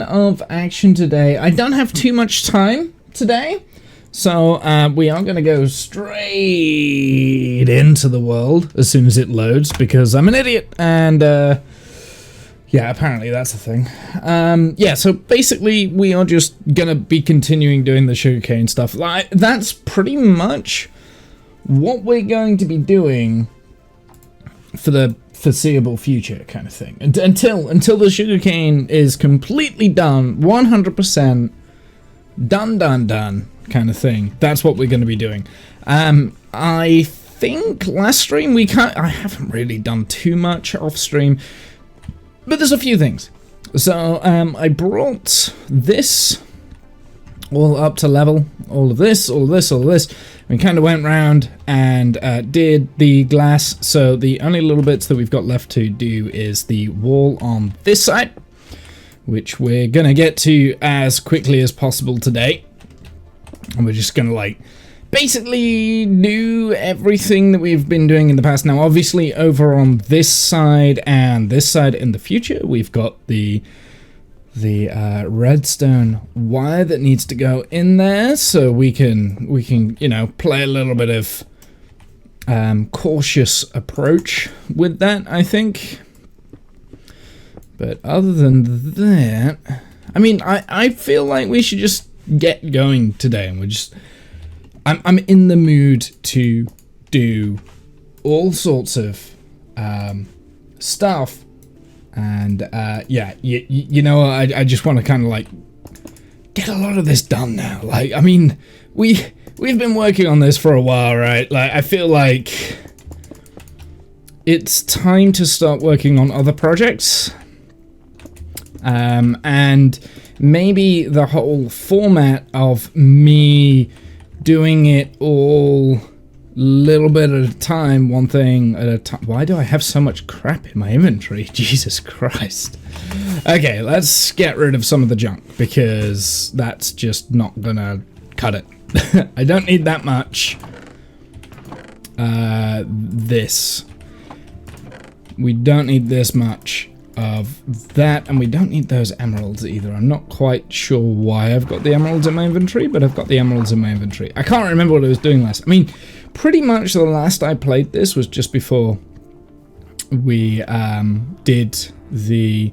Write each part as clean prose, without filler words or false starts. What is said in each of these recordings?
ton of action today. I don't have too much time today, so we are going to go straight into the world as soon as it loads, because I'm an idiot, and yeah, apparently that's a thing. Yeah, so basically we are just going to be continuing doing the sugarcane stuff. Like, that's pretty much what we're going to be doing for the foreseeable future, kind of thing, until the sugarcane is completely done, 100% done kind of thing. That's what we're going to be doing. I think last stream I haven't really done too much off stream, but there's a few things. So I brought this all up to level, all of this. We kind of went round and did the glass, so the only little bits that we've got left to do is the wall on this side, which we're gonna get to as quickly as possible today. And we're just gonna, like, basically do everything that we've been doing in the past. Now, obviously, over on this side and this side in the future, we've got the redstone wire that needs to go in there, so we can you know, play a little bit of cautious approach with that, I think. But other than that, I mean, I feel like we should just get going today, and I'm in the mood to do all sorts of stuff. And yeah, you know, I just want to kind of like get a lot of this done now. Like, I mean, we've been working on this for a while, right? Like, I feel like it's time to start working on other projects. And maybe the whole format of me doing it all little bit at a time, one thing at a time. Why do I have so much crap in my inventory? Jesus Christ. Okay, let's get rid of some of the junk, because that's just not gonna cut it. I don't need that much. This. We don't need this much of that, and we don't need those emeralds either. I'm not quite sure why I've got the emeralds in my inventory, but I've got the emeralds in my inventory. I can't remember what I was doing last. I mean, pretty much the last I played this was just before we did the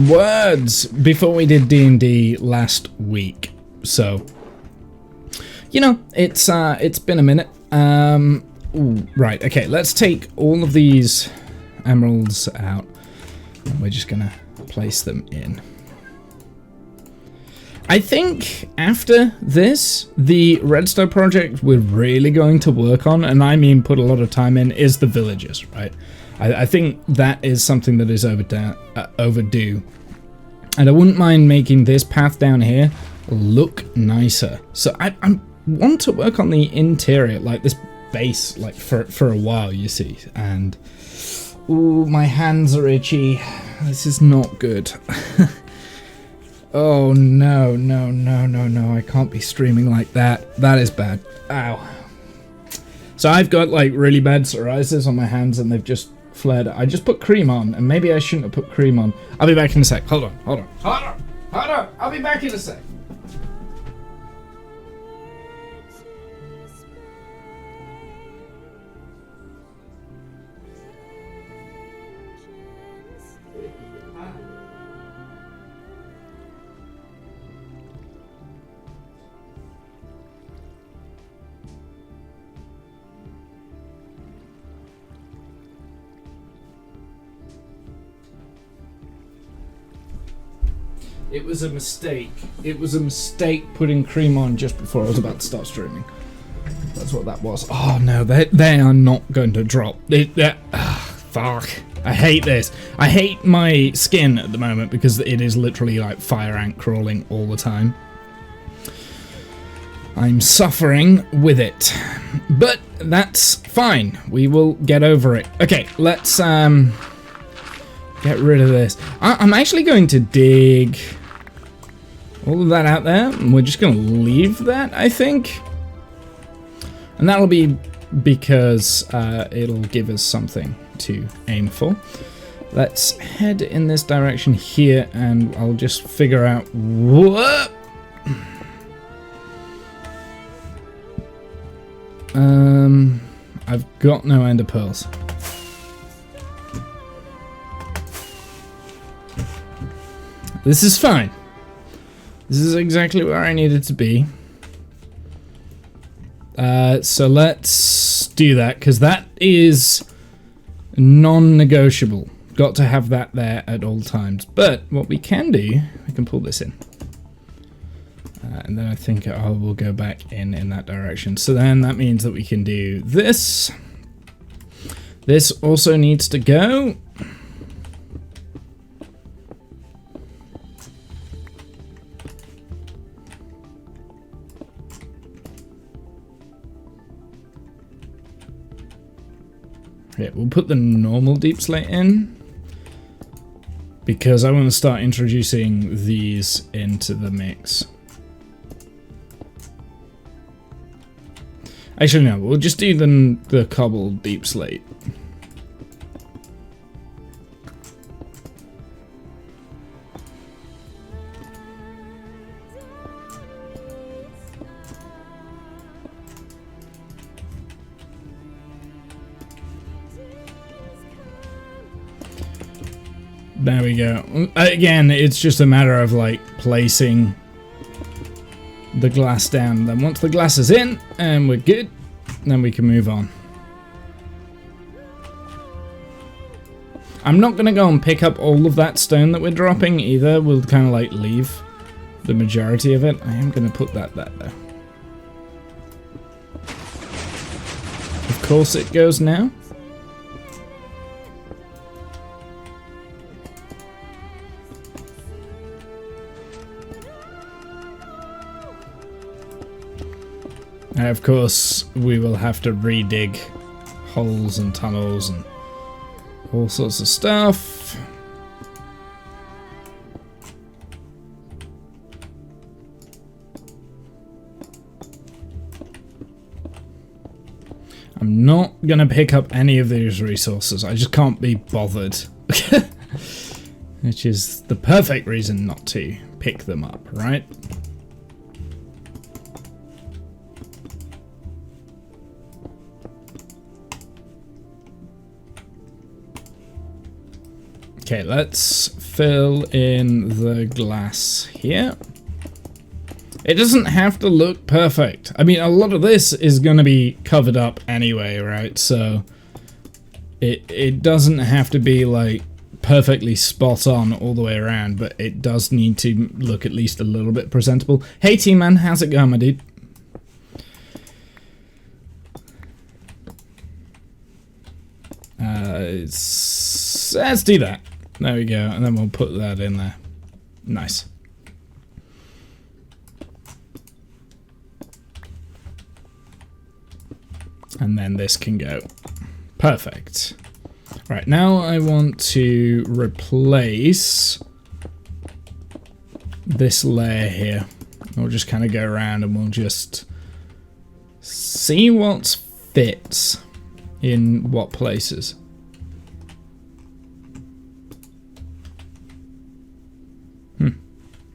words before we did D&D last week. So, you know, it's been a minute. Ooh, right, okay, let's take all of these emeralds out, and we're just gonna place them in. I think after this, the redstone project we're really going to work on, and I mean put a lot of time in, is the villagers, right? I think that is something that is overdue. And I wouldn't mind making this path down here look nicer. So I want to work on the interior, like this base, like for a while, you see. And ooh, my hands are itchy. This is not good. Oh no, I can't be streaming like that. That is bad. Ow. So I've got like really bad psoriasis on my hands, and they've just flared. I just put cream on, and maybe I shouldn't have put cream on. I'll be back in a sec. Hold on. I'll be back in a sec. It was a mistake. It was a mistake putting cream on just before I was about to start streaming. That's what that was. Oh no, they are not going to drop. Fuck. I hate this. I hate my skin at the moment because it is literally like fire ant crawling all the time. I'm suffering with it. But that's fine. We will get over it. Okay, let's get rid of this. I'm actually going to dig all of that out there, and we're just going to leave that, I think. And that'll be because it'll give us something to aim for. Let's head in this direction here, and I'll just figure out what. I've got no ender pearls. This is fine. This is exactly where I needed to be. So let's do that, because that is non-negotiable. Got to have that there at all times. But what we can do, we can pull this in. And then I think I will go back in that direction. So then that means that we can do this. This also needs to go. Yeah, we'll put the normal deep slate in, because I want to start introducing these into the mix. Actually, no, we'll just do the cobbled deep slate. There we go. Again, it's just a matter of like placing the glass down. Then once the glass is in and we're good, then we can move on. I'm not going to go and pick up all of that stone that we're dropping either. We'll kind of like leave the majority of it. I am going to put that there though. Of course it goes now. Of course, we will have to redig holes and tunnels and all sorts of stuff. I'm not going to pick up any of these resources. I just can't be bothered. Which is the perfect reason not to pick them up, right? Okay, let's fill in the glass here. It doesn't have to look perfect. I mean, a lot of this is going to be covered up anyway, right? So it doesn't have to be like perfectly spot on all the way around, but it does need to look at least a little bit presentable. Hey T-Man, how's it going, my dude? Let's do that. There we go, and then we'll put that in there. Nice. And then this can go. Perfect. Right, now I want to replace this layer here. We'll just kind of go around and we'll just see what fits in what places.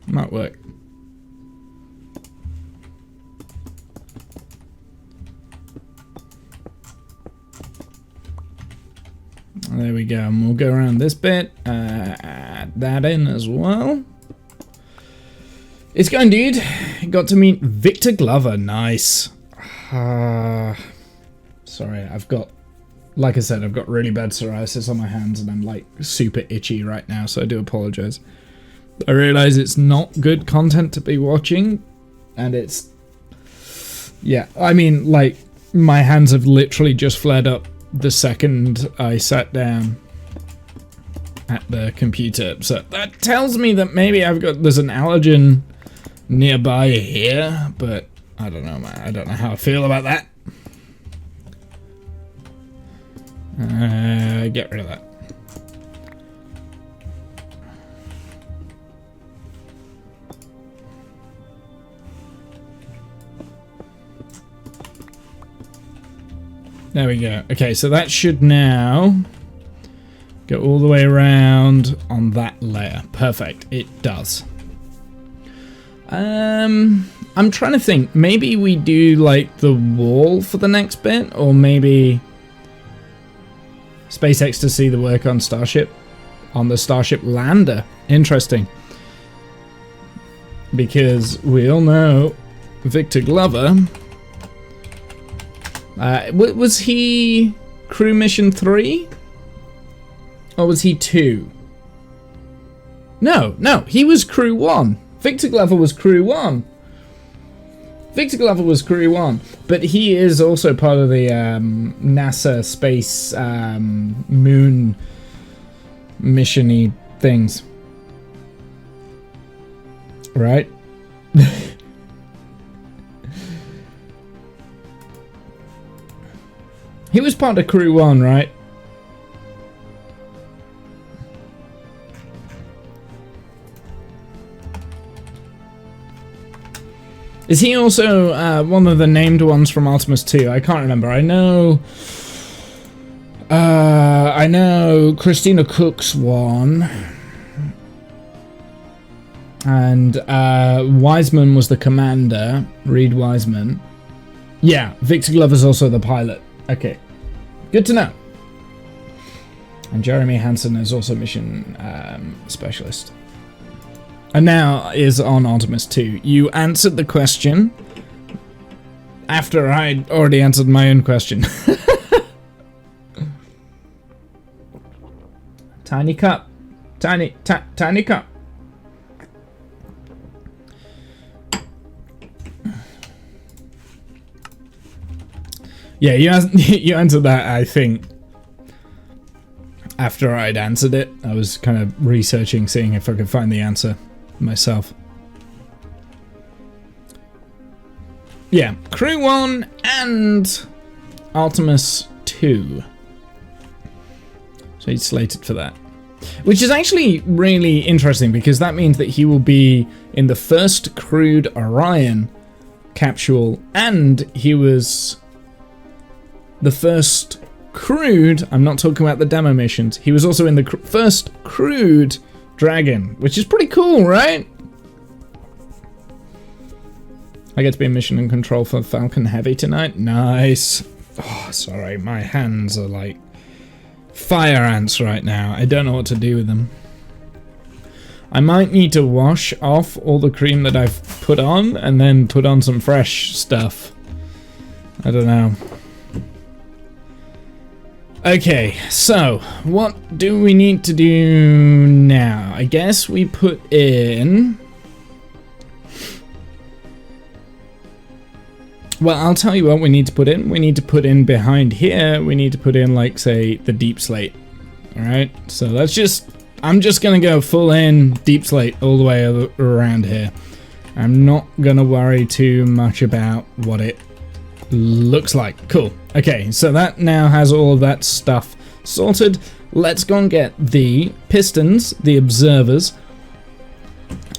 Might work. There we go, and we'll go around this bit, add that in as well. It's going, dude. Got to meet Victor Glover, nice. Sorry, I've got, like I said, I've got really bad psoriasis on my hands and I'm like super itchy right now, so I do apologize. I realize it's not good content to be watching, and it's, yeah, I mean, like, my hands have literally just flared up the second I sat down at the computer, so that tells me that maybe there's an allergen nearby here, but I don't know, man, I don't know how I feel about that. Get rid of that. There we go. Okay, so that should now Go all the way around on that layer. Perfect. It does. I'm trying to think. Maybe we do like the wall for the next bit, or maybe SpaceX to see the work on Starship, on the Starship lander. Interesting. Because we all know Victor Glover. Was he crew mission 3? Or was he 2? No, he was crew 1. Victor Glover was crew 1. Victor Glover was crew 1. But he is also part of the NASA space moon mission-y things. Right? He was part of crew 1, right? Is he also one of the named ones from Artemis 2? I can't remember. I know Christina Cook's one. And Wiseman was the commander. Reed Wiseman. Yeah, Victor Glover's also the pilot. Okay. Good to know. And Jeremy Hansen is also mission specialist. And now is on Artemis 2. You answered the question after I'd already answered my own question. Tiny cup. Tiny cup. Yeah, you answered that, I think, after I'd answered it. I was kind of researching, seeing if I could find the answer myself. Yeah, Crew 1 and Artemis 2. So he's slated for that. Which is actually really interesting, because that means that he will be in the first crewed Orion capsule, and he was the first crewed, I'm not talking about the demo missions, he was also in the first crewed Dragon, which is pretty cool, right? I get to be in mission and control for Falcon Heavy tonight. Nice. Oh, sorry, my hands are like fire ants right now. I don't know what to do with them. I might need to wash off all the cream that I've put on and then put on some fresh stuff. I don't know. Okay, so what do we need to do now? I guess we put in... Well, I'll tell you what we need to put in. We need to put in behind here, we need to put in, like, say, the deep slate. Alright, so let's just... I'm just gonna go full in deep slate all the way around here. I'm not gonna worry too much about what it looks like. Cool. Okay, so that now has all of that stuff sorted. Let's go and get the pistons, the observers,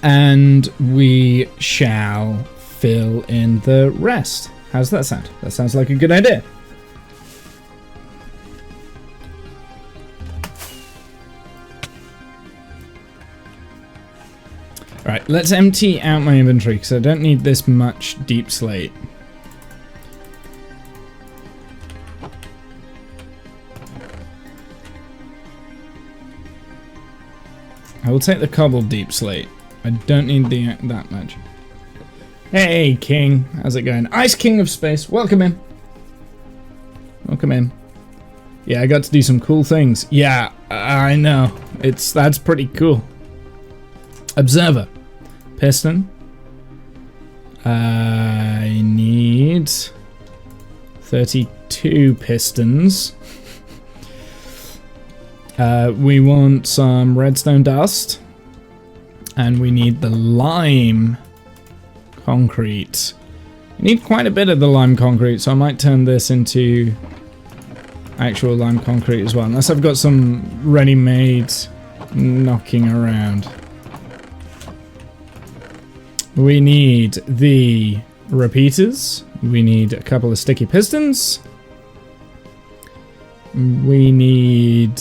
and we shall fill in the rest. How's that sound? That sounds like a good idea. Right, let's empty out my inventory because I don't need this much deep slate. I will take the cobbled deep slate. I don't need that much. Hey, King. How's it going? Ice King of Space. Welcome in. Welcome in. Yeah, I got to do some cool things. Yeah, I know. That's pretty cool. Observer. Piston. I need 32 pistons. We want some redstone dust, and we need the lime concrete. We need quite a bit of the lime concrete, so I might turn this into actual lime concrete as well, unless I've got some ready-made knocking around. We need the repeaters. We need a couple of sticky pistons. We need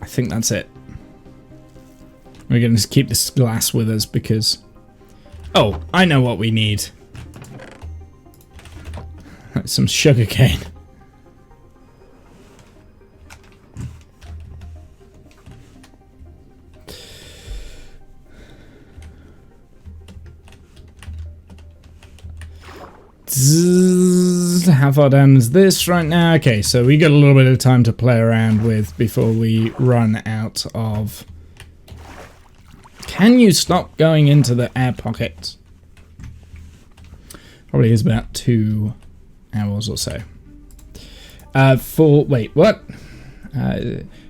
I think that's it. We're going to keep this glass with us because... Oh, I know what we need. Some sugar cane. How far down is this right now? Okay, so we got a little bit of time to play around with before we run out of... Can you stop going into the air pockets? Probably is about 2 hours or so. Wait, what?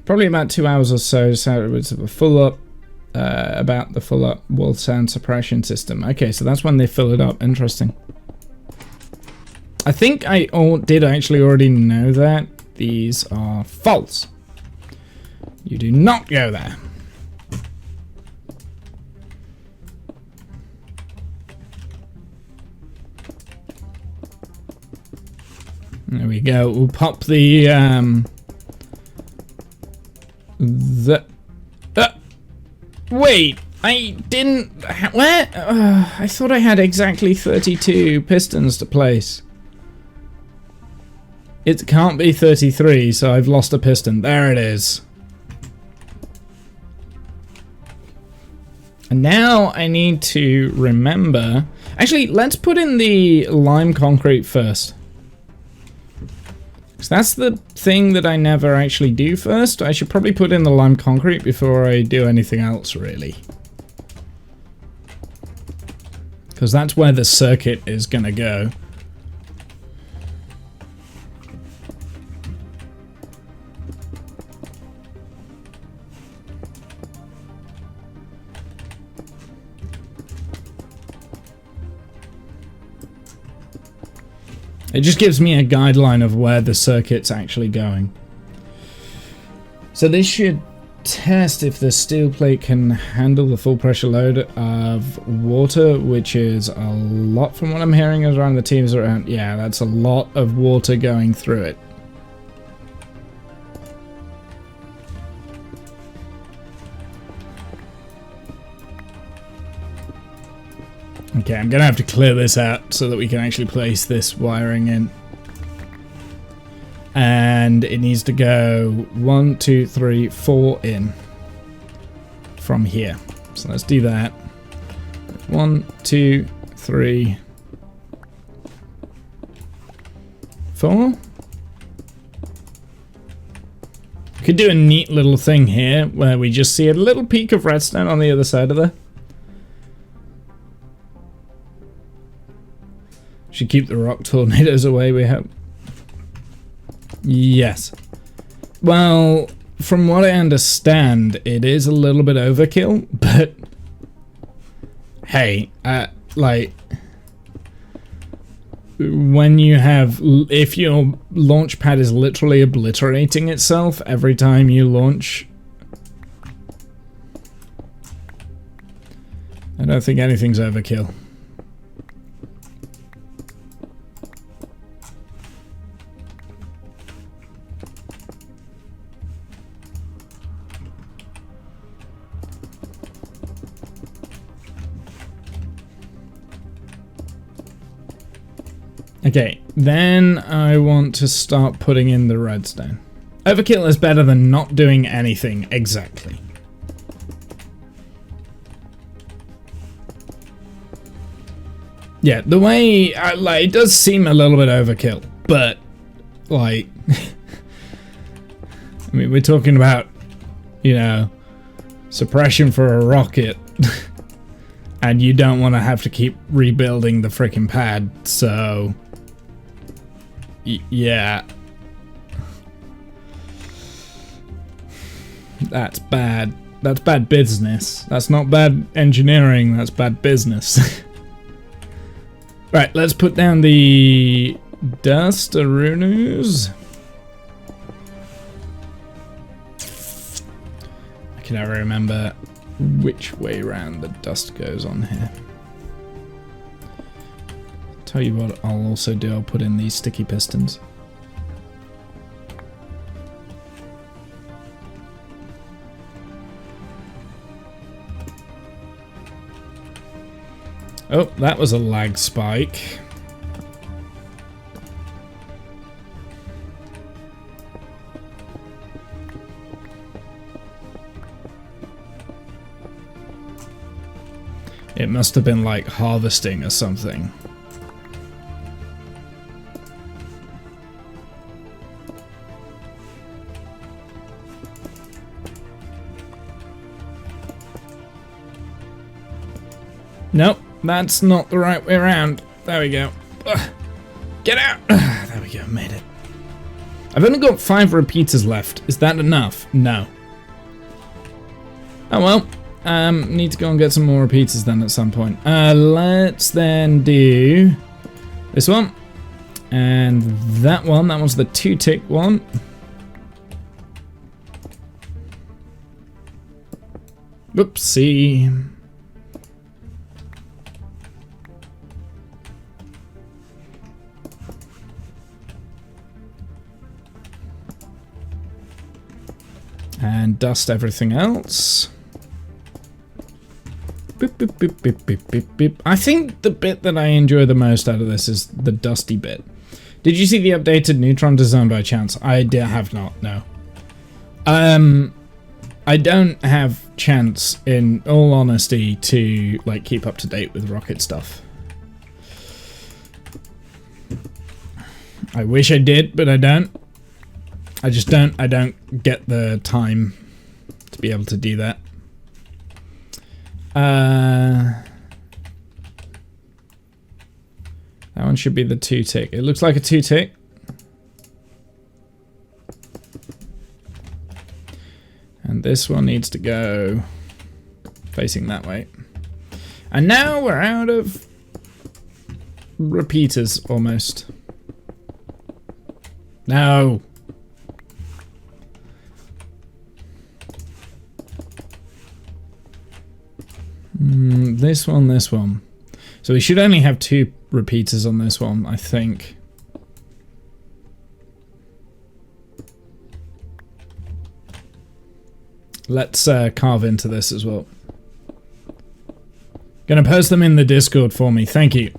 Probably about 2 hours or so, so it's a full up, about the full up wall sound suppression system. Okay, so that's when they fill it up. Interesting. I think I did actually already know that. These are false. You do not go there. There we go. We'll pop the wait, I didn't. Where? I thought I had exactly 32 pistons to place. It can't be 33, so I've lost a piston. There it is. And now I need to remember... Actually, let's put in the lime concrete first. So that's the thing that I never actually do first. I should probably put in the lime concrete before I do anything else, really. Because that's where the circuit is going to go. It just gives me a guideline of where the circuit's actually going. So this should test if the steel plate can handle the full pressure load of water, which is a lot from what I'm hearing around the teams around. Yeah, that's a lot of water going through it. Okay, I'm gonna have to clear this out so that we can actually place this wiring in. And it needs to go 1, 2, 3, 4 in from here. So let's do that. 1, 2, 3, 4. Could do a neat little thing here where we just see a little peak of redstone on the other side of there. Should keep the rock tornadoes away, we hope. Yes. Well, from what I understand, it is a little bit overkill, but hey, like, when you have, if your launch pad is literally obliterating itself every time you launch, I don't think anything's overkill. Okay, then I want to start putting in the redstone. Overkill is better than not doing anything, exactly. Yeah, the way, like, it does seem a little bit overkill, but, like, I mean, we're talking about, you know, suppression for a rocket. And you don't want to have to keep rebuilding the frickin' pad, so... yeah. That's bad. That's bad business. That's not bad engineering, that's bad business. Right, let's put down the dustaroonies. I can never remember which way round the dust goes on here. Tell you what I'll also do, I'll put in these sticky pistons. Oh, that was a lag spike. It must have been like harvesting or something. Nope, that's not the right way around. There we go. Ugh. Get out! Ugh, there we go, made it. I've only got 5 repeaters left. Is that enough? No. Oh well. Need to go and get some more repeaters then at some point. Let's then do this one. And that one. That one's the 2-tick one. Whoopsie. And dust everything else. Boop, boop, boop, boop, boop, boop, boop. I think the bit that I enjoy the most out of this is the dusty bit. Did you see the updated Neutron design by chance? I have not, no. I don't have chance, in all honesty, to like keep up to date with rocket stuff. I wish I did, but I don't. I just don't. I don't get the time to be able to do that. That one should be the 2-tick. It looks like a 2-tick. And this one needs to go facing that way. And now we're out of repeaters almost. No. This one. So we should only have 2 repeaters on this one, I think. Let's carve into this as well. Gonna post them in the Discord for me. Thank you.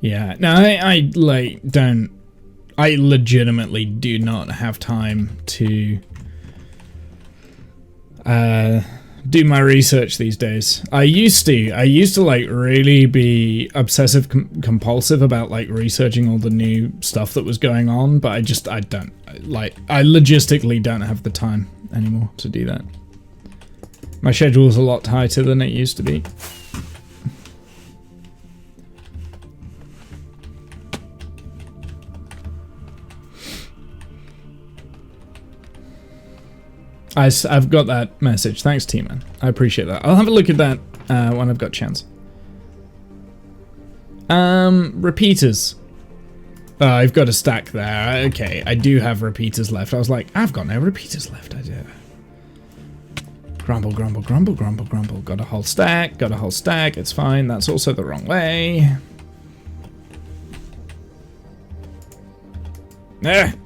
Yeah, no, I like don't. I legitimately do not have time to do my research these days. I used to like really be obsessive compulsive about like researching all the new stuff that was going on, but I don't like, I logistically don't have the time anymore to do that. My schedule is a lot tighter than it used to be. I've got that message. Thanks, T-Man. I appreciate that. I'll have a look at that when I've got a chance. Repeaters. Oh, I've got a stack there. Okay, I do have repeaters left. I was like, I've got no repeaters left. I do. Grumble, grumble, grumble, grumble, grumble. Got a whole stack. Got a whole stack. It's fine. That's also the wrong way.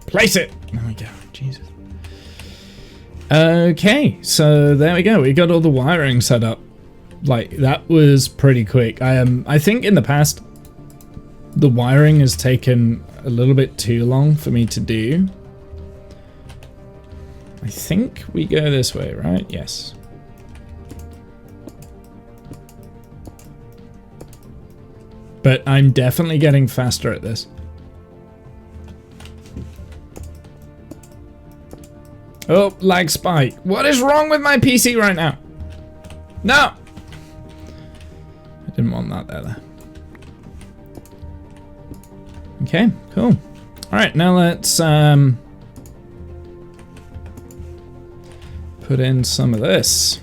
Place it. There we go. Jesus. Okay, so there we go. We got all the wiring set up. Like, that was pretty quick. I think in the past, the wiring has taken a little bit too long for me to do. I think we go this way, right? Yes. But I'm definitely getting faster at this. Oh, lag spike. What is wrong with my PC right now? No! I didn't want that there. Okay, cool. Alright, now let's put in some of this.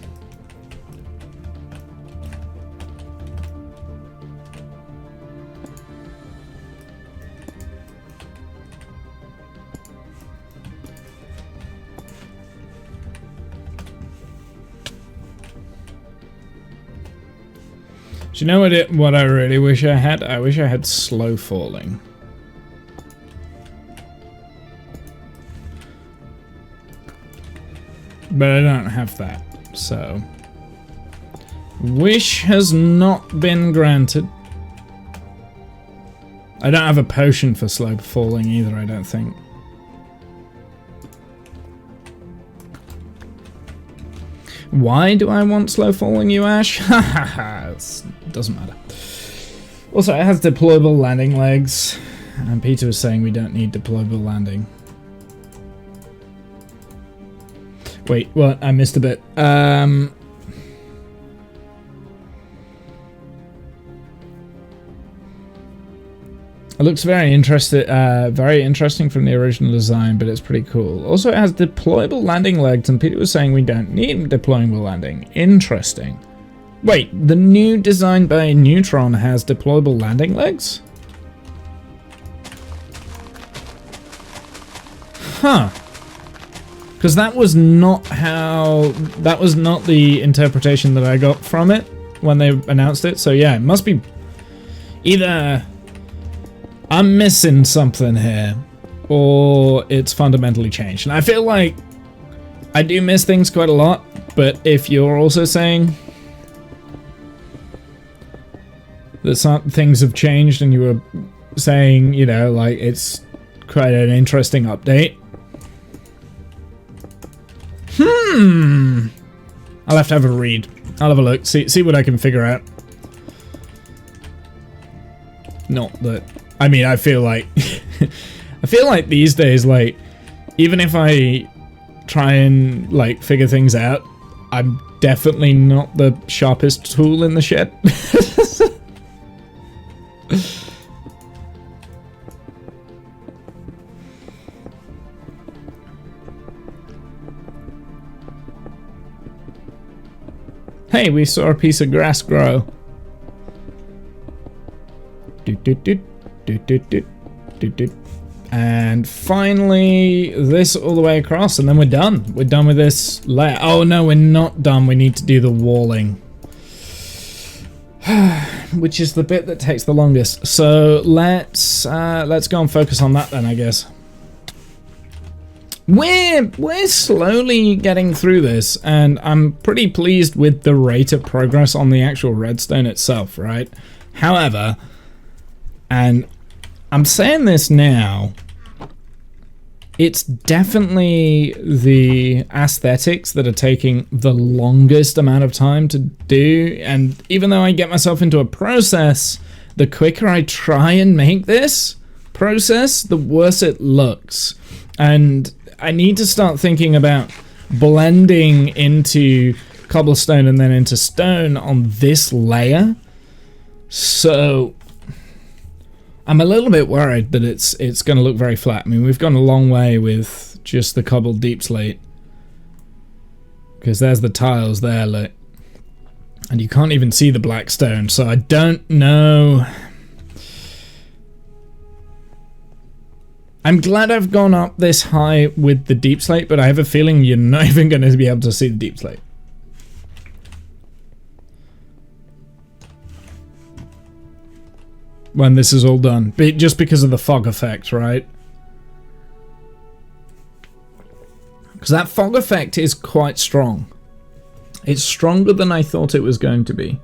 Do you know what I really wish I had? I wish I had slow falling. but I don't have that, so wish has not been granted. I don't have a potion for slow falling either, I don't think. Why do I want slow falling, you ash? Hahaha, doesn't matter. Also, it has deployable landing legs, and Peter was saying we don't need deployable landing. Wait, what? I missed a bit. It looks very interesting from the original design, but it's pretty cool. Also, it has deployable landing legs, and Peter was saying we don't need deployable landing. Interesting. Wait, the new design by Neutron has deployable landing legs? Huh. Because that was not the interpretation that I got from it when they announced it. So yeah, it must be either I'm missing something here, or it's fundamentally changed. And I feel like I do miss things quite a lot, but if you're also saying that some things have changed and you were saying, you know, like it's quite an interesting update. I'll have to have a read. I'll have a look, see what I can figure out. Not that, I mean, I feel like I feel like these days, like, even if I try and like figure things out, I'm definitely not the sharpest tool in the shed. Hey, we saw a piece of grass grow. And finally, this all the way across, and then we're done. We're done with this layer. Oh no, we're not done. We need to do the walling, which is the bit that takes the longest. So let's go and focus on that then, I guess. We're slowly getting through this, and I'm pretty pleased with the rate of progress on the actual redstone itself, right? However, and I'm saying this now, it's definitely the aesthetics that are taking the longest amount of time to do, and even though I get myself into a process, the quicker I try and make this process, the worse it looks. And I need to start thinking about blending into cobblestone and then into stone on this layer. So I'm a little bit worried that it's going to look very flat. I mean, we've gone a long way with just the cobbled deep slate, because there's the tiles there, look, and you can't even see the black stone. So I don't know. I'm glad I've gone up this high with the deep slate, but I have a feeling you're not even going to be able to see the deep slate. When this is all done. Just because of the fog effect, right? Because that fog effect is quite strong. It's stronger than I thought it was going to be.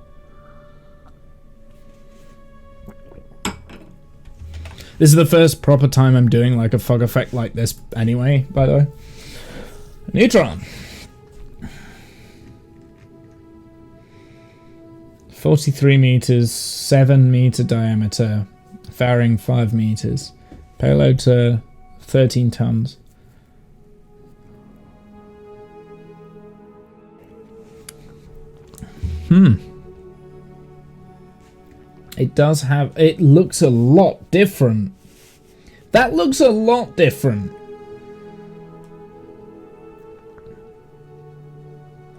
This is the first proper time I'm doing like a fog effect like this anyway, by the way. Neutron. 43 meters, 7 meter diameter, fairing 5 meters, payload to 13 tons. It does have, it looks a lot different. That looks a lot different.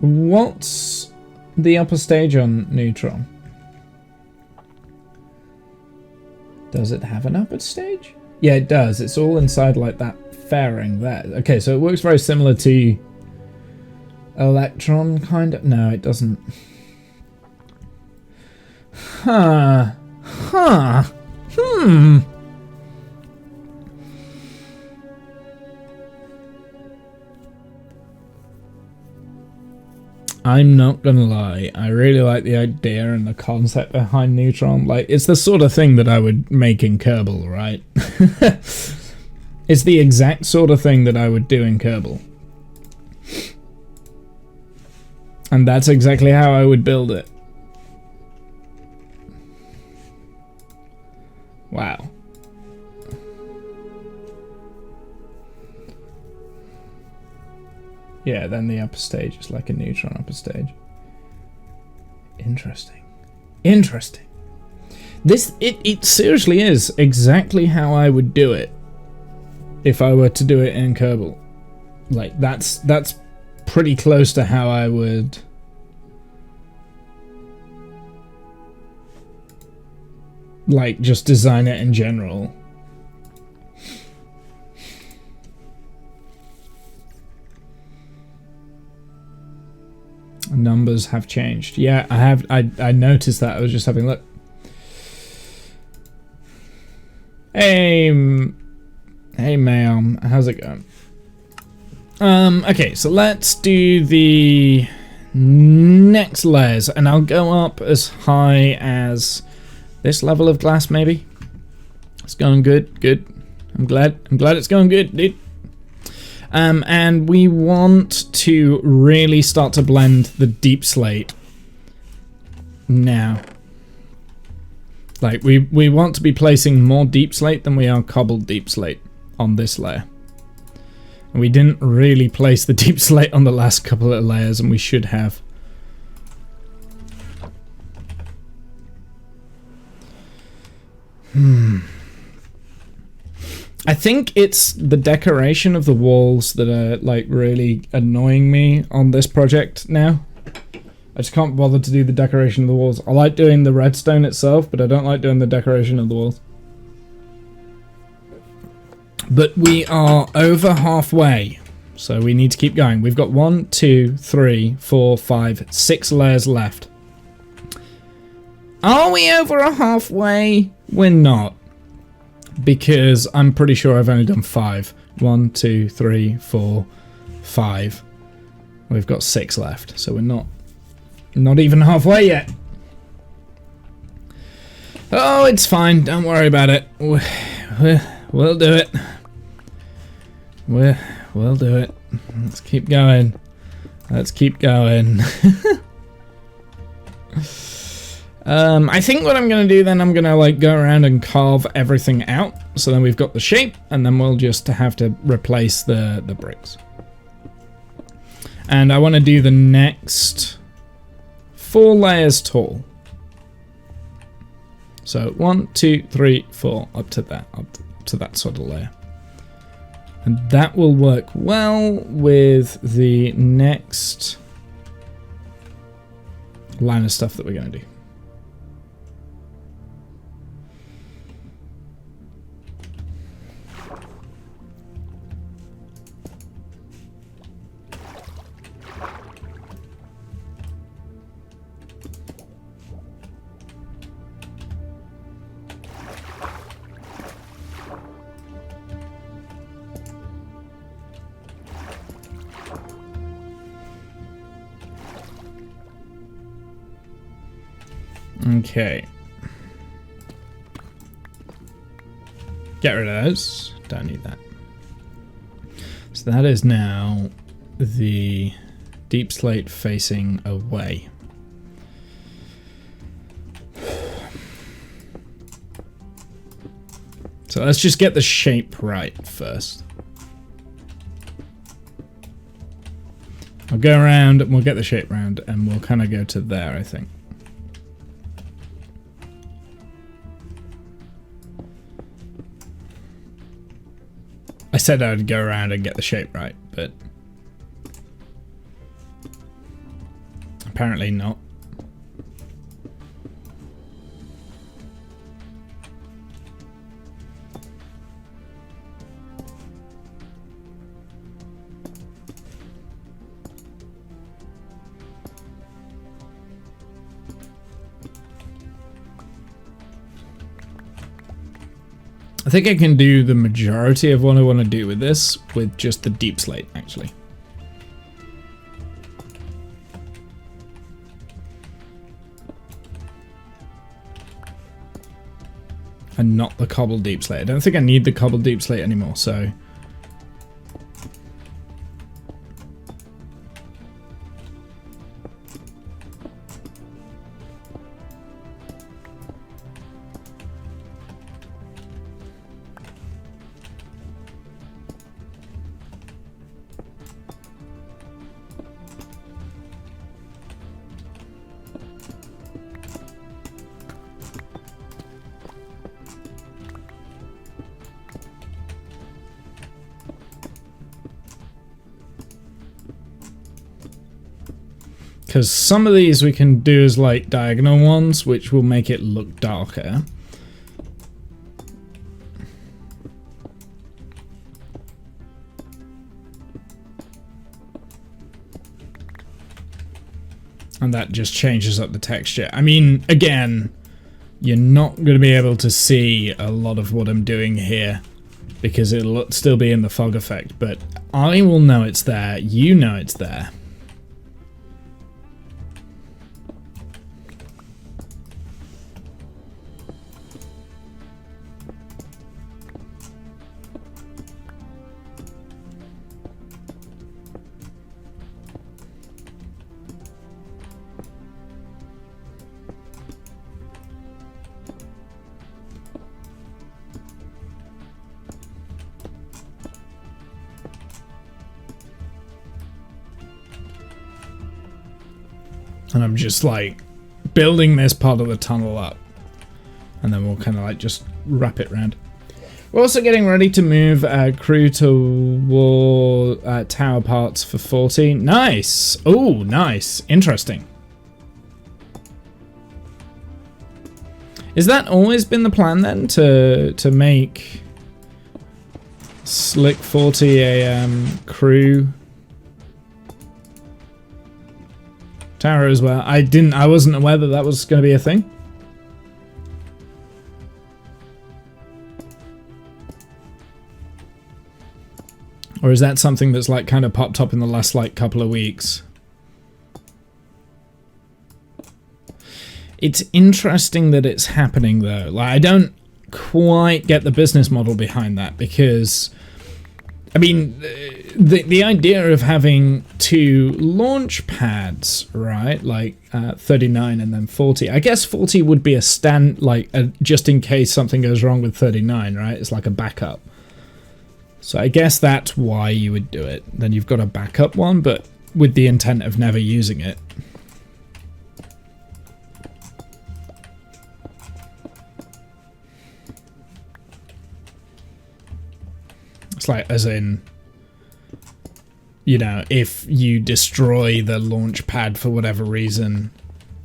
What's the upper stage on Neutron? Does it have an upper stage? Yeah, it does. It's all inside like that fairing there. Okay, so it works very similar to Electron, kind of. No, it doesn't. Huh. Huh. I'm not gonna lie, I really like the idea and the concept behind Neutron. Like, it's the sort of thing that I would make in Kerbal, right? It's the exact sort of thing that I would do in Kerbal. And that's exactly how I would build it. Wow. Yeah, then the upper stage is like a Neutron upper stage. Interesting. Interesting. It seriously is exactly how I would do it if I were to do it in Kerbal. Like, that's pretty close to how I would like just design it in general. Numbers have changed. Yeah, I noticed that. I was just having a look. Hey ma'am, how's it going? Okay, so let's do the next layers, and I'll go up as high as this level of glass, maybe. It's going good, good. I'm glad it's going good, dude. And we want to really start to blend the deep slate now. Like, we want to be placing more deep slate than we are cobbled deep slate on this layer. And we didn't really place the deep slate on the last couple of layers, and we should have. I think it's the decoration of the walls that are like really annoying me on this project now. I just can't bother to do the decoration of the walls. I like doing the redstone itself, but I don't like doing the decoration of the walls. But we are over halfway, so we need to keep going. We've got 1, 2, 3, 4, 5, 6 layers left. Are we over halfway? We're not. Because I'm pretty sure I've only done 5. 1, 2, 3, 4, 5. We've got 6 left, so we're not even halfway yet. Oh, it's fine. Don't worry about it. We'll do it. We'll do it. Let's keep going. Let's keep going. I think what I'm going to do then, I'm going to like go around and carve everything out. So then we've got the shape, and then we'll just have to replace the bricks. And I want to do the next 4 layers tall. So 1, 2, 3, 4, up to that sort of layer. And that will work well with the next line of stuff that we're going to do. Okay. Get rid of those. Don't need that. So that is now the deep slate facing away. So let's just get the shape right first. I'll go around and we'll get the shape round, and we'll kind of go to there, I think. I said I'd go around and get the shape right, but apparently not. I think I can do the majority of what I want to do with this with just the deep slate, actually. and not the cobble deep slate. I don't think I need the cobble deep slate anymore, so... Because some of these we can do as like diagonal ones, which will make it look darker. And that just changes up the texture. I mean, again, you're not going to be able to see a lot of what I'm doing here because it'll still be in the fog effect, but I will know it's there, you know it's there. And I'm just like building this part of the tunnel up. And then we'll kind of like just wrap it around. We're also getting ready to move crew toward tower parts for 40. Nice! Oh, nice. Interesting. Is that always been the plan then? To make Slick 40 a crew tower as well? I wasn't aware that that was going to be a thing. Or is that something that's like kind of popped up in the last like couple of weeks? It's interesting that it's happening though. Like, I don't quite get the business model behind that because, I mean, the idea of having two launch pads, right? Like 39 and then 40. I guess 40 would be a just in case something goes wrong with 39, right? It's like a backup. So I guess that's why you would do it. Then you've got a backup one, but with the intent of never using it. It's like, as in, you know, if you destroy the launch pad for whatever reason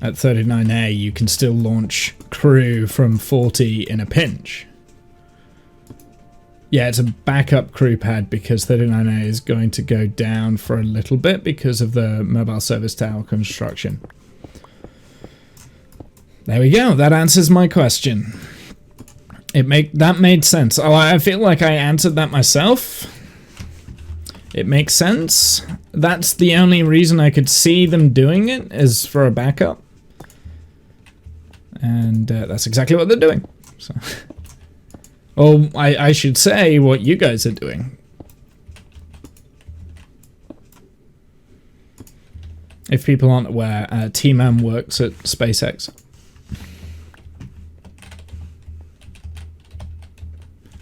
at 39A, you can still launch crew from 40 in a pinch. Yeah, it's a backup crew pad because 39A is going to go down for a little bit because of the mobile service tower construction. There we go. That answers my question. That made sense. Oh, I feel like I answered that myself. It makes sense. That's the only reason I could see them doing it, is for a backup. And that's exactly what they're doing. So. Or I should say what you guys are doing. If people aren't aware, T-Man works at SpaceX.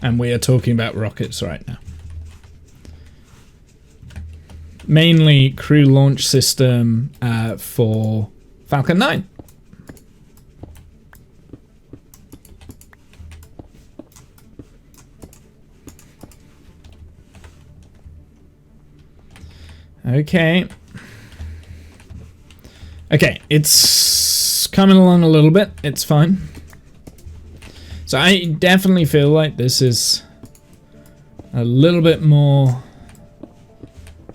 And we are talking about rockets right now. Mainly crew launch system for Falcon 9. Okay. Okay, it's coming along a little bit. It's fine. So I definitely feel like this is a little bit more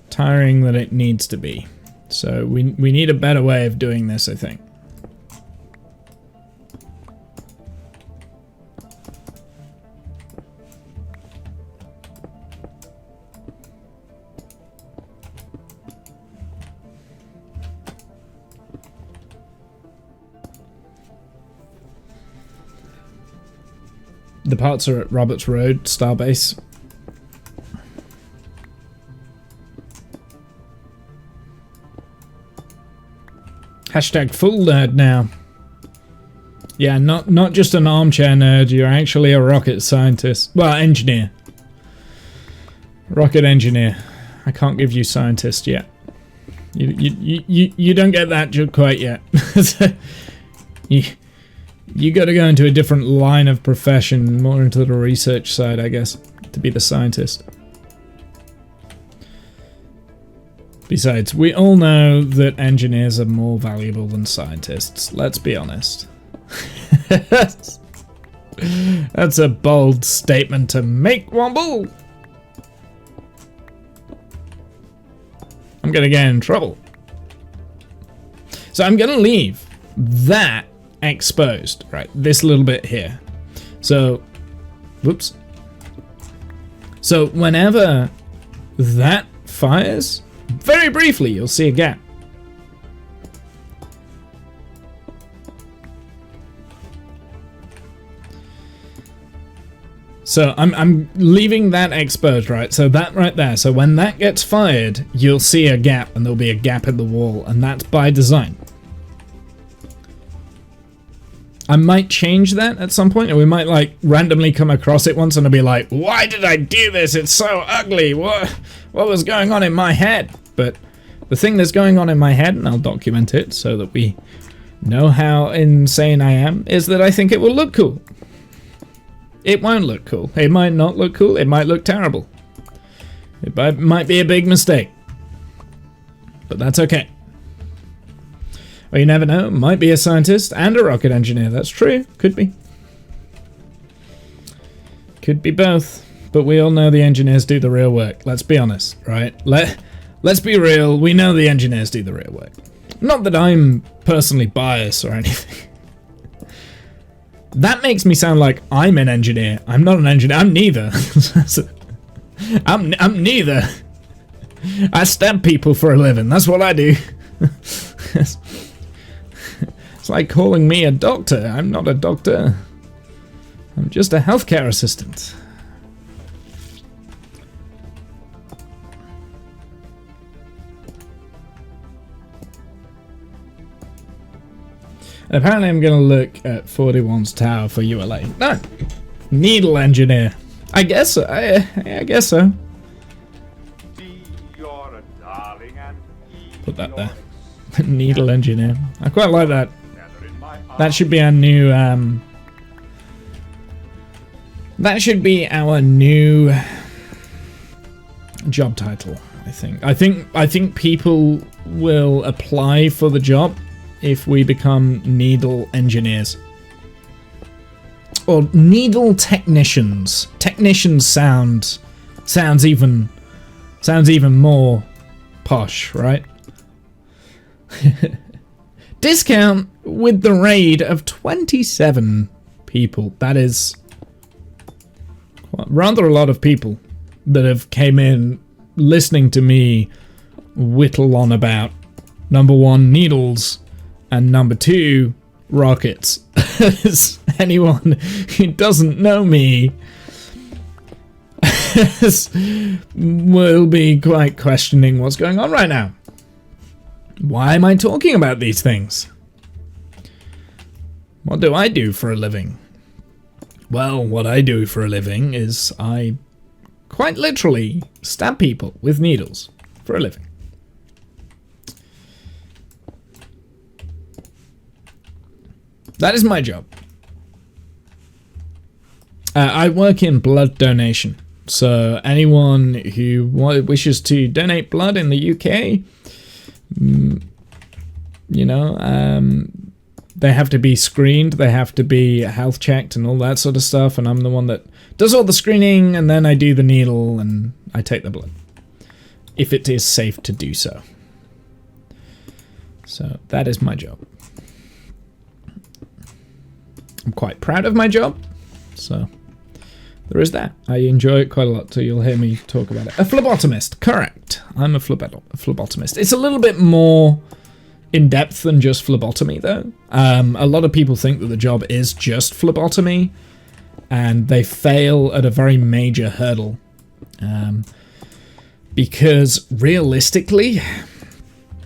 tiring than it needs to be. So we need a better way of doing this, I think. The parts are at Roberts Road, Starbase. Hashtag full nerd now. Yeah, not just an armchair nerd, you're actually a rocket scientist. Well, engineer. Rocket engineer. I can't give you scientist yet. You don't get that quite yet. You got to go into a different line of profession, more into the research side, I guess, to be the scientist. Besides, we all know that engineers are more valuable than scientists. Let's be honest. That's a bold statement to make, Womble. I'm gonna get in trouble. So I'm gonna leave that exposed, right? This little bit here. So, whoops. So whenever that fires, very briefly, you'll see a gap. So I'm leaving that exposed, right? So that right there. So when that gets fired, you'll see a gap, and there'll be a gap in the wall, and that's by design. I might change that at some point, or we might like randomly come across it once and I'll be like, why did I do this? It's so ugly. What was going on in my head? But the thing that's going on in my head, and I'll document it so that we know how insane I am, is that I think it will look cool. It won't look cool. It might not look cool. It might look terrible. It might be a big mistake. But that's okay. Well, you never know. Might be a scientist and a rocket engineer. That's true. Could be. Could be both. But we all know the engineers do the real work. Let's be honest, right? Let's be real. We know the engineers do the real work. Not that I'm personally biased or anything. That makes me sound like I'm an engineer. I'm not an engineer. I'm neither. I'm neither. I stab people for a living. That's what I do. It's like calling me a doctor. I'm not a doctor. I'm just a healthcare assistant. Apparently I'm going to look at 41's tower for ULA. No! Needle engineer. I guess so. I guess so. Put that there. Needle engineer. I quite like that. That should be our new... that should be our new job title, I think. I think people will apply for the job if we become needle engineers. Or needle technicians. Technicians sounds even more posh, right? Discount with the raid of 27 people. That is rather a lot of people that have came in listening to me whittle on about number 1, needles, and number 2, rockets. Anyone who doesn't know me will be quite questioning what's going on right now. Why am I talking about these things? What do I do for a living? Well, what I do for a living is I quite literally stab people with needles for a living. That is my job. I work in blood donation. So anyone who wishes to donate blood in the UK, you know, they have to be screened, they have to be health checked and all that sort of stuff, and I'm the one that does all the screening, and then I do the needle and I take the blood, if it is safe to do so. So that is my job. I'm quite proud of my job, so there is that. I enjoy it quite a lot, so you'll hear me talk about it. A phlebotomist, correct. I'm a phlebotomist. It's a little bit more in depth than just phlebotomy, though. A lot of people think that the job is just phlebotomy, and they fail at a very major hurdle. Because realistically,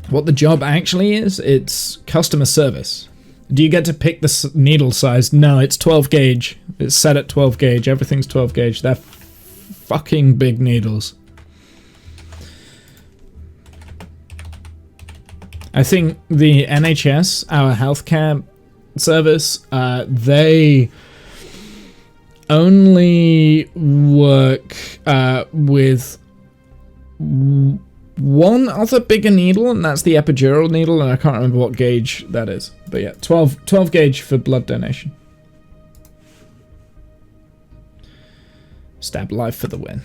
what the job actually is, it's customer service. Do you get to pick the needle size? No, it's 12 gauge. It's set at 12 gauge. Everything's 12 gauge. They're fucking big needles. I think the NHS, our healthcare service, they only work with one other bigger needle, and that's the epidural needle, and I can't remember what gauge that is. But yeah, 12 gauge for blood donation. Stab life for the win.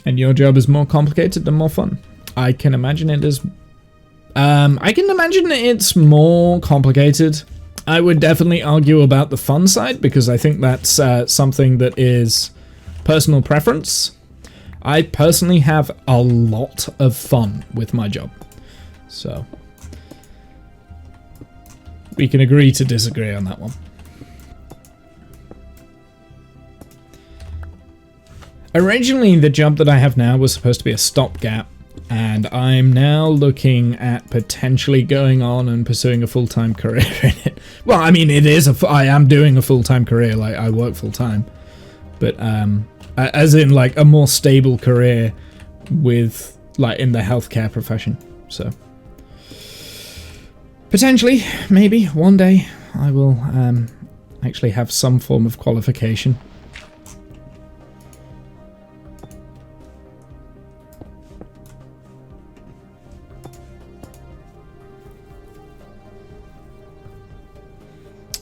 And your job is more complicated and more fun. I can imagine it is. I can imagine it's more complicated. I would definitely argue about the fun side, because I think that's something that is personal preference. I personally have a lot of fun with my job. So we can agree to disagree on that one. Originally, the job that I have now was supposed to be a stopgap, and I'm now looking at potentially going on and pursuing a full-time career in it. Well, I mean, I am doing a full-time career, like I work full-time, but as in like a more stable career with like in the healthcare profession. So potentially, maybe one day I will actually have some form of qualification.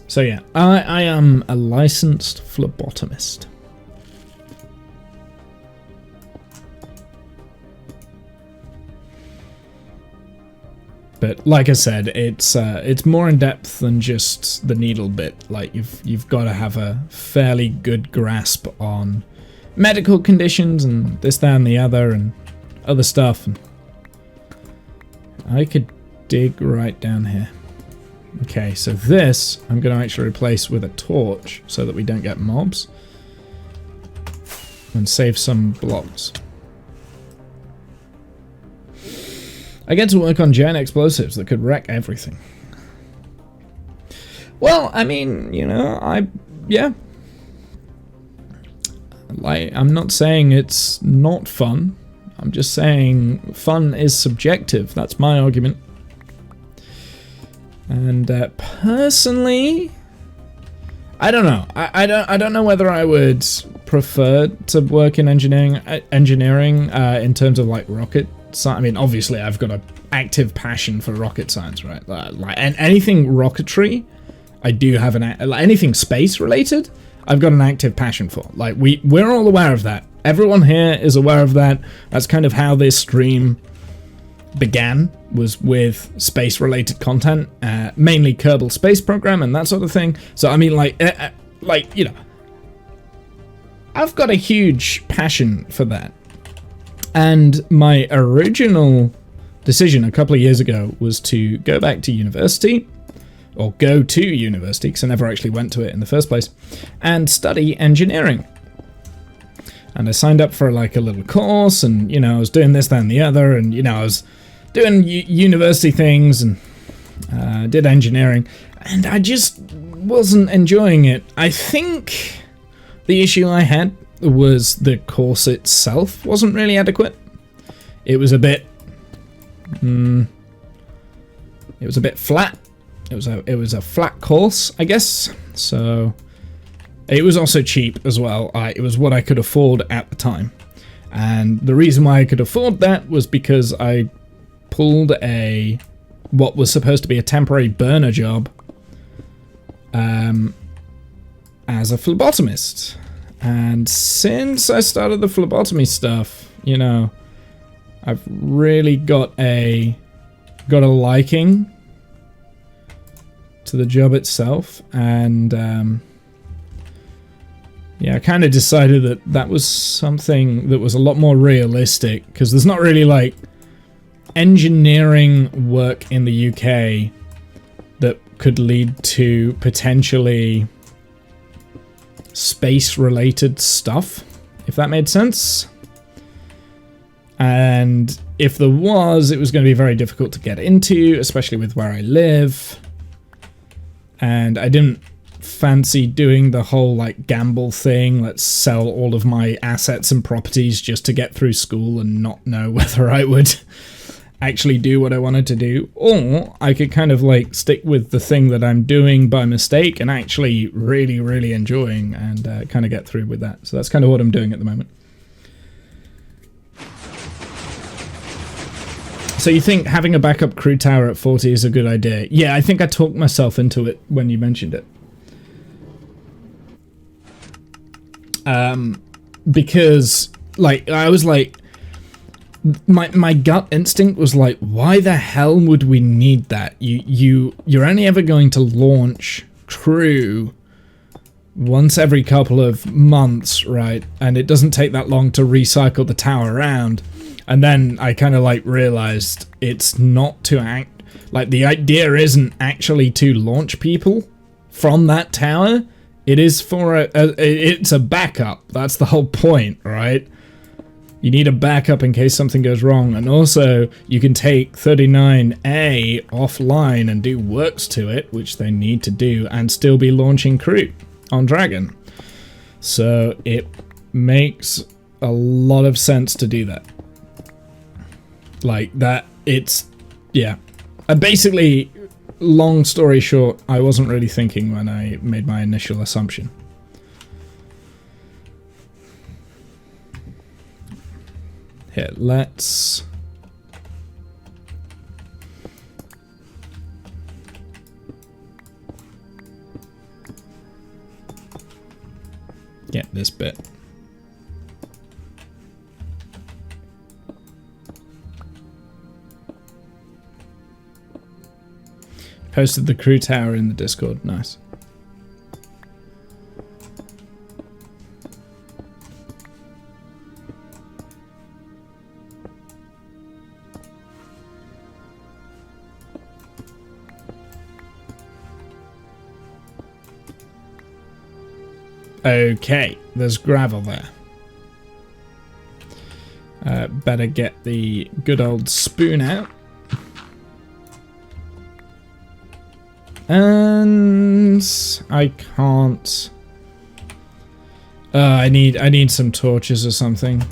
So yeah, I am a licensed phlebotomist. But like I said, it's more in depth than just the needle bit. Like you've got to have a fairly good grasp on medical conditions and this, that, and the other, and other stuff. And I could dig right down here. Okay, so this I'm going to actually replace with a torch so that we don't get mobs. And save some blocks. I get to work on giant explosives that could wreck everything. Well, I mean, you know, yeah. Like, I'm not saying it's not fun. I'm just saying fun is subjective. That's my argument. And personally, I don't know. I don't know whether I would prefer to work in engineering in terms of like rocket science. I mean, obviously, I've got an active passion for rocket science, right? Like, and anything rocketry, I do have like anything space related, I've got an active passion for. Like we're all aware of that. Everyone here is aware of that. That's kind of how this stream began, was with space-related content, mainly Kerbal Space Program and that sort of thing. So I mean, like you know, I've got a huge passion for that. And my original decision a couple of years ago was to go back to university, or go to university, because I never actually went to it in the first place, and study engineering. And I signed up for like a little course, and you know, I was doing this, that, and the other, and you know, I was doing university things and did engineering, and I just wasn't enjoying it. I think the issue I had was the course itself wasn't really adequate. It was a bit flat. It was a flat course, I guess. So it was also cheap as well. It was what I could afford at the time, and the reason why I could afford that was because I pulled what was supposed to be a temporary burner job as a phlebotomist. And since I started the phlebotomy stuff, you know, I've really got a liking to the job itself, and yeah, I kind of decided that was something that was a lot more realistic, because there's not really like engineering work in the UK could lead to potentially space-related stuff, if that made sense. And if there was, it was going to be very difficult to get into, especially with where I live. And I didn't fancy doing the whole like gamble thing. Let's sell all of my assets and properties just to get through school and not know whether I would actually do what I wanted to do. Or I could kind of like stick with the thing that I'm doing by mistake and actually really, really enjoying and kind of get through with that. So that's kind of what I'm doing at the moment. So you think having a backup crew tower at 40 is a good idea? Yeah, I think I talked myself into it when you mentioned it. Because like I was like, my gut instinct was like, why the hell would we need that? You're only ever going to launch crew once every couple of months, right? And it doesn't take that long to recycle the tower around. And then I kind of like realized it's not to act like the idea isn't actually to launch people from that tower. It is for it's a backup. That's the whole point, right? You need a backup in case something goes wrong. And also you can take 39A offline and do works to it, which they need to do, and still be launching crew on Dragon. So it makes a lot of sense to do that. Like that, it's, yeah. Basically, long story short, I wasn't really thinking when I made my initial assumption. Here, let's... get this bit. Posted the crew tower in the Discord. Nice. Okay, there's gravel there. Better get the good old spoon out. And I can't. I need some torches or something.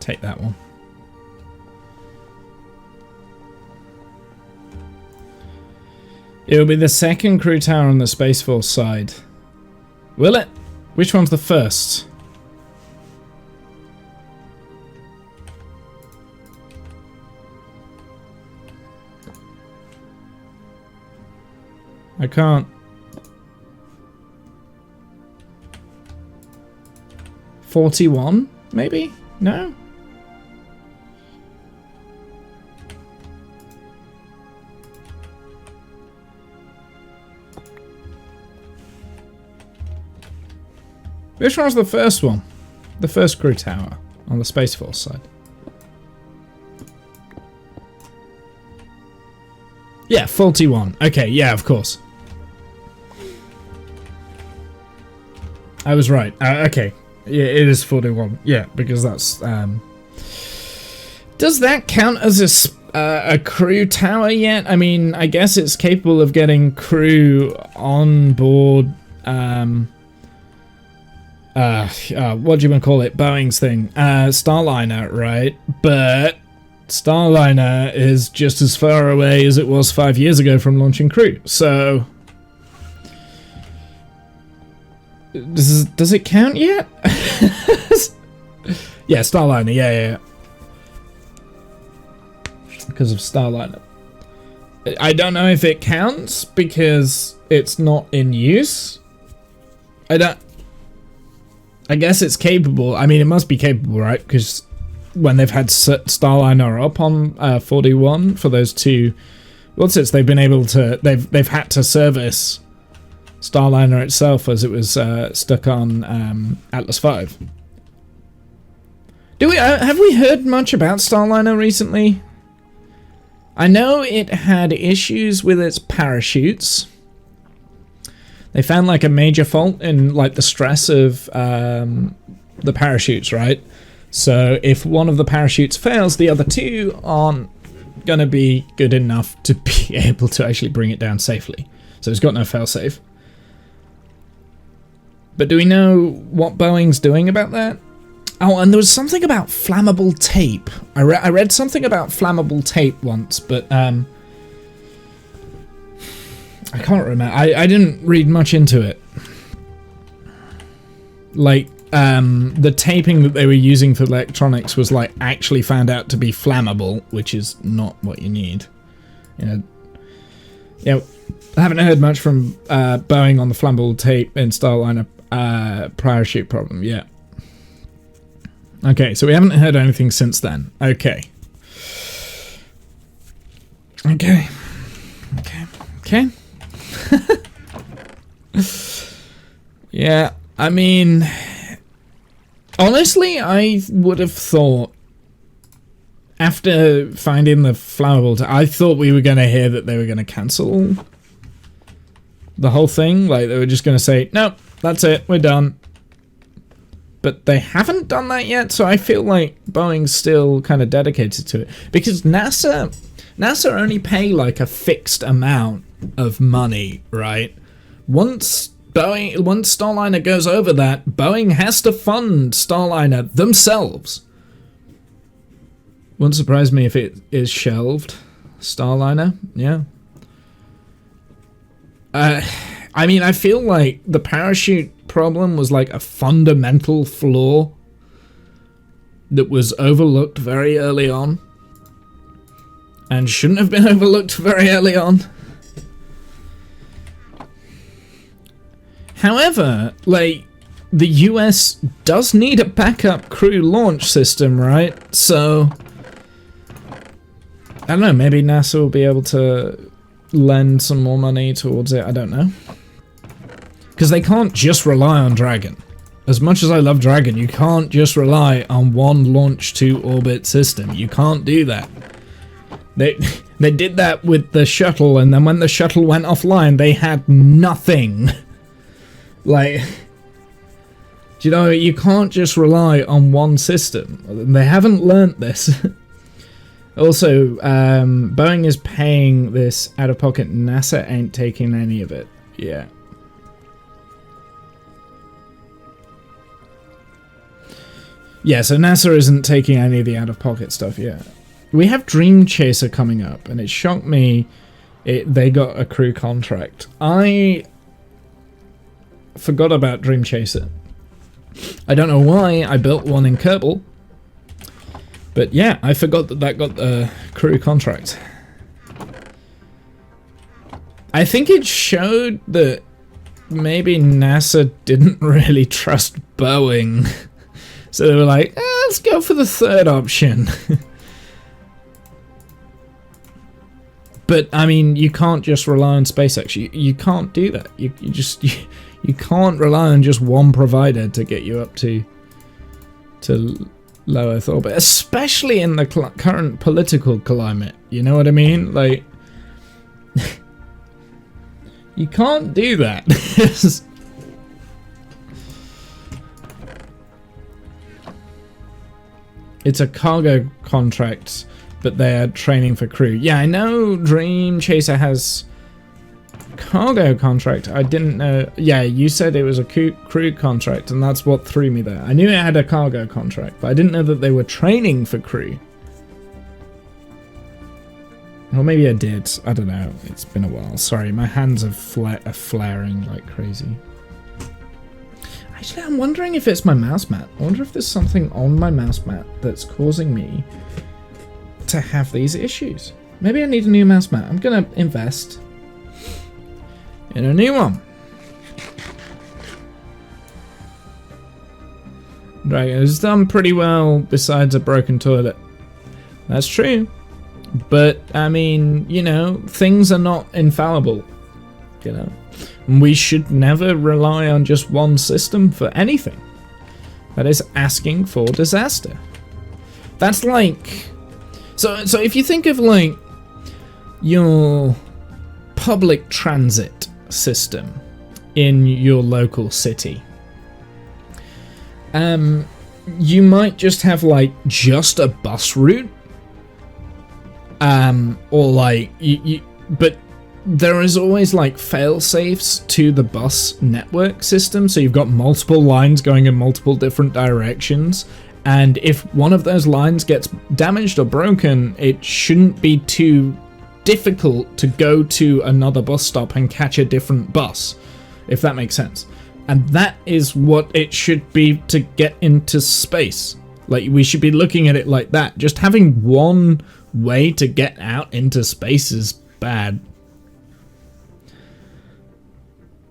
Take that one. It'll be the second crew tower on the Space Force side. Will it? Which one's the first? I can't. 41, maybe? No? Which one's the first one? The first crew tower on the Space Force side. Yeah, 41. Okay, yeah, of course. I was right. Okay. Yeah, it is 41. Yeah, because that's... Does that count as a crew tower yet? I mean, I guess it's capable of getting crew on board... what do you want to call it? Boeing's thing. Starliner, right? But Starliner is just as far away as it was 5 years ago from launching crew. So... Does it count yet? Yeah, Starliner. Yeah. Because of Starliner. I don't know if it counts because it's not in use. I guess it's capable. I mean, it must be capable, right? Because when they've had Starliner up on 41 for those two, they've been able to. They've had to service Starliner itself as it was stuck on Atlas V. Have we heard much about Starliner recently? I know it had issues with its parachutes. They found like a major fault in like the stress of the parachutes, right? So if one of the parachutes fails, the other two aren't gonna be good enough to be able to actually bring it down safely. So it's got no failsafe. But do we know what Boeing's doing about that? Oh, and there was something about flammable tape. I read something about flammable tape once, but I can't remember. I didn't read much into it. Like, the taping that they were using for electronics was like actually found out to be flammable, which is not what you need. You know, I haven't heard much from Boeing on the flammable tape in Starliner parachute problem yet. Okay, so we haven't heard anything since then. Okay. Yeah, I mean, honestly, I would have thought, after finding the flammable, I thought we were going to hear that they were going to cancel the whole thing. Like, they were just going to say, nope, that's it, we're done. But they haven't done that yet, so I feel like Boeing's still kind of dedicated to it. Because NASA only pay like a fixed amount of money, right? Once Starliner goes over that, Boeing has to fund Starliner themselves. Wouldn't surprise me if it is shelved. Starliner, yeah. I mean, I feel like the parachute problem was like a fundamental flaw that was overlooked very early on and shouldn't have been overlooked very early on. However, like, the US does need a backup crew launch system, right? So I don't know, maybe NASA will be able to lend some more money towards it, I don't know. Because they can't just rely on Dragon. As much as I love Dragon, you can't just rely on one launch to orbit system. You can't do that. They did that with the shuttle, and then when the shuttle went offline, they had nothing. Like, do you know, you can't just rely on one system. They haven't learnt this. Also, Boeing is paying this out of pocket. NASA ain't taking any of it. Yeah. Yeah, so NASA isn't taking any of the out-of-pocket stuff yet. We have Dream Chaser coming up, and it shocked me they got a crew contract. I forgot about Dream Chaser. I don't know why I built one in Kerbal, but yeah, I forgot that got the crew contract. I think it showed that maybe NASA didn't really trust Boeing. So they were like, let's go for the third option. But, I mean, you can't just rely on SpaceX. You can't do that. You can't rely on just one provider to get you up to low Earth orbit. Especially in the current political climate. You know what I mean? Like, you can't do that. It's a cargo contract, but they're training for crew. Yeah, I know Dream Chaser has cargo contract. I didn't know. Yeah, you said it was a crew contract, and that's what threw me there. I knew it had a cargo contract, but I didn't know that they were training for crew. Or maybe I did. I don't know. It's been a while. Sorry, my hands are flaring like crazy. Actually, I'm wondering if it's my mouse mat. I wonder if there's something on my mouse mat that's causing me to have these issues. Maybe I need a new mouse mat. I'm gonna invest in a new one. Dragon has done pretty well besides a broken toilet. That's true. But, I mean, you know, things are not infallible. you know. We should never rely on just one system for anything. That is asking for disaster. That's like... So if you think of, like, your public transit system in your local city, you might just have, like, just a bus route, or, like, but there is always, like, fail-safes to the bus network system, so you've got multiple lines going in multiple different directions, and if one of those lines gets damaged or broken, it shouldn't be too difficult to go to another bus stop and catch a different bus, if that makes sense. And that is what it should be to get into space. Like, we should be looking at it like that. Just having one way to get out into space is bad.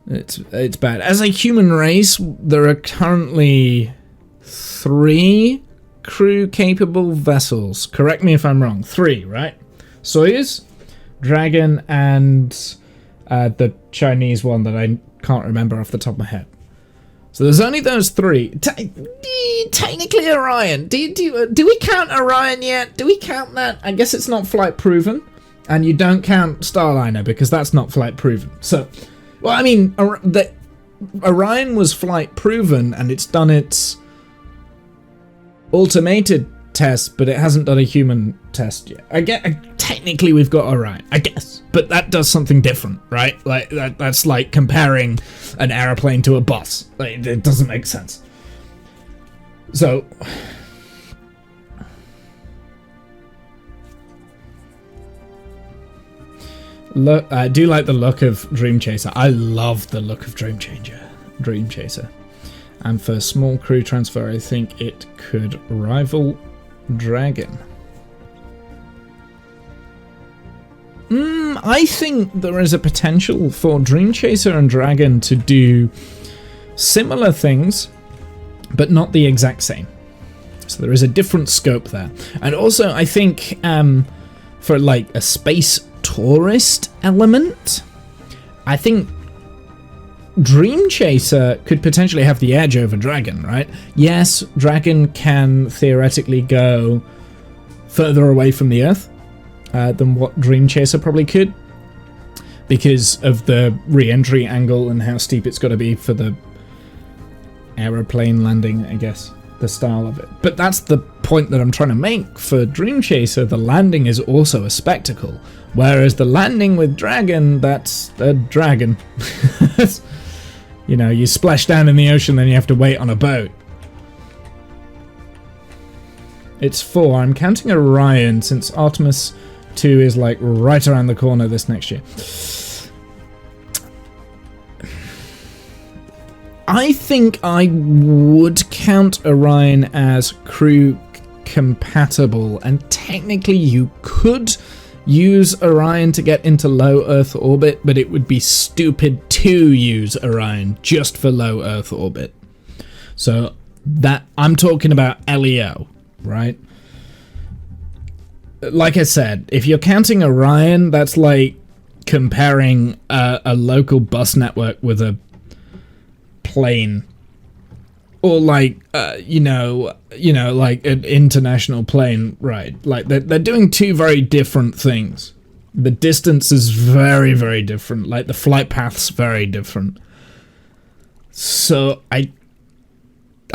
It's bad. As a human race, there are currently 3 crew-capable vessels. Correct me if I'm wrong. 3, right? Soyuz, Dragon, and the Chinese one that I can't remember off the top of my head. So there's only those 3. Technically Orion. Do we count Orion yet? Do we count that? I guess it's not flight proven. And you don't count Starliner because that's not flight proven. So... Well, I mean, Orion was flight proven, and it's done its automated test, but it hasn't done a human test yet. Technically we've got Orion, I guess, but that does something different, right? Like that's like comparing an airplane to a bus. Like, it doesn't make sense. So... Look, I do like the look of Dream Chaser. I love the look of Dream Chaser. And for small crew transfer, I think it could rival Dragon. I think there is a potential for Dream Chaser and Dragon to do similar things, but not the exact same. So there is a different scope there. And also, I think for like a space tourist element, I think Dream Chaser could potentially have the edge over Dragon, right? Yes, Dragon can theoretically go further away from the Earth than what Dream Chaser probably could, because of the re-entry angle and how steep it's got to be for the aeroplane landing, I guess, the style of it. But that's the point that I'm trying to make. For Dream Chaser, the landing is also a spectacle, whereas the landing with Dragon, that's a dragon. You know, you splash down in the ocean, then you have to wait on a boat. It's 4. I'm counting Orion, since Artemis 2 is like right around the corner this next year. I think I would count Orion as crew compatible, and technically you could use Orion to get into low Earth orbit, but it would be stupid to use Orion just for low Earth orbit. So that I'm talking about LEO, right? Like I said, if you're counting Orion, that's like comparing a local bus network with a plane, or like you know, like an international plane, right? Like they're doing 2 very different things. The distance is very, very different. Like the flight path's very different. So I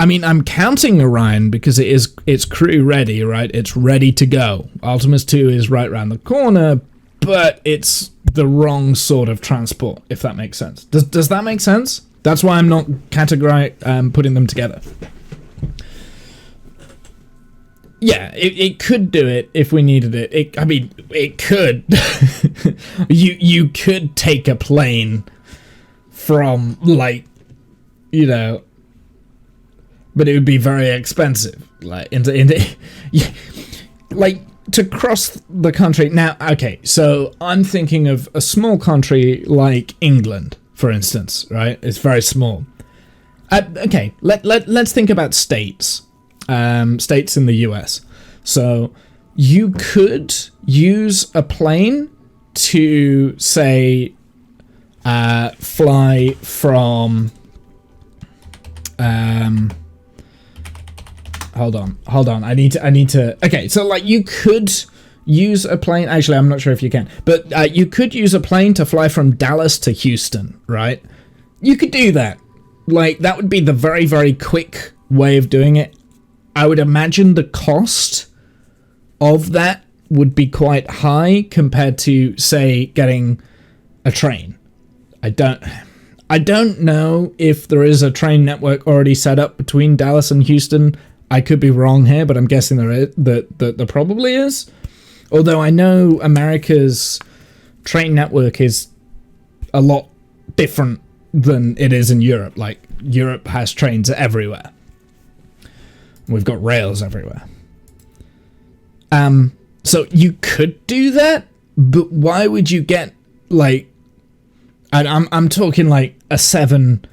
mean, I'm counting Orion because it's crew ready, right? It's ready to go. Artemis 2 is right around the corner, but it's the wrong sort of transport, if that makes sense. Does that make sense? That's why I'm not putting them together. Yeah, it could do it if we needed it. I mean, it could. you could take a plane from, like, you know, but it would be very expensive. Like, yeah, like, to cross the country. Now, okay, so I'm thinking of a small country like England, for instance, right? It's very small. Okay, let's think about states. States in the US. So you could use a plane to, say, fly from... hold on. I need to. Okay, so like you could use a plane. Actually, I'm not sure if you can, but you could use a plane to fly from Dallas to Houston, right? You could do that. Like that would be the very, very quick way of doing it. I would imagine the cost of that would be quite high compared to, say, getting a train. I don't know if there is a train network already set up between Dallas and Houston. I could be wrong here, but I'm guessing there probably is. Although I know America's train network is a lot different than it is in Europe. Like, Europe has trains everywhere. We've got rails everywhere. So you could do that, but why would you get, like... I'm talking like a 7...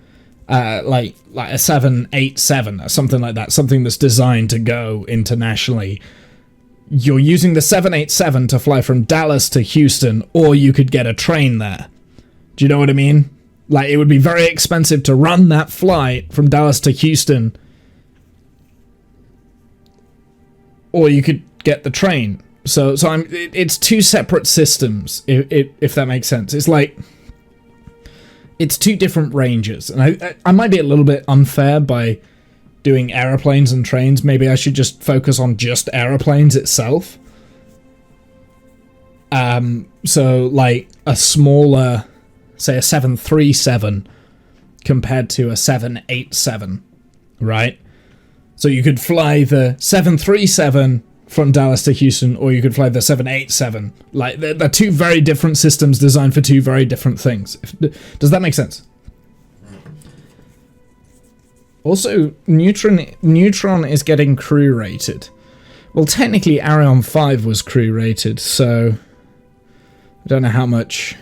like a 787 or something like that, something that's designed to go internationally. You're using the 787 to fly from Dallas to Houston, or you could get a train there. Do you know what I mean? Like, it would be very expensive to run that flight from Dallas to Houston, or you could get the train. So it's two separate systems, if that makes sense. It's like... it's two different ranges, and I might be a little bit unfair by doing aeroplanes and trains. Maybe I should just focus on just aeroplanes itself. So like a smaller, say a 737 compared to a 787, right? So you could fly the 737 from Dallas to Houston, or you could fly the 787. Like, they're two very different systems designed for two very different things. Does that make sense? Also, Neutron is getting crew rated. Well, technically, Ariane 5 was crew rated, so I don't know how much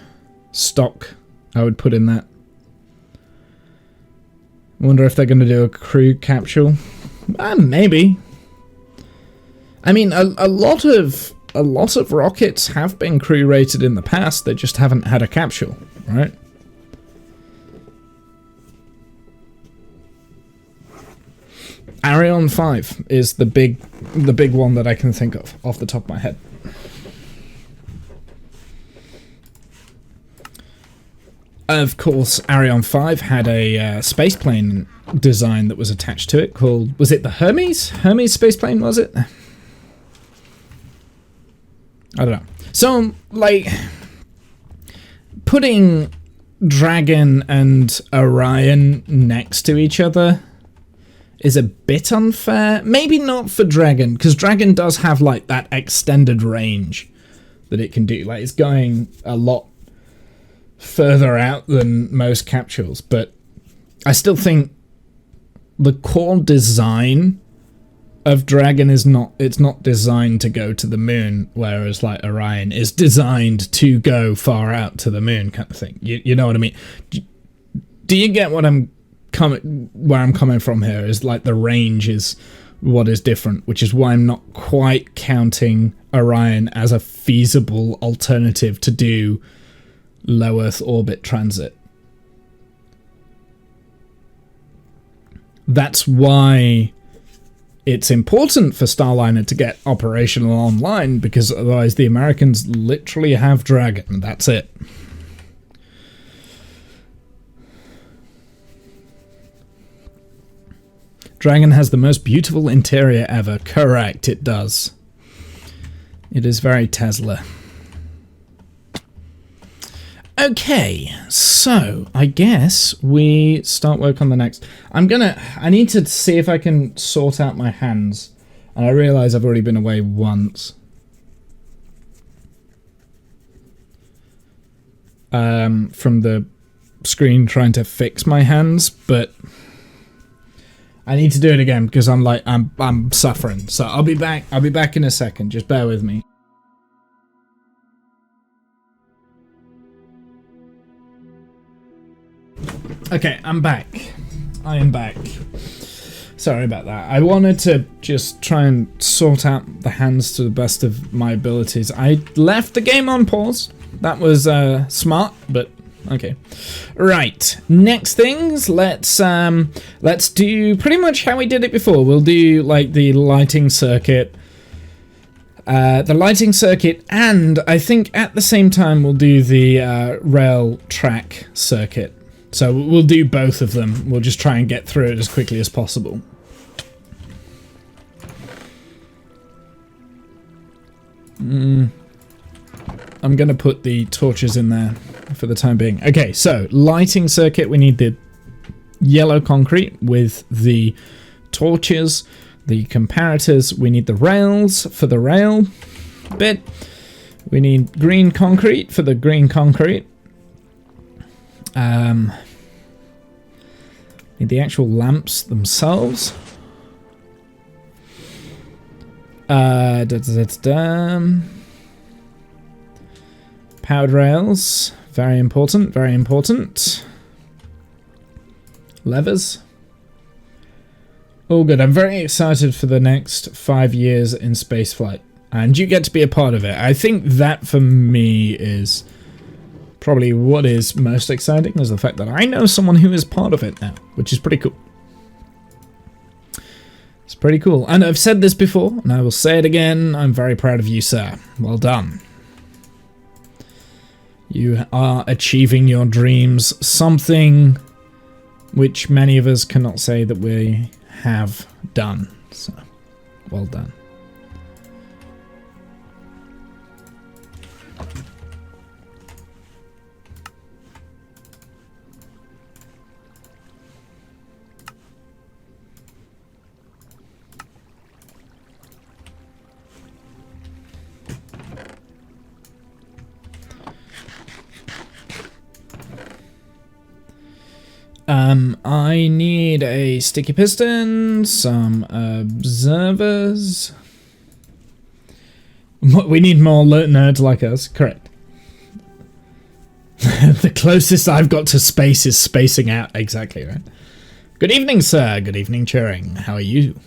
stock I would put in that. I wonder if they're going to do a crew capsule. Maybe. I mean, a lot of rockets have been crew rated in the past. They just haven't had a capsule, right? Ariane 5 is the big one that I can think of off the top of my head. Of course, Ariane 5 had a spaceplane design that was attached to it called, was it the Hermes? Hermes spaceplane, was it? I don't know. So, like, putting Dragon and Orion next to each other is a bit unfair. Maybe not for Dragon, because Dragon does have, like, that extended range that it can do. Like, it's going a lot further out than most capsules, but I still think the core design of Dragon is not designed to go to the moon, whereas like Orion is designed to go far out to the moon, kind of thing. You know what I mean? Do you get what where I'm coming from here? Is like the range is what is different, which is why I'm not quite counting Orion as a feasible alternative to do low Earth orbit transit. That's why it's important for Starliner to get operational online, because otherwise the Americans literally have Dragon. That's it. Dragon has the most beautiful interior ever. Correct, it does. It is very Tesla. Okay, so I guess we start work on the next. I need to see if I can sort out my hands. And I realise I've already been away once. From the screen trying to fix my hands, but I need to do it again because I'm suffering. So I'll be back in a second. Just bear with me. Okay, I'm back. I am back. Sorry about that. I wanted to just try and sort out the hands to the best of my abilities. I left the game on pause. That was smart, but Okay. Right. Next things, let's do pretty much how we did it before. We'll do like the lighting circuit. And I think at the same time we'll do the rail track circuit. So we'll do both of them. We'll just try and get through it as quickly as possible. I'm going to put the torches in there for the time being. Okay, so lighting circuit, we need the yellow concrete with the torches. The comparators, we need the rails for the rail bit. We need green concrete for the green concrete. Need the actual lamps themselves. Powered rails, very important, very important. Levers. All good. I'm very excited for the next 5 years in spaceflight, and you get to be a part of it. I think that for me is probably what is most exciting, is the fact that I know someone who is part of it now, which is pretty cool. It's pretty cool. And I've said this before, and I will say it again. I'm very proud of you, sir. Well done. You are achieving your dreams, something which many of us cannot say that we have done. So, well done. I need a sticky piston, some observers. We need more nerds like us, correct. The closest I've got to space is spacing out, exactly, right? Good evening, sir. Good evening, Turing. How are you?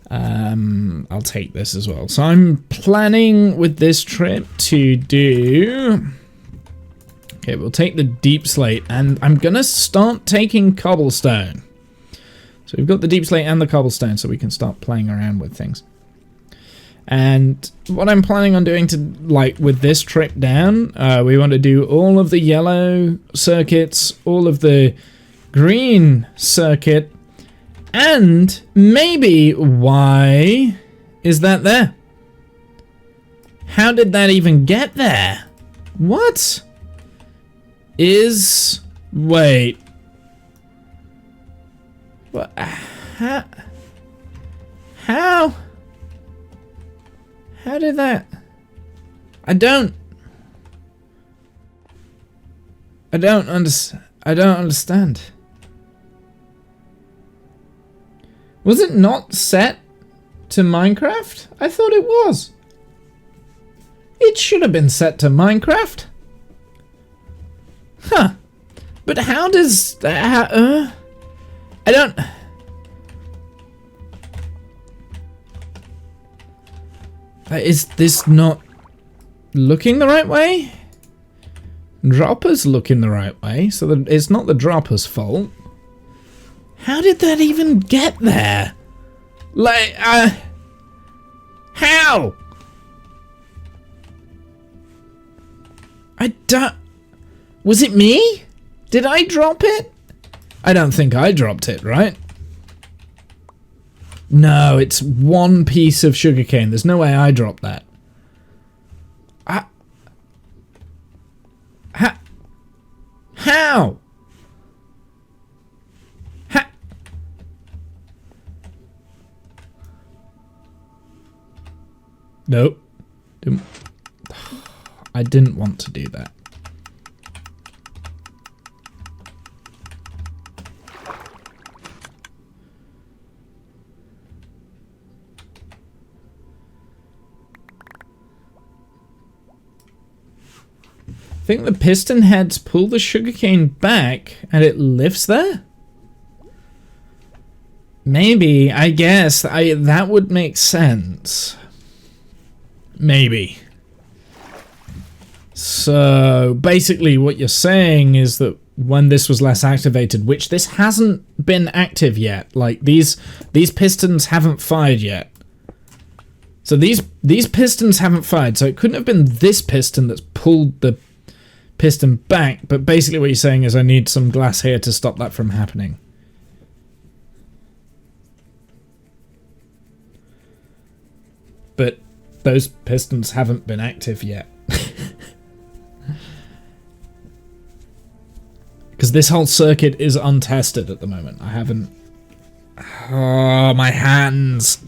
I'll take this as well. So I'm planning with this trip to do... Okay, we'll take the deep slate, and I'm gonna start taking cobblestone. So we've got the deep slate and the cobblestone, so we can start playing around with things. And what I'm planning on doing to, like, with this trip down, we want to do all of the yellow circuits, all of the green circuit, and maybe why is that there? How did that even get there? What? Wait. What? How? How did that? I don't understand. Was it not set to Minecraft? I thought it was. It should have been set to Minecraft. Huh. But how does that... I don't... Is this not looking the right way? Dropper's looking the right way, so that it's not the dropper's fault. How did that even get there? Like, how? I don't... Was it me? Did I drop it? I don't think I dropped it, right? No, it's one piece of sugarcane. There's no way I dropped that. How? Nope. I didn't want to do that. I think the piston heads pull the sugarcane back and it lifts there? Maybe, I guess. That would make sense. Maybe. So basically what you're saying is that when this was less activated, which this hasn't been active yet, like these pistons haven't fired yet. So these pistons haven't fired, so it couldn't have been this piston that's pulled the piston back, but basically what you're saying is I need some glass here to stop that from happening. But those pistons haven't been active yet. Because this whole circuit is untested at the moment. I haven't... Oh, my hands!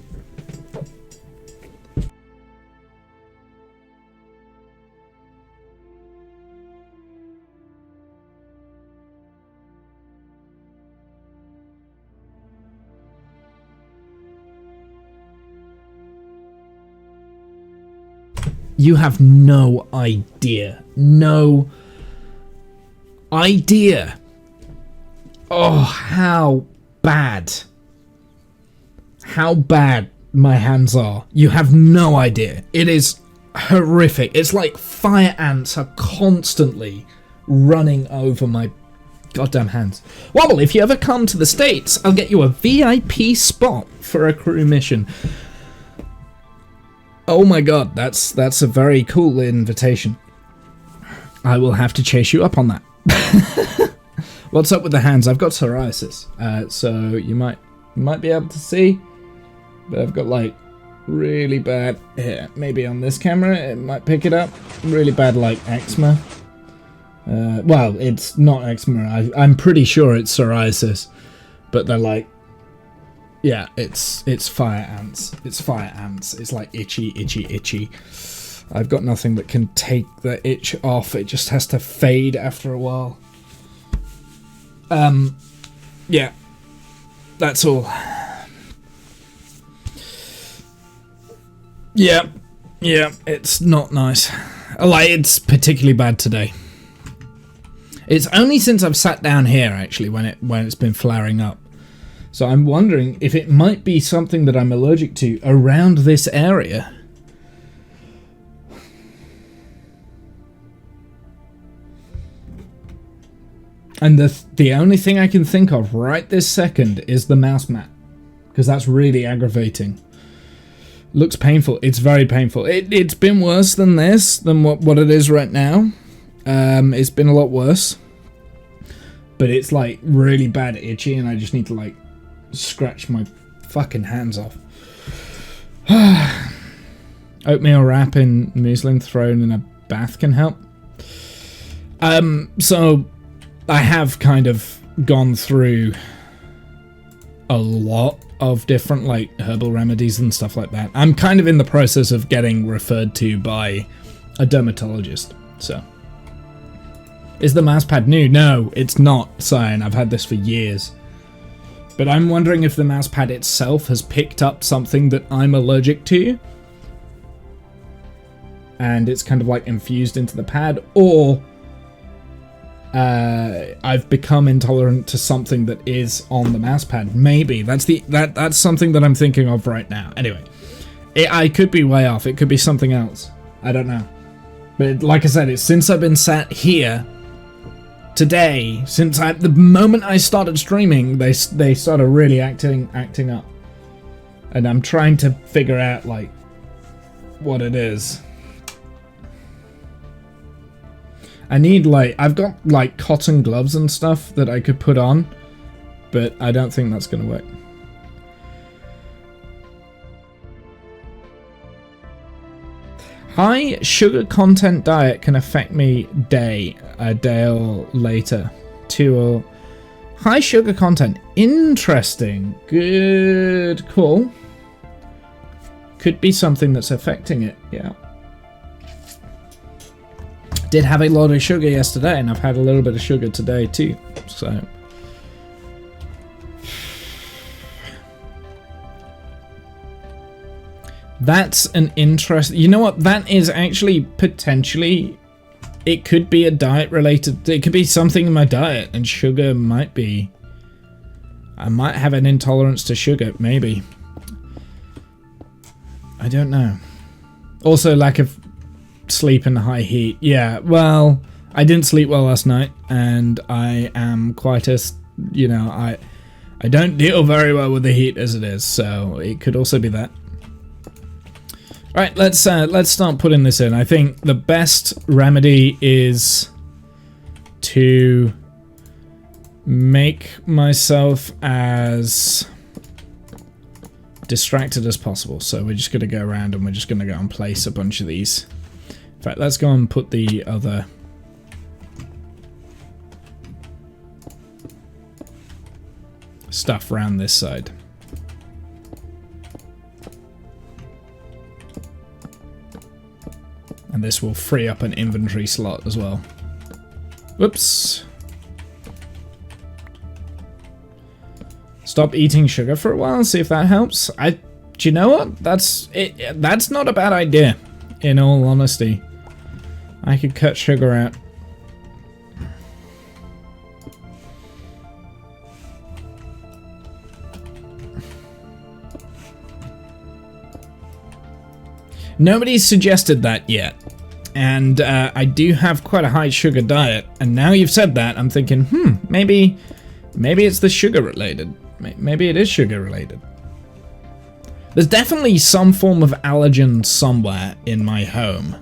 You have no idea. No idea. Oh, how bad. How bad my hands are. You have no idea. It is horrific. It's like fire ants are constantly running over my goddamn hands. Wobble, if you ever come to the States, I'll get you a VIP spot for a crew mission. Oh my god, that's a very cool invitation. I will have to chase you up on that. What's up with the hands? I've got psoriasis, so you might be able to see, but I've got like really bad here. Maybe on this camera it might pick it up. Really bad like eczema. Well, it's not eczema. I'm pretty sure it's psoriasis, but they're like, yeah, it's fire ants. It's fire ants. It's like itchy, itchy, itchy. I've got nothing that can take the itch off. It just has to fade after a while. Yeah, that's all. Yeah, it's not nice. Like, it's particularly bad today. It's only since I've sat down here, actually, when it's been flaring up. So I'm wondering if it might be something that I'm allergic to around this area. And the only thing I can think of right this second is the mouse mat, because that's really aggravating. Looks painful. It's very painful. It's been worse than this, than what it is right now. It's been a lot worse. But it's like really bad itchy, and I just need to like scratch my fucking hands off. Oatmeal wrap in muslin thrown in a bath can help. So I have kind of gone through a lot of different like herbal remedies and stuff like that. I'm kind of in the process of getting referred to by a dermatologist. So is the mouse pad new? No, it's not, Cyan. I've had this for years. But I'm wondering if the mouse pad itself has picked up something that I'm allergic to, and it's kind of like infused into the pad, or I've become intolerant to something that is on the mouse pad. Maybe that's something that I'm thinking of right now. Anyway, I could be way off. It could be something else. I don't know. But like I said, it's since I've been sat here today, the moment I started streaming, they started really acting up, and I'm trying to figure out like what it is. I need I've got like cotton gloves and stuff that I could put on, but I don't think that's gonna work. High sugar content diet can affect me a day or later. High sugar content. Interesting. Good call. Could be something that's affecting it, yeah. Did have a lot of sugar yesterday, and I've had a little bit of sugar today too, so. That's an interest. You know what? That is actually potentially, it could be a diet related. It could be something in my diet, and sugar might be. I might have an intolerance to sugar, maybe. I don't know. Also, lack of sleep in the high heat. Yeah, well, I didn't sleep well last night, and I am quite a, you know, I don't deal very well with the heat as it is, so it could also be that. Right, let's start putting this in. I think the best remedy is to make myself as distracted as possible. So we're just going to go around and we're just going to go and place a bunch of these. In fact, let's go and put the other stuff around this side. And this will free up an inventory slot as well. Whoops. Stop eating sugar for a while and see if that helps. Do you know what? That's not a bad idea, in all honesty. I could cut sugar out. Nobody's suggested that yet. And I do have quite a high sugar diet. And now you've said that, I'm thinking, maybe it's the sugar related. Maybe it is sugar related. There's definitely some form of allergen somewhere in my home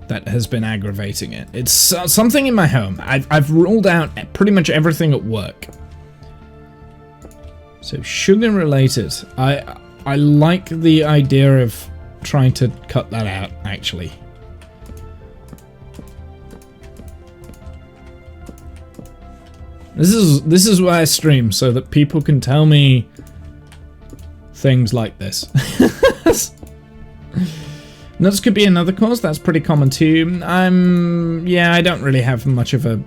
that has been aggravating it. It's something in my home. I've ruled out pretty much everything at work. So sugar related. I like the idea of trying to cut that out, actually. This is why I stream, so that people can tell me things like this. Nuts could be another cause. That's pretty common too. Yeah, I don't really have much of a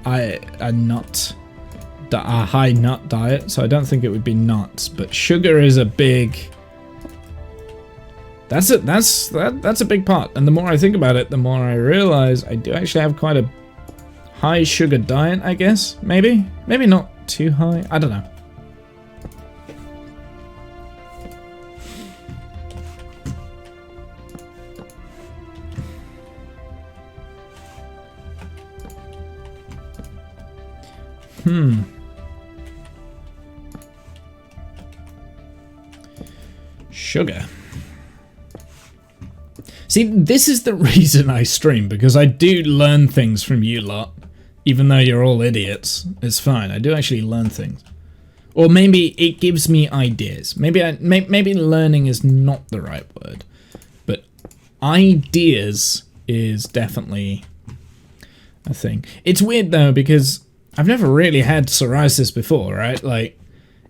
high nut diet, so I don't think it would be nuts. But sugar is a big. That's a big part. And the more I think about it, the more I realize I do actually have quite a high sugar diet, I guess. Maybe not too high. I don't know. Sugar. See, this is the reason I stream, because I do learn things from you lot. Even though you're all idiots, it's fine. I do actually learn things. Or maybe it gives me ideas. Maybe learning is not the right word. But ideas is definitely a thing. It's weird though, because I've never really had psoriasis before, right? Like,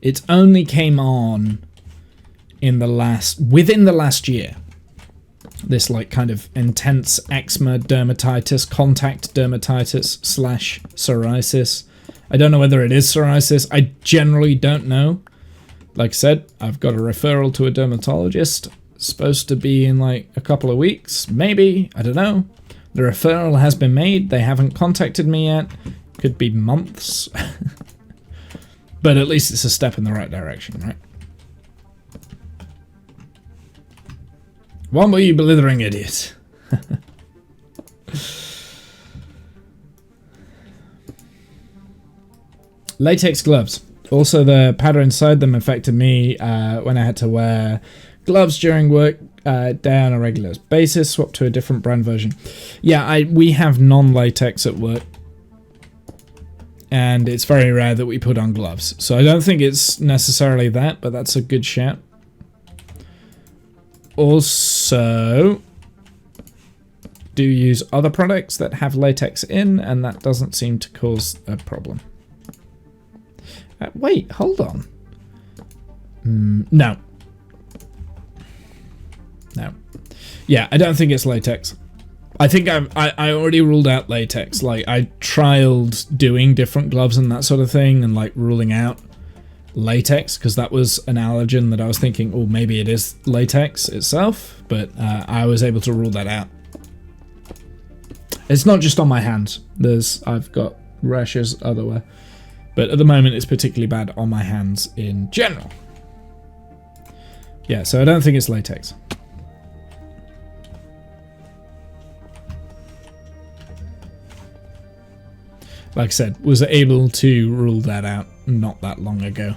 it only came on within the last year. This like kind of intense eczema dermatitis, contact dermatitis / psoriasis. I don't know whether it is psoriasis. I generally don't know. Like I said, I've got a referral to a dermatologist. It's supposed to be in like a couple of weeks, maybe. I don't know. The referral has been made. They haven't contacted me yet. Could be months. But at least it's a step in the right direction, right? One more, you blithering idiot. Latex gloves. Also, the powder inside them affected me when I had to wear gloves during work day on a regular basis. Swap to a different brand version. Yeah, we have non-latex at work. And it's very rare that we put on gloves. So I don't think it's necessarily that, but that's a good shout. Also, do use other products that have latex in, and that doesn't seem to cause a problem. Wait, hold on. No. Yeah, I don't think it's latex. I think I already ruled out latex. Like, I trialed doing different gloves and that sort of thing, and like ruling out latex, because that was an allergen that I was thinking, oh, maybe it is latex itself, but I was able to rule that out. It's not just on my hands. I've got rashes otherwhere, but at the moment it's particularly bad on my hands in general. Yeah, so I don't think it's latex. like I said, was able to rule that out not that long ago.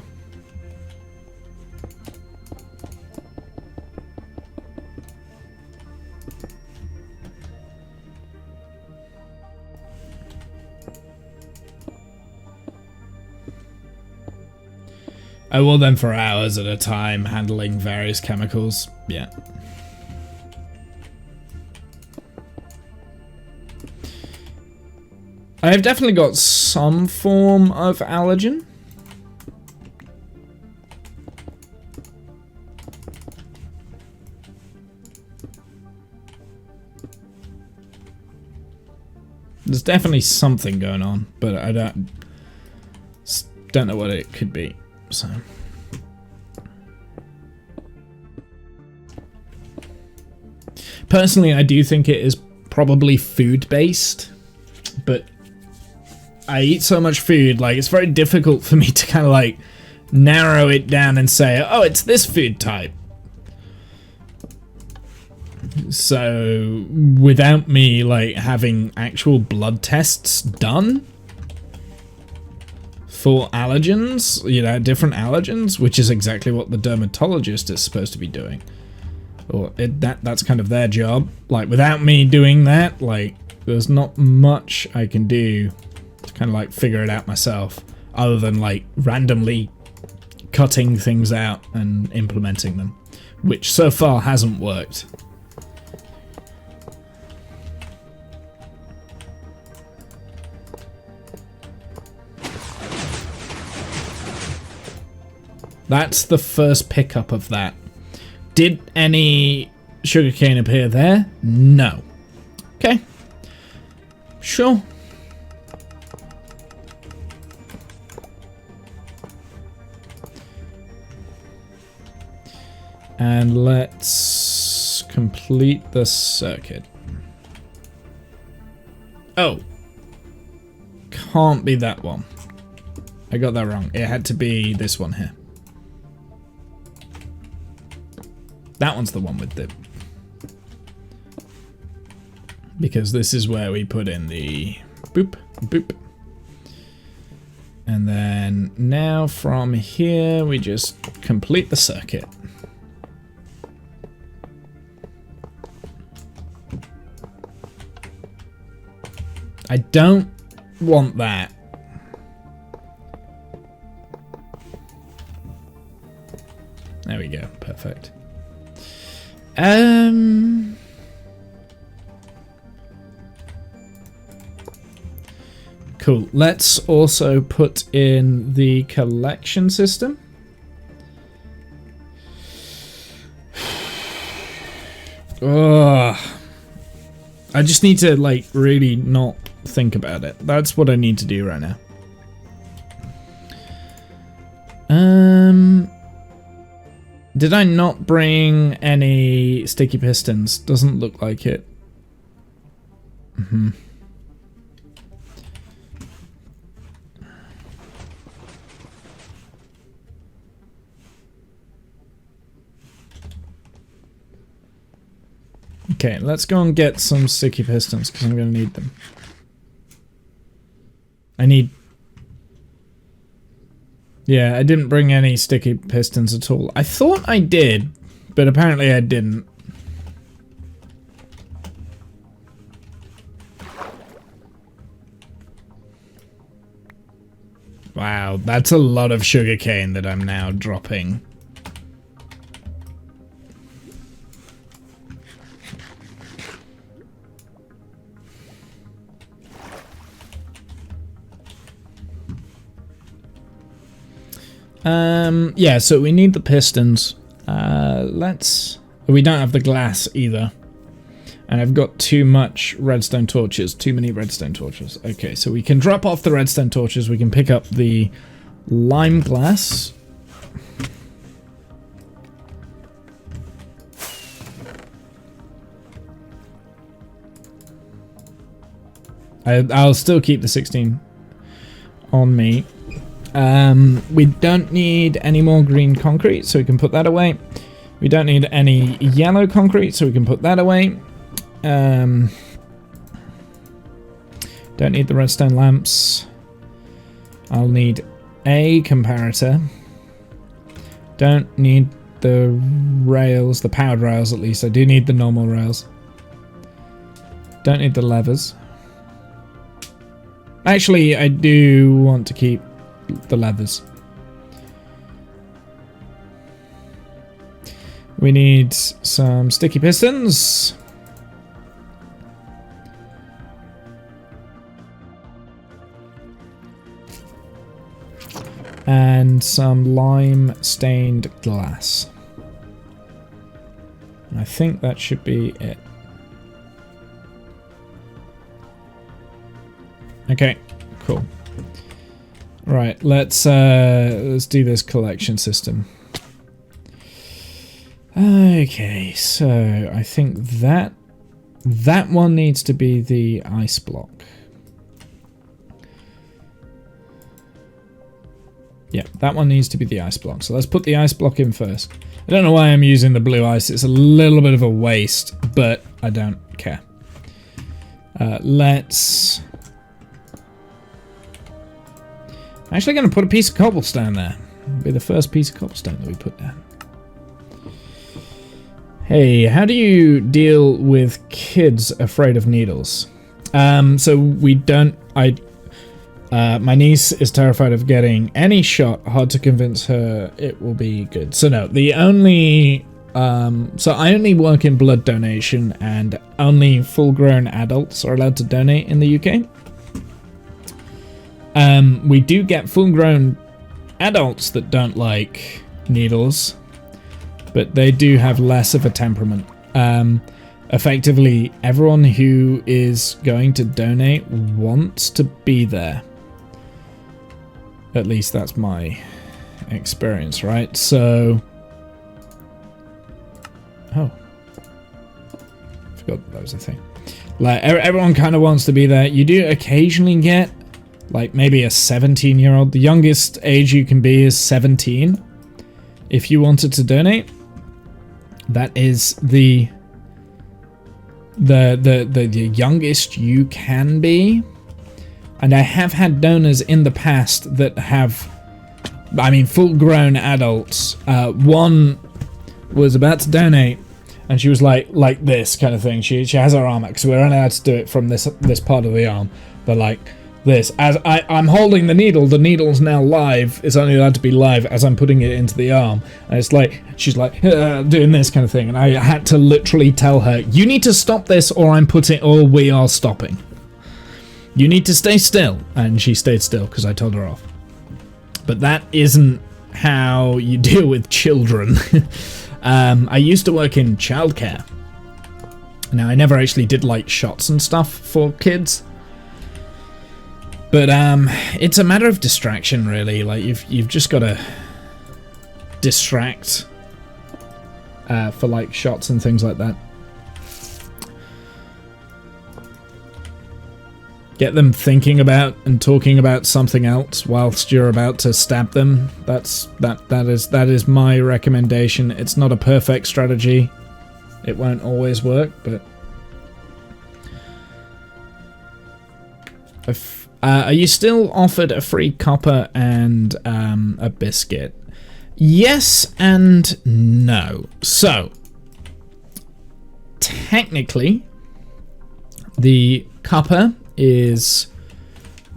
I will then for hours at a time handling various chemicals. Yeah. I've definitely got some form of allergen. There's definitely something going on, but I don't know what it could be. So personally, I do think it is probably food based, but I eat so much food, like it's very difficult for me to kind of like narrow it down and say, oh, it's this food type. So without me like having actual blood tests done for allergens, you know, different allergens, which is exactly what the dermatologist is supposed to be doing. Or that's kind of their job. Like, without me doing that, like, there's not much I can do to kind of, like, figure it out myself, other than, like, randomly cutting things out and implementing them, which so far hasn't worked. That's the first pickup of that. Did any sugarcane appear there? No. Okay. Sure. And let's complete the circuit. Oh. Can't be that one. I got that wrong. It had to be this one here. That one's the one with the... Because this is where we put in the boop, boop. And then now from here, we just complete the circuit. I don't want that. There we go, perfect. Cool. Let's also put in the collection system. Ugh. I just need to, like, really not think about it. That's what I need to do right now. Did I not bring any sticky pistons? Doesn't look like it. Okay, let's go and get some sticky pistons because I'm going to need them. Yeah, I didn't bring any sticky pistons at all. I thought I did, but apparently I didn't. Wow, that's a lot of sugarcane that I'm now dropping. Yeah, so we need the pistons. We don't have the glass either. And I've got too much redstone torches, too many redstone torches. Okay, so we can drop off the redstone torches, we can pick up the lime glass. I'll still keep the 16 on me. We don't need any more green concrete, so we can put that away. We don't need any yellow concrete, so we can put that away. Don't need the redstone lamps. I'll need a comparator. Don't need the rails, the powered rails at least. I do need the normal rails. Don't need the levers. Actually, I do want to keep the levers. We need some sticky pistons. And some lime-stained glass. I think that should be it. Okay, cool. Right, let's do this collection system. Okay, so I think that one needs to be the ice block. Yeah, that one needs to be the ice block. So let's put the ice block in first. I don't know why I'm using the blue ice. It's a little bit of a waste, but I don't care. Let's... I'm actually going to put a piece of cobblestone there. It'll be the first piece of cobblestone that we put down. Hey, how do you deal with kids afraid of needles? So we don't... my niece is terrified of getting any shot. Hard to convince her it will be good. So no, the only... so I only work in blood donation, and only full-grown adults are allowed to donate in the UK. We do get full-grown adults that don't like needles, but they do have less of a temperament. Effectively, everyone who is going to donate wants to be there. At least that's my experience, right? So... Oh. Forgot that was a thing. Like, everyone kind of wants to be there. You do occasionally get, like, maybe a 17-year-old. The youngest age you can be is 17. If you wanted to donate, that is the youngest you can be. And I have had donors in the past that have, I mean, full-grown adults. One was about to donate, and she was like this kind of thing. She has her arm out, because we're only allowed to do it from this part of the arm. But like this, as I'm holding the needle's now live. It's only allowed to be live as I'm putting it into the arm. And it's like, she's like, doing this kind of thing. And I had to literally tell her, you need to stop this, or we are stopping. You need to stay still. And she stayed still because I told her off. But that isn't how you deal with children. I used to work in childcare. Now, I never actually did like shots and stuff for kids. But it's a matter of distraction, really. Like, you've just got to distract for like shots and things like that. Get them thinking about and talking about something else whilst you're about to stab them. That is my recommendation. It's not a perfect strategy. It won't always work, but are you still offered a free copper and a biscuit? Yes and no. So technically, the copper is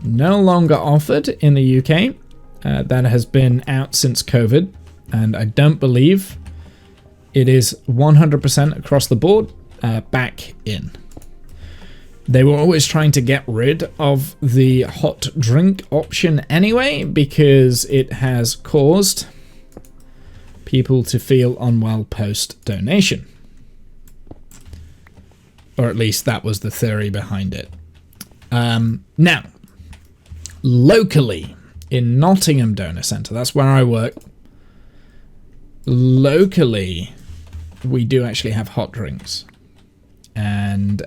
no longer offered in the UK. That has been out since COVID, and I don't believe it is 100% across the board back in. They were always trying to get rid of the hot drink option anyway, because it has caused people to feel unwell post-donation. Or at least that was the theory behind it. Now, locally in Nottingham Donor Centre, that's where I work. Locally, we do actually have hot drinks, and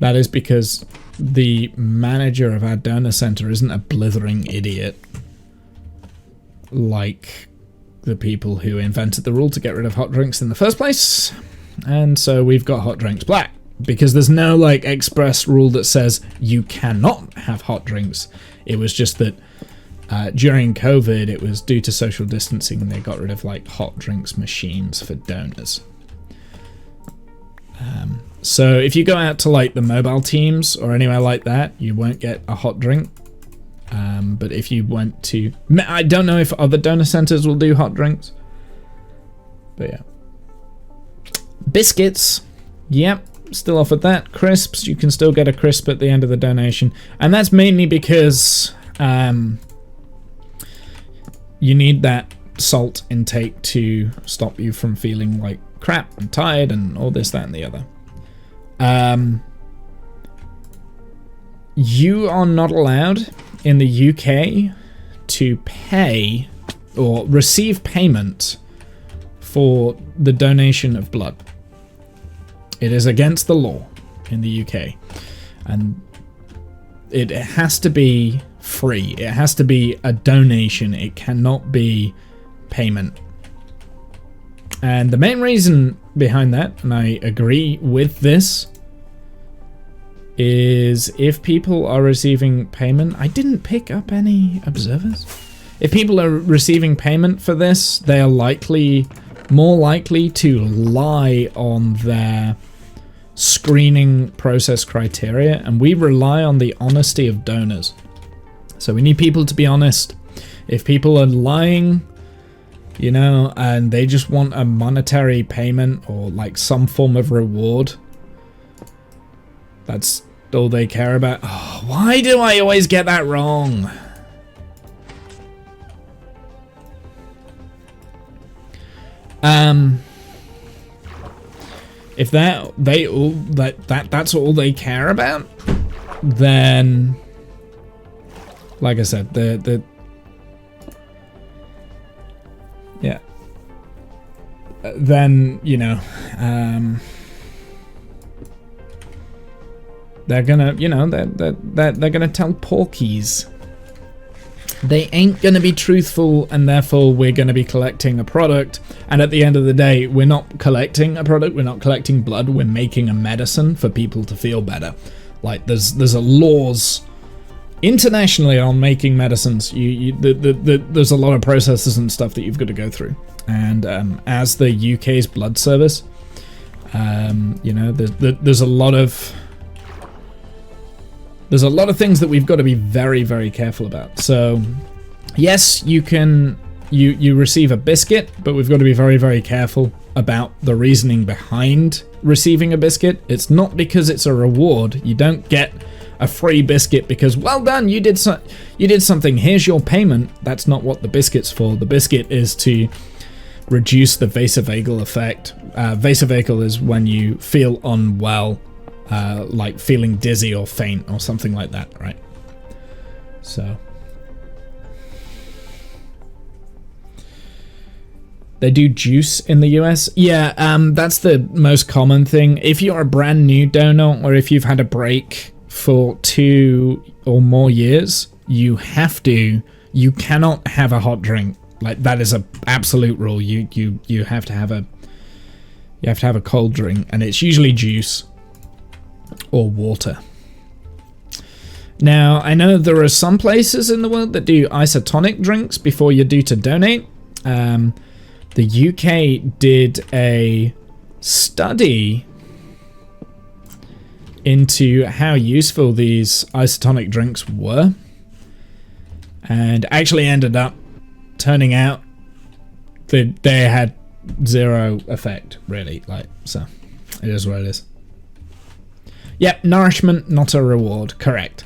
that is because the manager of our donor centre isn't a blithering idiot like the people who invented the rule to get rid of hot drinks in the first place, and so we've got hot drinks. because there's no like express rule that says you cannot have hot drinks. It was just that during COVID, it was due to social distancing, and they got rid of like hot drinks machines for donors. So if you go out to like the mobile teams or anywhere like that, you won't get a hot drink. But if you went to, I don't know if other donor centers will do hot drinks, but yeah. Biscuits, yep, still offered that. Crisps, you can still get a crisp at the end of the donation, and that's mainly because you need that salt intake to stop you from feeling like crap and tired and all this, that, and the other. You are not allowed in the UK to pay or receive payment for the donation of blood. It is against the law in the UK, and it has to be free. It has to be a donation. It cannot be payment. And the main reason behind that, and I agree with this, is if people are receiving payment, I didn't pick up any observers. If people are receiving payment for this, they are more likely to lie on their screening process criteria, and we rely on the honesty of donors. So we need people to be honest. If people are lying, you know, and they just want a monetary payment or like some form of reward, that's all they care about. Oh, why do I always get that wrong? If that's all they care about, then, like I said, yeah, then, you know, they're gonna, you know, they're gonna tell porkies. They ain't gonna be truthful, and therefore we're gonna be collecting a product. And at the end of the day, we're not collecting a product, we're not collecting blood, we're making a medicine for people to feel better. Like there's a laws internationally on making medicines. There's a lot of processes and stuff that you've got to go through. And as the UK's blood service, you know, there's a lot of things that we've got to be very, very careful about. So yes, you can you receive a biscuit, but we've got to be very, very careful about the reasoning behind receiving a biscuit. It's not because it's a reward. You don't get a free biscuit because, well done, you did something, here's your payment. That's not what the biscuit's for. The biscuit is to reduce the vasovagal effect. Vasovagal is when you feel unwell, like feeling dizzy or faint or something like that, right? So they do juice in the US. Yeah, that's the most common thing. If you're a brand new donor, or if you've had a break for 2 or more years, you cannot have a hot drink. Like, that is a absolute rule. You have to have a cold drink, and it's usually juice or water. Now, I know there are some places in the world that do isotonic drinks before you're due to donate. The UK did a study into how useful these isotonic drinks were, and actually ended up turning out that they had zero effect, really. Like, so it is what it is. Yep, nourishment, not a reward. Correct.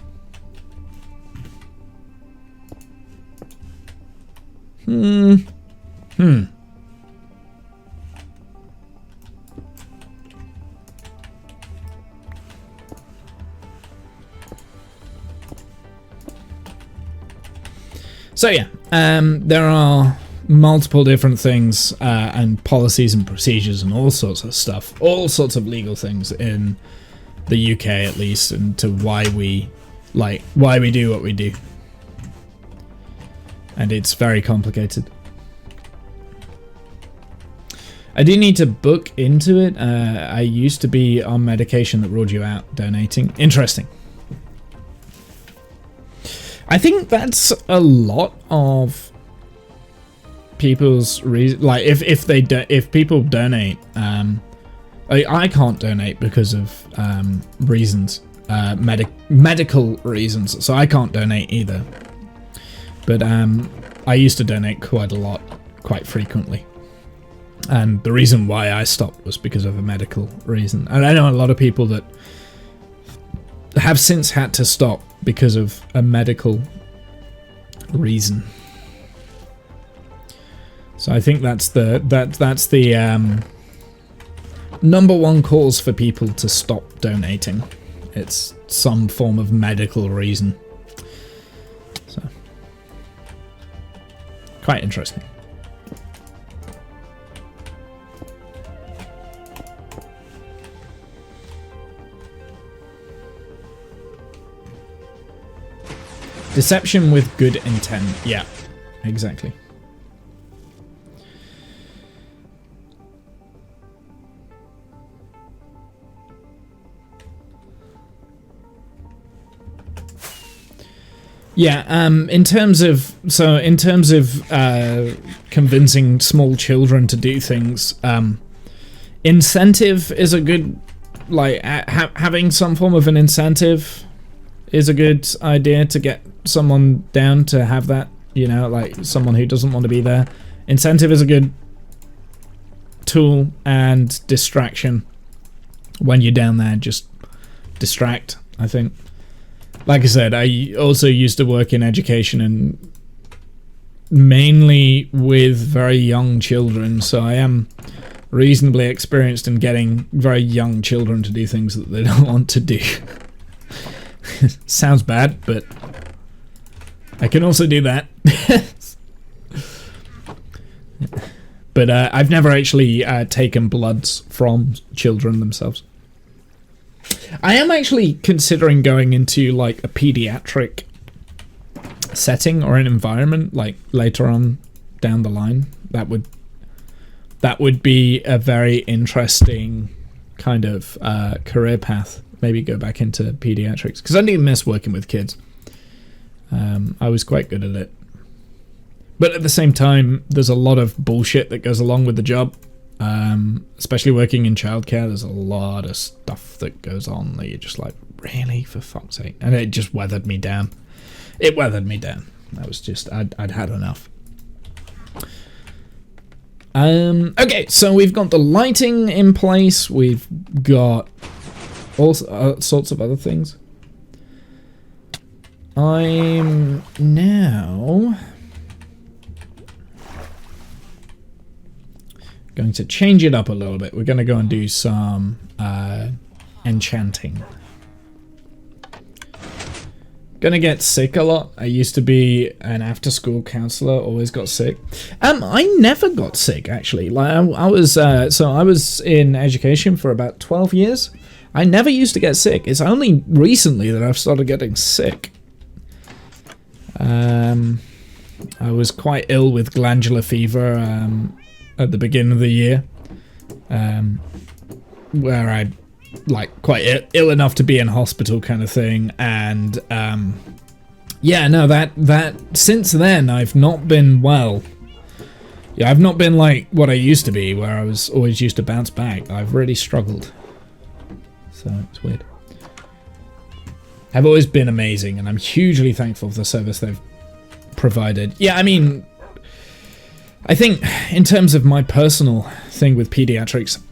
So yeah, there are multiple different things and policies and procedures and all sorts of stuff, all sorts of legal things in the UK, at least, and to why we do what we do. And it's very complicated. I do need to book into it. I used to be on medication that ruled you out donating. Interesting. I think that's a lot of people's reason. Like if people donate, I can't donate because of reasons, medical reasons. So I can't donate either. But I used to donate quite a lot, quite frequently. And the reason why I stopped was because of a medical reason. And I know a lot of people that have since had to stop because of a medical reason. So I think that's the number one cause for people to stop donating. It's some form of medical reason. So quite interesting. Deception with good intent. Yeah, exactly. Yeah, in terms of convincing small children to do things, incentive is a good, like, having some form of an incentive is a good idea to get someone down to have that, you know, like someone who doesn't want to be there. Incentive is a good tool, and distraction. When you're down there, just distract, I think. Like I said, I also used to work in education, and mainly with very young children, so I am reasonably experienced in getting very young children to do things that they don't want to do. Sounds bad, but I can also do that. But I've never actually taken bloods from children themselves. I am actually considering going into like a pediatric setting or an environment, like later on down the line. That would be a very interesting kind of career path. Maybe go back into pediatrics, because I didn't miss working with kids. I was quite good at it. But at the same time, there's a lot of bullshit that goes along with the job. Especially working in childcare, there's a lot of stuff that goes on that you're just like, really, for fuck's sake. And it just weathered me down. It weathered me down. I was just, I'd had enough. Okay, so we've got the lighting in place. We've got all sorts of other things. I'm now going to change it up a little bit. We're going to go and do some enchanting. Gonna get sick a lot. I used to be an after-school counselor. Always got sick. I never got sick, actually. Like I was in education for about 12 years. I never used to get sick. It's only recently that I've started getting sick. I was quite ill with glandular fever at the beginning of the year, where I like quite ill enough to be in hospital kind of thing, and yeah, no, that since then I've not been well. Yeah, I've not been like what I used to be, where I was always used to bounce back. I've really struggled, so it's weird. I've always been amazing, and I'm hugely thankful for the service they've provided. Yeah, I mean, I think in terms of my personal thing with pediatrics,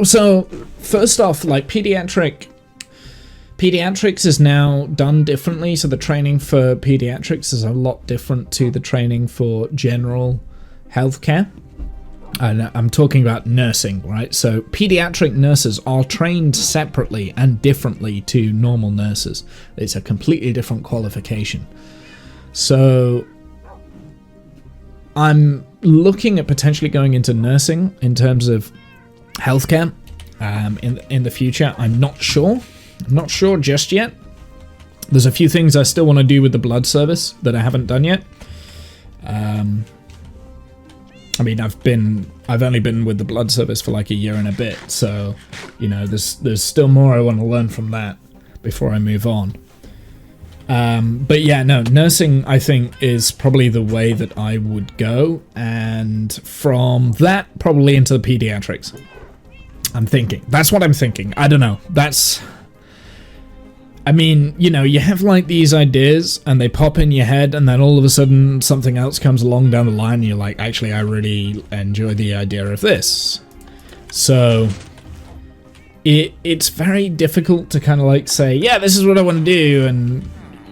so first off, like pediatrics is now done differently. So the training for pediatrics is a lot different to the training for general healthcare. And I'm talking about nursing, right? So pediatric nurses are trained separately and differently to normal nurses. It's a completely different qualification. So I'm looking at potentially going into nursing in terms of healthcare in the future. I'm not sure just yet. There's a few things I still want to do with the blood service that I haven't done yet. I mean, I've only been with the blood service for like a year and a bit, so you know, there's still more I want to learn from that before I move on. But yeah, no, nursing I think is probably the way that I would go, and from that probably into the pediatrics. I'm thinking. That's what I'm thinking. I don't know. I mean, you know, you have like these ideas and they pop in your head, and then all of a sudden something else comes along down the line and you're like, actually, I really enjoy the idea of this. So it's very difficult to kind of like say, yeah, this is what I want to do, and,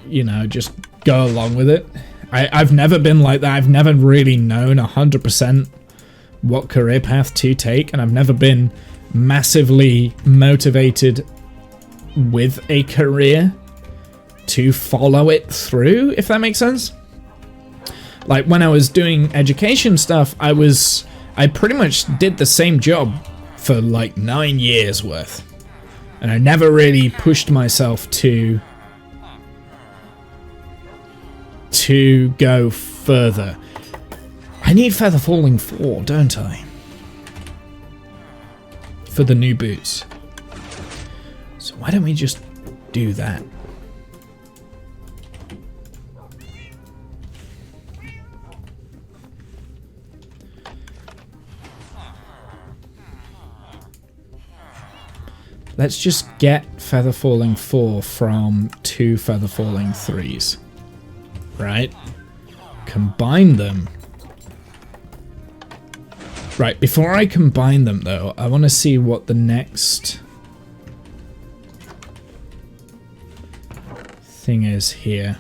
you know, just go along with it. I've never been like that. I've never really known 100% what career path to take, and I've never been massively motivated with a career to follow it through, if that makes sense. Like when I was doing education stuff, I pretty much did the same job for like 9 years worth, and I never really pushed myself to go further. I need Feather Falling 4, don't I? For the new boots. So why don't we just do that? Let's just get Feather Falling 4 from 2 Feather Falling 3s. Right? Combine them. Right, before I combine them though, I want to see what the next thing is here.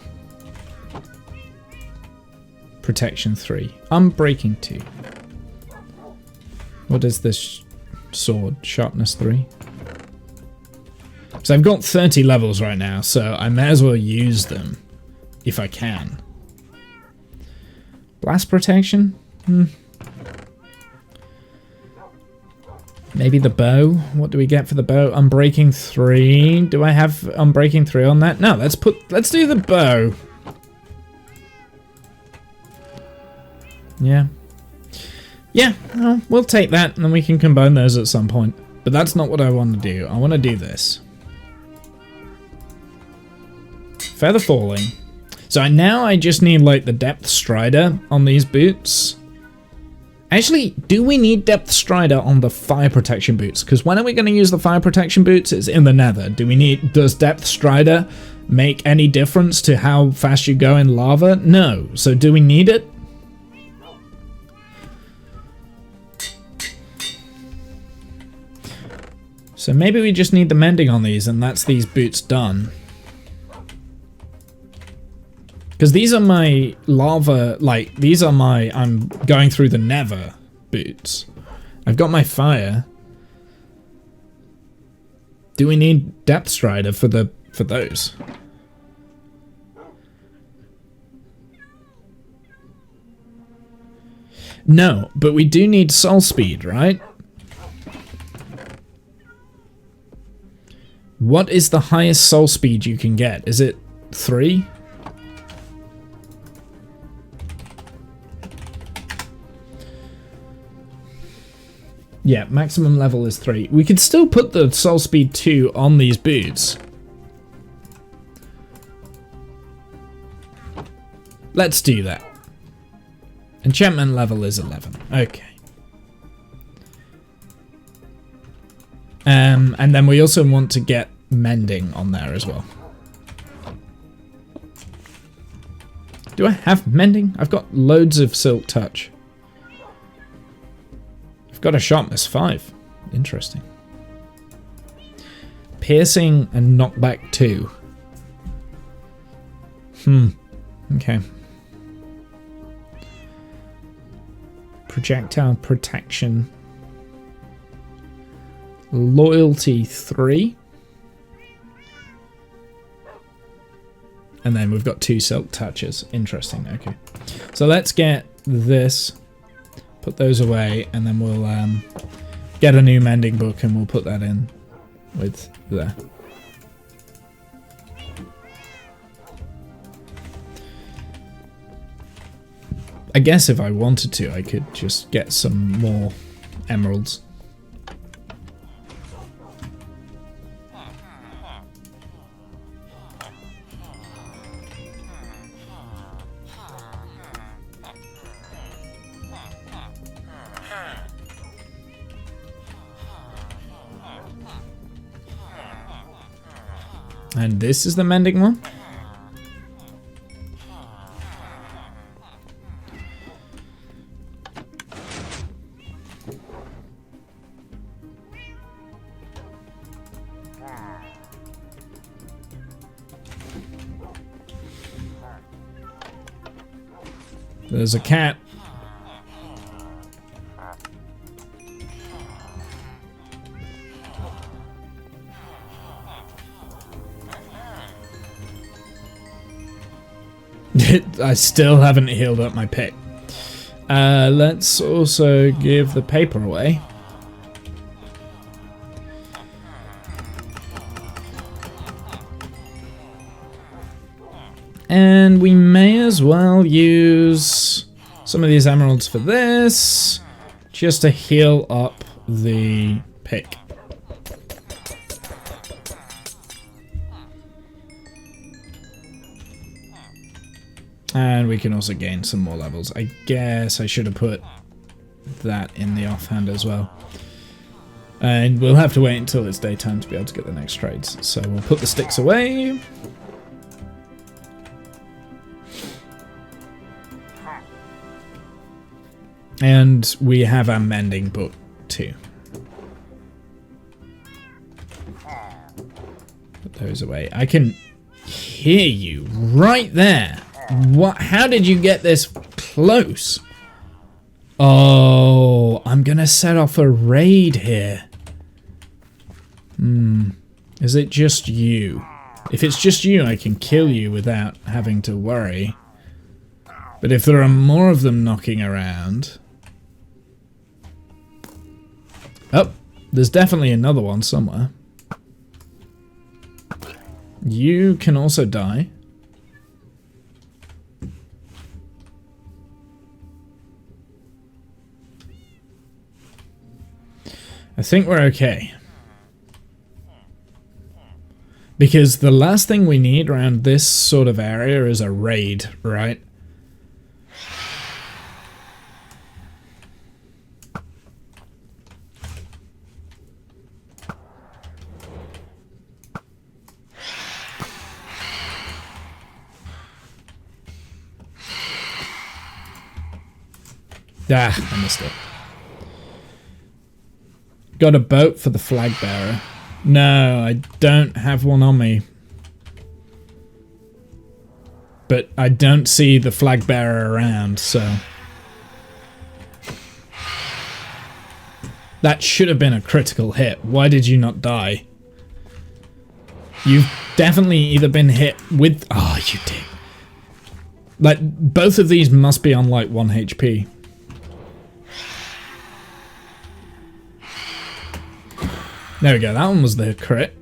Protection 3. Unbreaking 2. What is this sword? Sharpness 3. So I've got 30 levels right now, so I may as well use them if I can. Blast protection? Maybe the bow. What do we get for the bow? Unbreaking 3. Do I have Unbreaking 3 on that? No, let's do the bow. Yeah. Yeah, well, we'll take that and then we can combine those at some point. But that's not what I want to do. I want to do this. Feather Falling. So now I just need like the Depth Strider on these boots. Actually, do we need Depth Strider on the fire protection boots? Because when are we going to use the fire protection boots? It's in the nether. Does Depth Strider make any difference to how fast you go in lava? No. So do we need it? So maybe we just need the mending on these, and that's these boots done. Because these are my lava, like, these are my, I'm going through the nether boots. I've got my fire. Do we need Depth Strider for those? No, but we do need soul speed, right? What is the highest soul speed you can get? Is it 3? Yeah, maximum level is 3. We could still put the soul speed 2 on these boots. Let's do that. Enchantment level is 11. Okay. And then we also want to get mending on there as well. Do I have mending? I've got loads of silk touch. I've got a sharpness 5. Interesting. Piercing and knockback 2. Okay. Projectile protection. Loyalty 3. And then we've got 2 silk touches. Interesting, okay. So let's get this, put those away, and then we'll get a new mending book and we'll put that in with there. I guess if I wanted to, I could just get some more emeralds. And this is the mending one? There's a cat. I still haven't healed up my pick. Let's also give the paper away. And we may as well use some of these emeralds for this, just to heal up the pick. And we can also gain some more levels. I guess I should have put that in the offhand as well. And we'll have to wait until it's daytime to be able to get the next trades. So we'll put the sticks away. And we have our mending book too. Put those away. I can hear you right there. What? How did you get this close? Oh, I'm gonna set off a raid here. Is it just you? If it's just you, I can kill you without having to worry. But if there are more of them knocking around... Oh, there's definitely another one somewhere. You can also die. I think we're okay. Because the last thing we need around this sort of area is a raid, right? Ah, I missed it. Got a boat for the flag bearer. No, I don't have one on me. But I don't see the flag bearer around, so... That should have been a critical hit. Why did you not die? You've definitely either been hit with... Oh, you did. Like, both of these must be on, like, 1 HP. There we go, that one was the crit.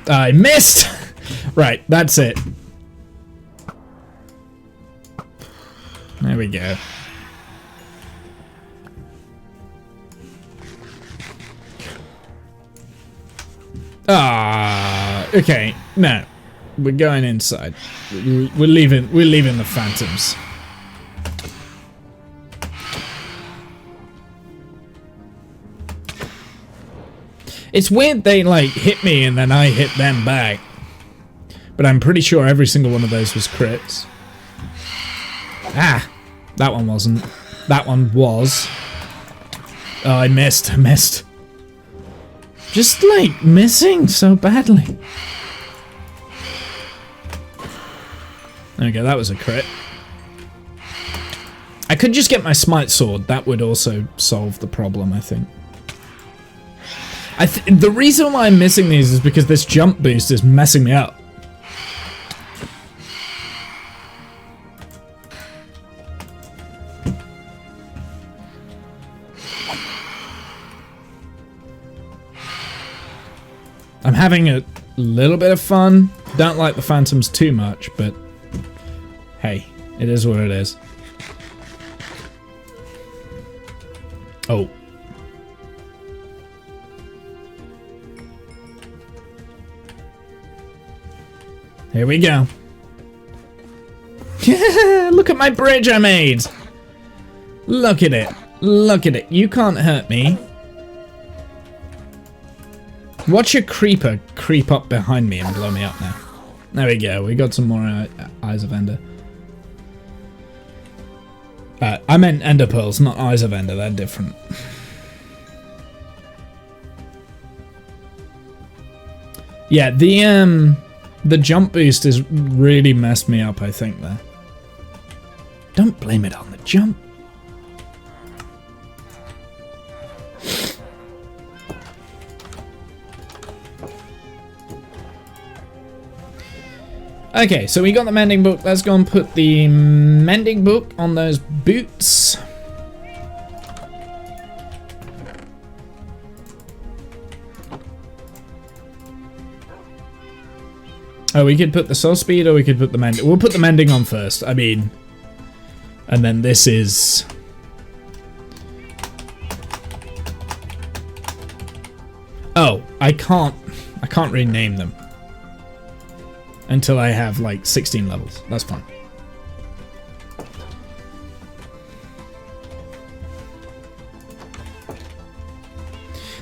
I missed! Right, that's it. There we go. Ah, okay, no. We're going inside. We're leaving the phantoms. It's weird they, like, hit me and then I hit them back. But I'm pretty sure every single one of those was crits. Ah! That one wasn't. That one was. Oh, I missed. Just, like, missing so badly. There we go, that was a crit. I could just get my smite sword. That would also solve the problem, I think. The reason why I'm missing these is because this jump boost is messing me up. I'm having a little bit of fun. Don't like the phantoms too much, but hey, It is what it is. Oh. Here we go. Look at my bridge I made. Look at it. Look at it. You can't hurt me. Watch a creeper creep up behind me and blow me up now. There we go. We got some more Eyes of Ender. I meant Ender Pearls, not Eyes of Ender. They're different. Yeah, the jump boost has really messed me up, I think, there. Don't blame it on the jump. Okay, so we got the mending book. Let's go and put the mending book on those boots. Oh, we could put the soul speed or we could put the mending. We'll put the mending on first. I mean, and then this is... Oh, I can't rename them until I have like 16 levels. That's fine.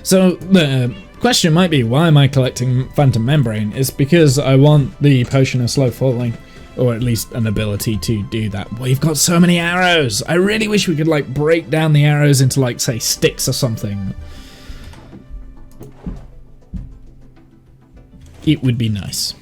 So the question might be, why am I collecting Phantom Membrane? It's because I want the Potion of Slow Falling, or at least an ability to do that. We've got so many arrows. I really wish we could like break down the arrows into like, say, sticks or something. It would be nice.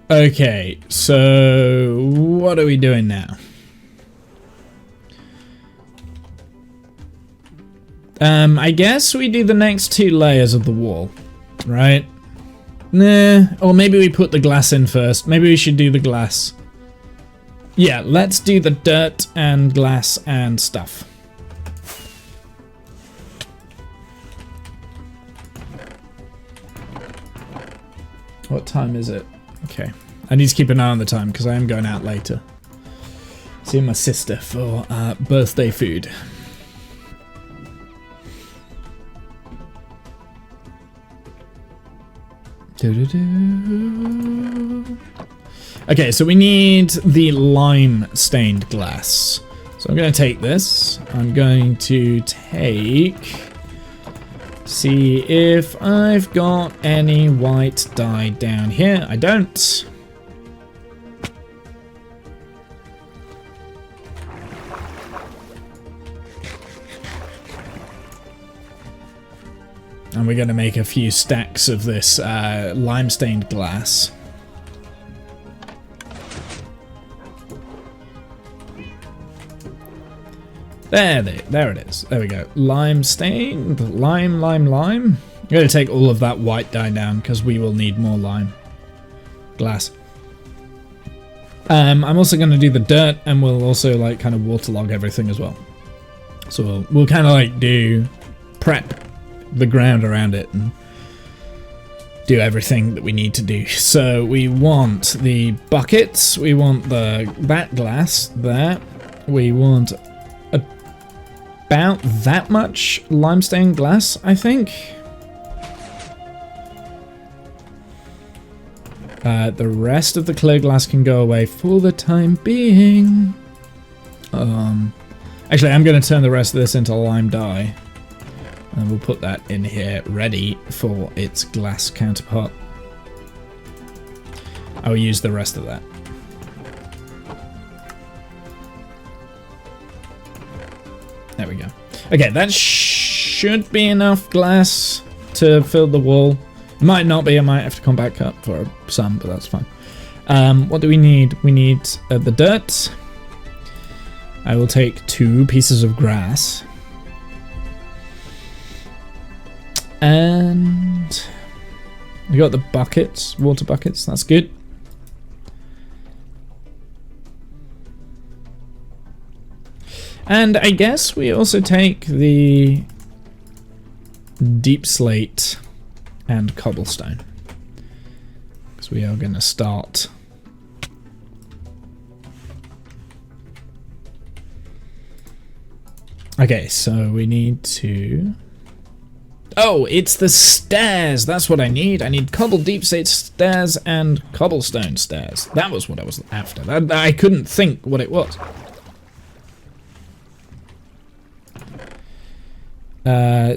Okay, so what are we doing now? I guess we do the next 2 layers of the wall, right? Nah, or maybe we put the glass in first. Maybe we should do the glass. Yeah, let's do the dirt and glass and stuff. What time is it? Okay, I need to keep an eye on the time because I am going out later. Seeing my sister for birthday food. Okay, so we need the lime stained glass. So I'm going to take this. I'm going to take... See if I've got any white dye down here. I don't. And we're going to make a few stacks of this lime-stained glass. There it is. There we go. Lime-stained. Lime. I'm going to take all of that white dye down because we will need more lime. Glass. I'm also going to do the dirt, and we'll also like kind of waterlog everything as well. So we'll kind of like prep the ground around it and do everything that we need to do. So we want the buckets, we want that glass there, we want about that much limestone glass, I think. The rest of the clear glass can go away for the time being. Actually, I'm going to turn the rest of this into lime dye. And we'll put that in here ready for its glass counterpart. I'll use the rest of that. There we go. Okay, that should be enough glass to fill the wall. It might not be, I might have to come back up for some, but that's fine. What do we need? We need the dirt. I will take 2 pieces of grass. And we got the buckets, water buckets, that's good. And I guess we also take the deep slate and cobblestone, because we are going to start. Okay, so we need to... Oh, it's the stairs. That's what I need. I need cobble deep slate stairs and cobblestone stairs. That was what I was after. I couldn't think what it was.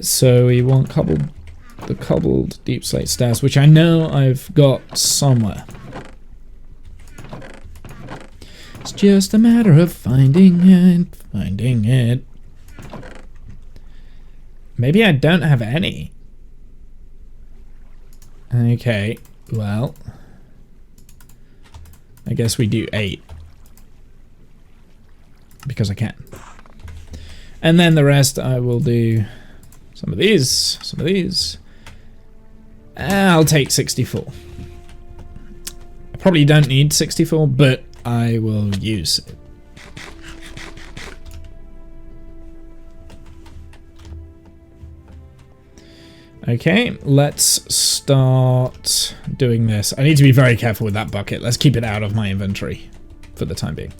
So we want the cobbled deep slate stairs, which I know I've got somewhere. It's just a matter of finding it. Maybe I don't have any. Okay, well, I guess we do 8. Because I can. And then the rest I will do some of these. I'll take 64. I probably don't need 64, but I will use it. Okay, let's start doing this. I need to be very careful with that bucket. Let's keep it out of my inventory for the time being.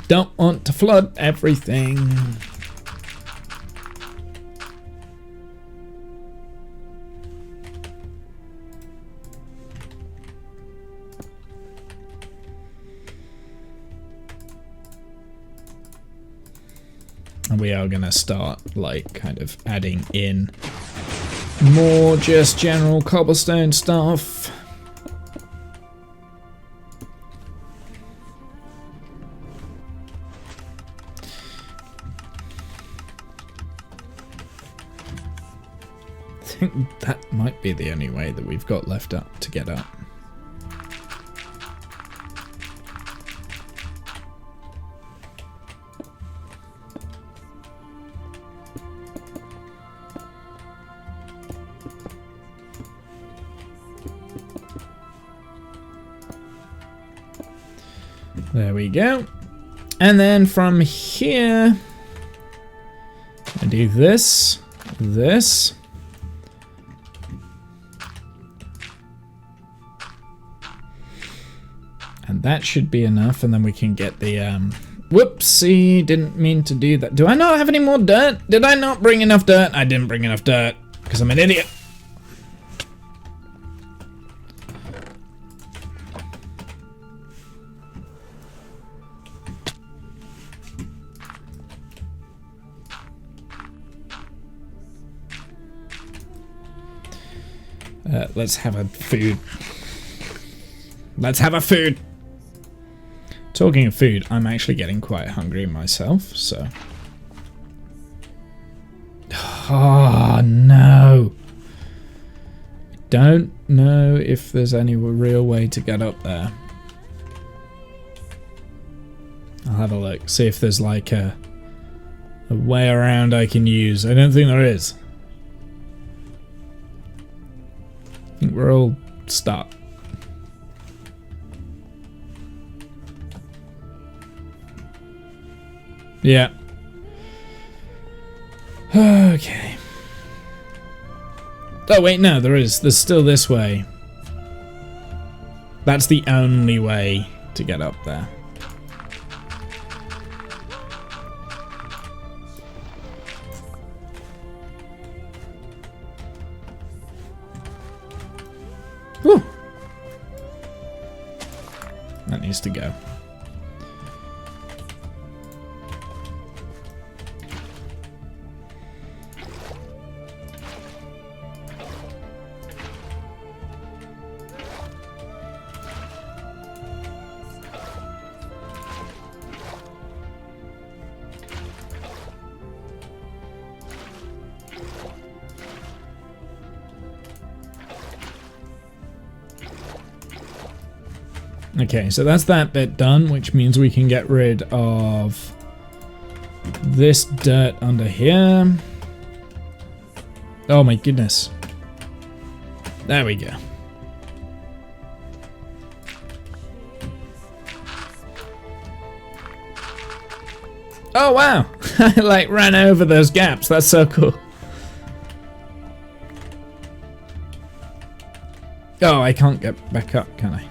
Don't want to flood everything. And we are going to start, like, kind of adding in more just general cobblestone stuff. I think that might be the only way that we've got left up to get up. There we go. And then from here, I do this. And that should be enough, and then we can get the, whoopsie, didn't mean to do that. Do I not have any more dirt? Did I not bring enough dirt? I didn't bring enough dirt, because I'm an idiot. Let's have a food. Let's have a food. Talking of food, I'm actually getting quite hungry myself, so. Oh, no. Don't know if there's any real way to get up there. I'll have a look, see if there's like a way around I can use. I don't think there is. I think we're all stuck. Yeah. Okay. Oh wait, no, there is. There's still this way. That's the only way to get up there. Whew. That needs to go. Okay, so that's that bit done, which means we can get rid of this dirt under here. Oh my goodness. There we go. Oh wow! I like ran over those gaps. That's so cool. Oh, I can't get back up, can I?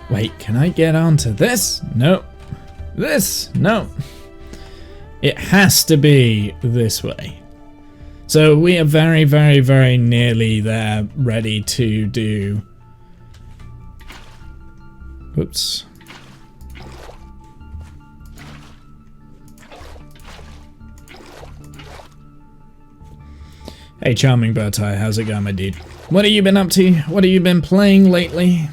Wait, can I get onto this? No. This? No. It has to be this way. So we are very, very, very nearly there, ready to do... Oops. Hey, Charming Bowtie, how's it going, my dude? What have you been up to? What have you been playing lately?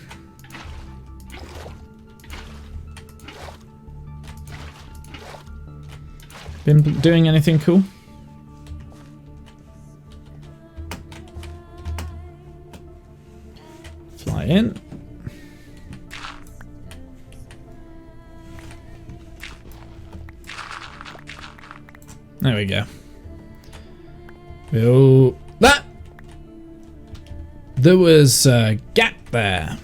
Been doing anything cool? Fly in. There we go. Oh, that! There was a gap there.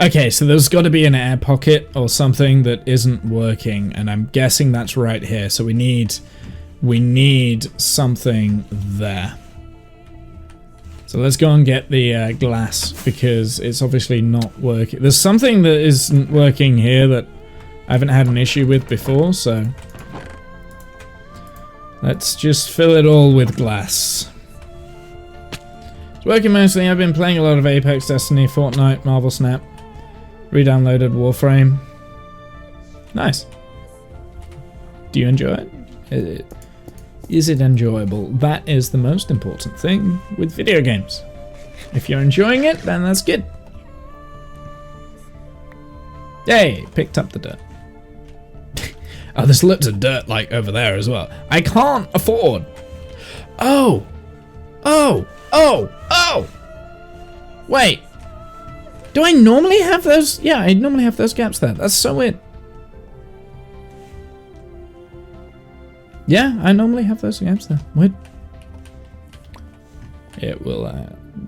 Okay, so there's got to be an air pocket or something that isn't working, and I'm guessing that's right here. So we need something there. So let's go and get the glass, because it's obviously not working. There's something that isn't working here that I haven't had an issue with before, so let's just fill it all with glass. It's working mostly. I've been playing a lot of Apex, Destiny, Fortnite, Marvel Snap. Re-downloaded Warframe. Nice. Do you enjoy it? Is it enjoyable? That is the most important thing with video games. If you're enjoying it, then that's good. Yay, picked up the dirt. Oh, there's lots of dirt like over there as well. I can't afford. Oh. Wait. Do I normally have those? Yeah, I normally have those gaps there. That's so weird. Yeah, I normally have those gaps there. Weird. It will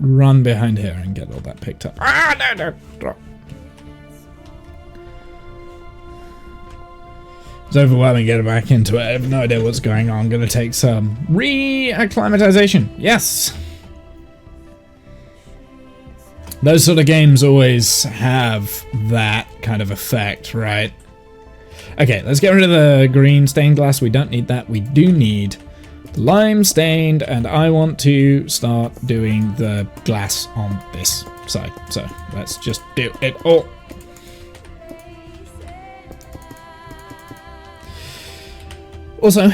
run behind here and get all that picked up. Ah, no. It's overwhelming getting back into it. I have no idea what's going on. I'm going to take some re-acclimatization. Yes. Those sort of games always have that kind of effect, right? Okay, let's get rid of the green stained glass. We don't need that. We do need lime stained, and I want to start doing the glass on this side. So let's just do it all. Also,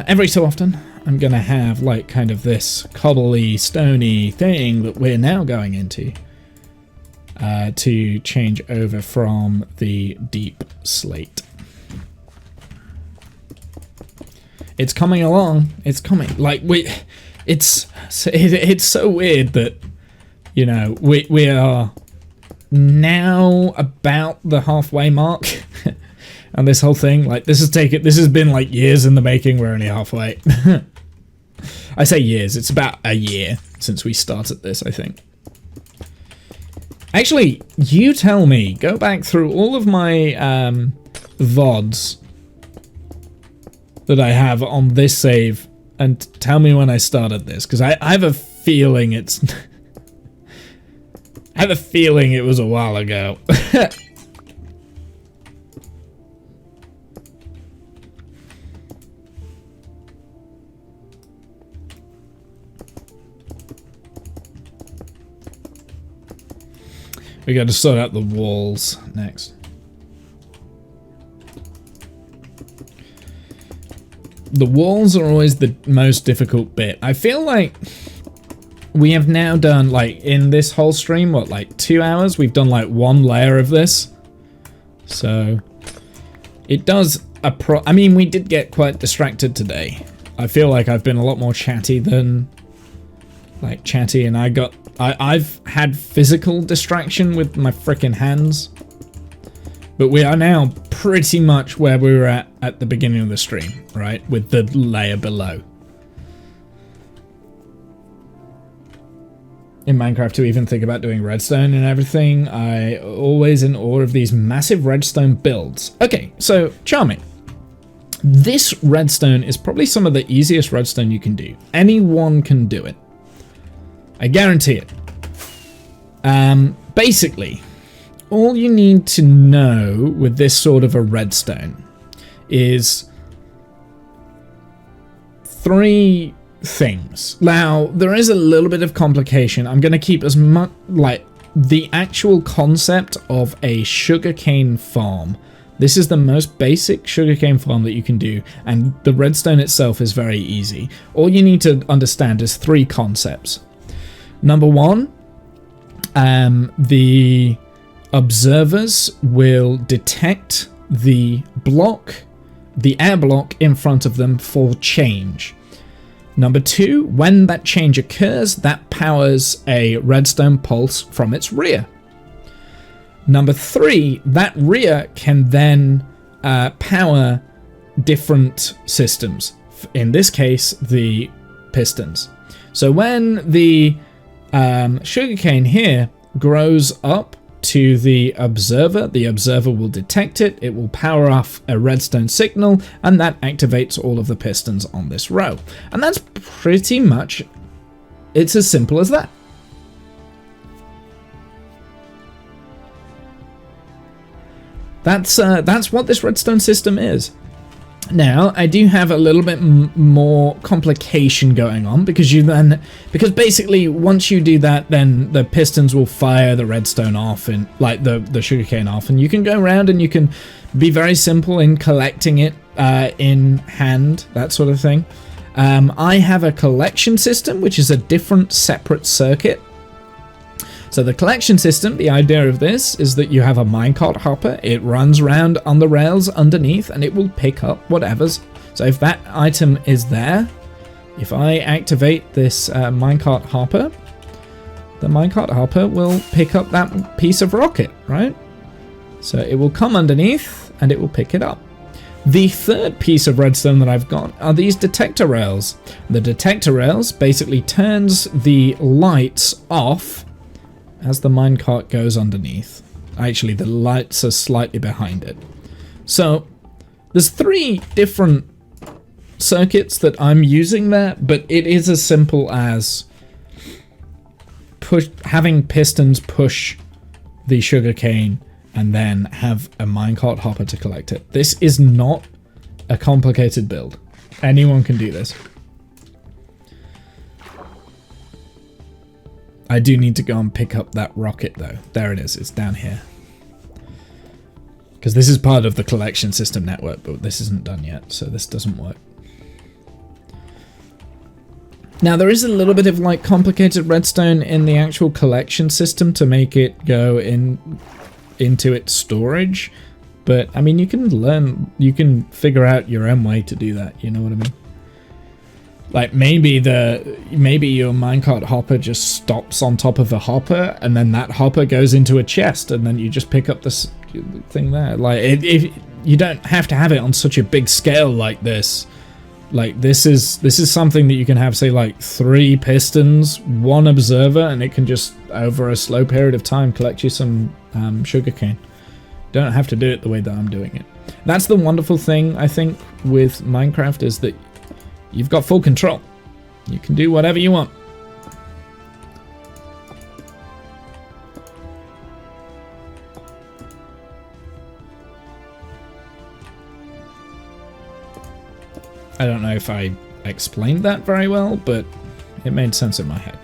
every so often, I'm gonna have like kind of this cobbly, stony thing that we're now going into to change over from the deep slate. It's coming along. It's coming. Like it's so weird that, you know, we are now about the halfway mark. And this whole thing, like, this has been like years in the making. We're only halfway. I say years, it's about a year since we started this, I think. Actually, you tell me, go back through all of my VODs that I have on this save and tell me when I started this, because I have a feeling it's... I have a feeling it was a while ago. We got to sort out the walls next. The walls are always the most difficult bit. I feel like we have now done, like, in this whole stream, what, like 2 hours? We've done like one layer of this. So it does I mean, we did get quite distracted today. I feel like I've been a lot more chatty than like chatty, and I've had physical distraction with my frickin' hands. But we are now pretty much where we were at the beginning of the stream, right? With the layer below. In Minecraft, to even think about doing redstone and everything, I always in awe of these massive redstone builds. Okay, so charming. This redstone is probably some of the easiest redstone you can do. Anyone can do it. I guarantee it. Basically, all you need to know with this sort of a redstone is 3 things. Now, there is a little bit of complication. I'm going to keep as much, like, the actual concept of a sugarcane farm. This is the most basic sugarcane farm that you can do, and the redstone itself is very easy. All you need to understand is 3 concepts. Number 1, the observers will detect the air block in front of them for change. Number 2, when that change occurs, that powers a redstone pulse from its rear. Number 3, that rear can then power different systems. In this case, the pistons. So when the sugarcane here grows up to the observer will detect it, it will power off a redstone signal, and that activates all of the pistons on this row. And that's pretty much, it's as simple as that. That's what this redstone system is. Now, I do have a little bit more complication going on, because basically once you do that, then the pistons will fire the redstone off, and like the sugarcane off, and you can go around and you can be very simple in collecting it in hand, that sort of thing. I have a collection system, which is a different separate circuit. So the collection system, the idea of this is that you have a minecart hopper. It runs around on the rails underneath, and it will pick up whatever's. So if that item is there, if I activate this minecart hopper, the minecart hopper will pick up that piece of rocket, right? So it will come underneath and it will pick it up. The third piece of redstone that I've got are these detector rails. The detector rails basically turns the lights off as the minecart goes underneath. Actually, the lights are slightly behind it. So there's 3 different circuits that I'm using there, but it is as simple as having pistons push the sugarcane and then have a minecart hopper to collect it. This is not a complicated build. Anyone can do this. I do need to go and pick up that rocket though. There it is, it's down here. Because this is part of the collection system network, but this isn't done yet, so this doesn't work. Now there is a little bit of like complicated redstone in the actual collection system to make it go into its storage. But I mean, you can figure out your own way to do that, you know what I mean? Like maybe your minecart hopper just stops on top of a hopper, and then that hopper goes into a chest, and then you just pick up this thing there. Like if you don't have to have it on such a big scale like this. Like this is something that you can have, say, like 3 pistons, 1 observer, and it can just over a slow period of time collect you some sugarcane. Don't have to do it the way that I'm doing it. That's the wonderful thing I think with Minecraft, is that you've got full control. You can do whatever you want. I don't know if I explained that very well, but it made sense in my head.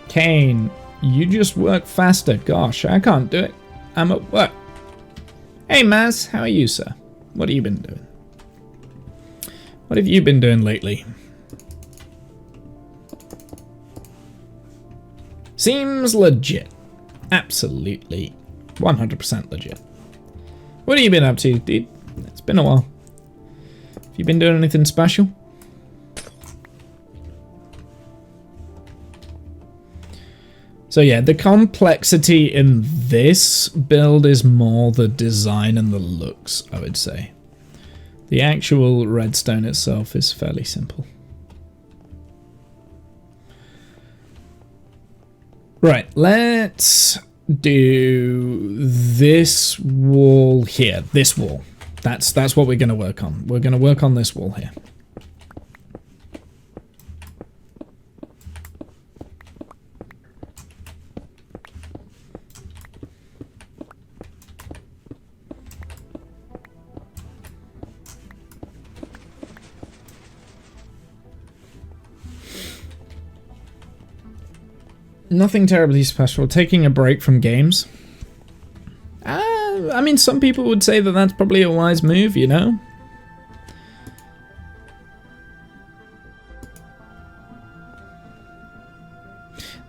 Kane, you just work faster. Gosh, I can't do it. I'm at work. Hey, Maz, how are you, sir? What have you been doing? What have you been doing lately? Seems legit. Absolutely 100% legit. What have you been up to, dude? It's been a while. Have you been doing anything special? So yeah, the complexity in this build is more the design and the looks, I would say. The actual redstone itself is fairly simple. Right, let's do this wall here. This wall. That's what we're going to work on. We're going to work on this wall here. Nothing terribly special. Taking a break from games. I mean, some people would say that that's probably a wise move, you know?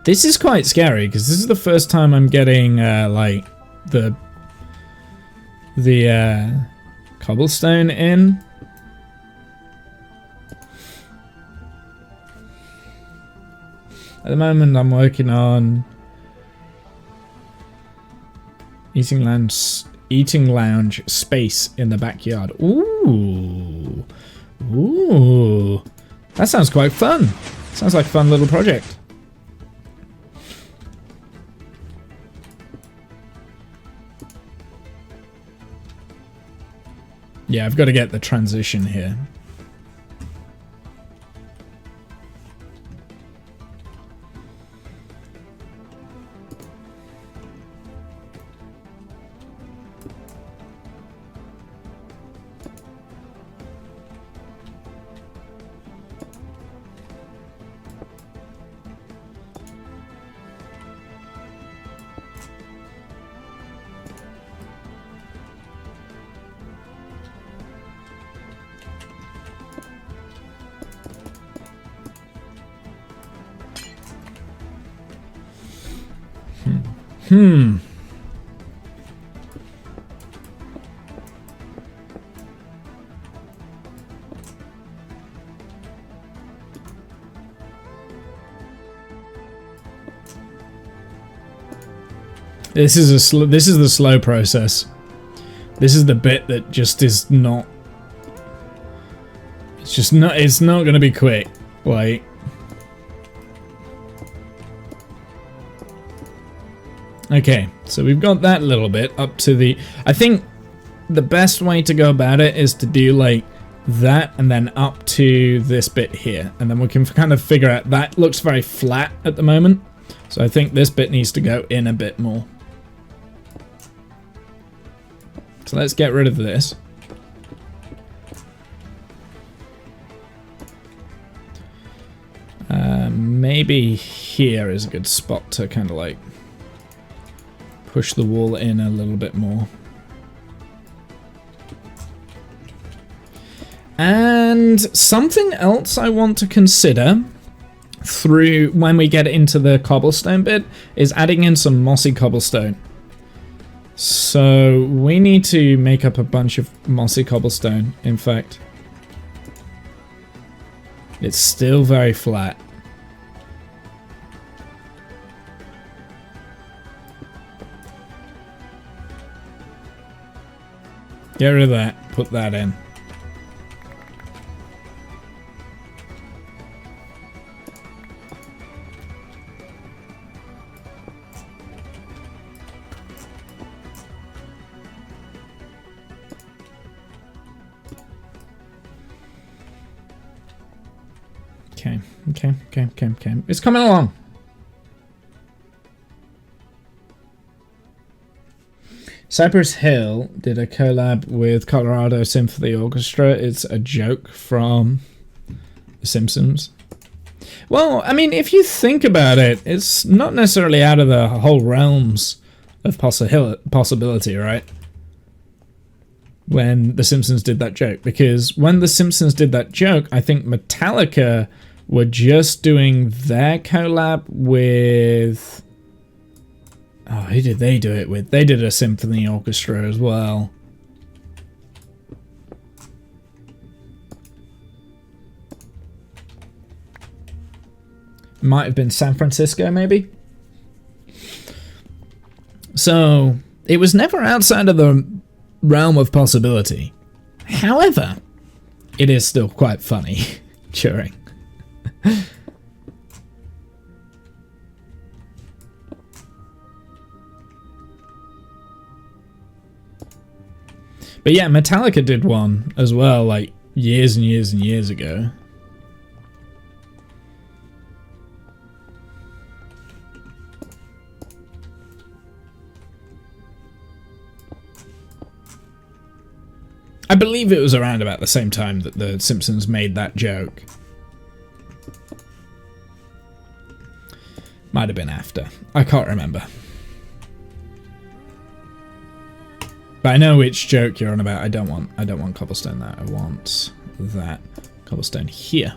This is quite scary, because this is the first time I'm getting, like, the cobblestone in. At the moment, I'm working on eating lounge space in the backyard. Ooh, ooh, that sounds quite fun. Sounds like a fun little project. Yeah, I've got to get the transition here. This is the slow process. This is the bit that just is not. It's not going to be quick. Like. Okay, so we've got that little bit up to the... I think the best way to go about it is to do like that and then up to this bit here. And then we can kind of figure out... That looks very flat at the moment. So I think this bit needs to go in a bit more. So let's get rid of this. Maybe here is a good spot to kind of like... push the wall in a little bit more. And something else I want to consider through when we get into the cobblestone bit is adding in some mossy cobblestone. So we need to make up a bunch of mossy cobblestone, in fact. It's still very flat. Get rid of that, put that in. Okay. It's coming along. Cypress Hill did a collab with Colorado Symphony Orchestra. It's a joke from The Simpsons. Well, I mean, if you think about it, it's not necessarily out of the whole realms of possibility, right? When The Simpsons did that joke. Because when The Simpsons did that joke, I think Metallica were just doing their collab with... Oh, who did they do it with? They did a symphony orchestra as well. Might have been San Francisco, maybe. So it was never outside of the realm of possibility. However, it is still quite funny during. But yeah, Metallica did one as well, like years and years and years ago. I believe it was around about the same time that the Simpsons made that joke. Might have been after. I can't remember. But I know which joke you're on about. I don't want cobblestone there. I want that cobblestone here.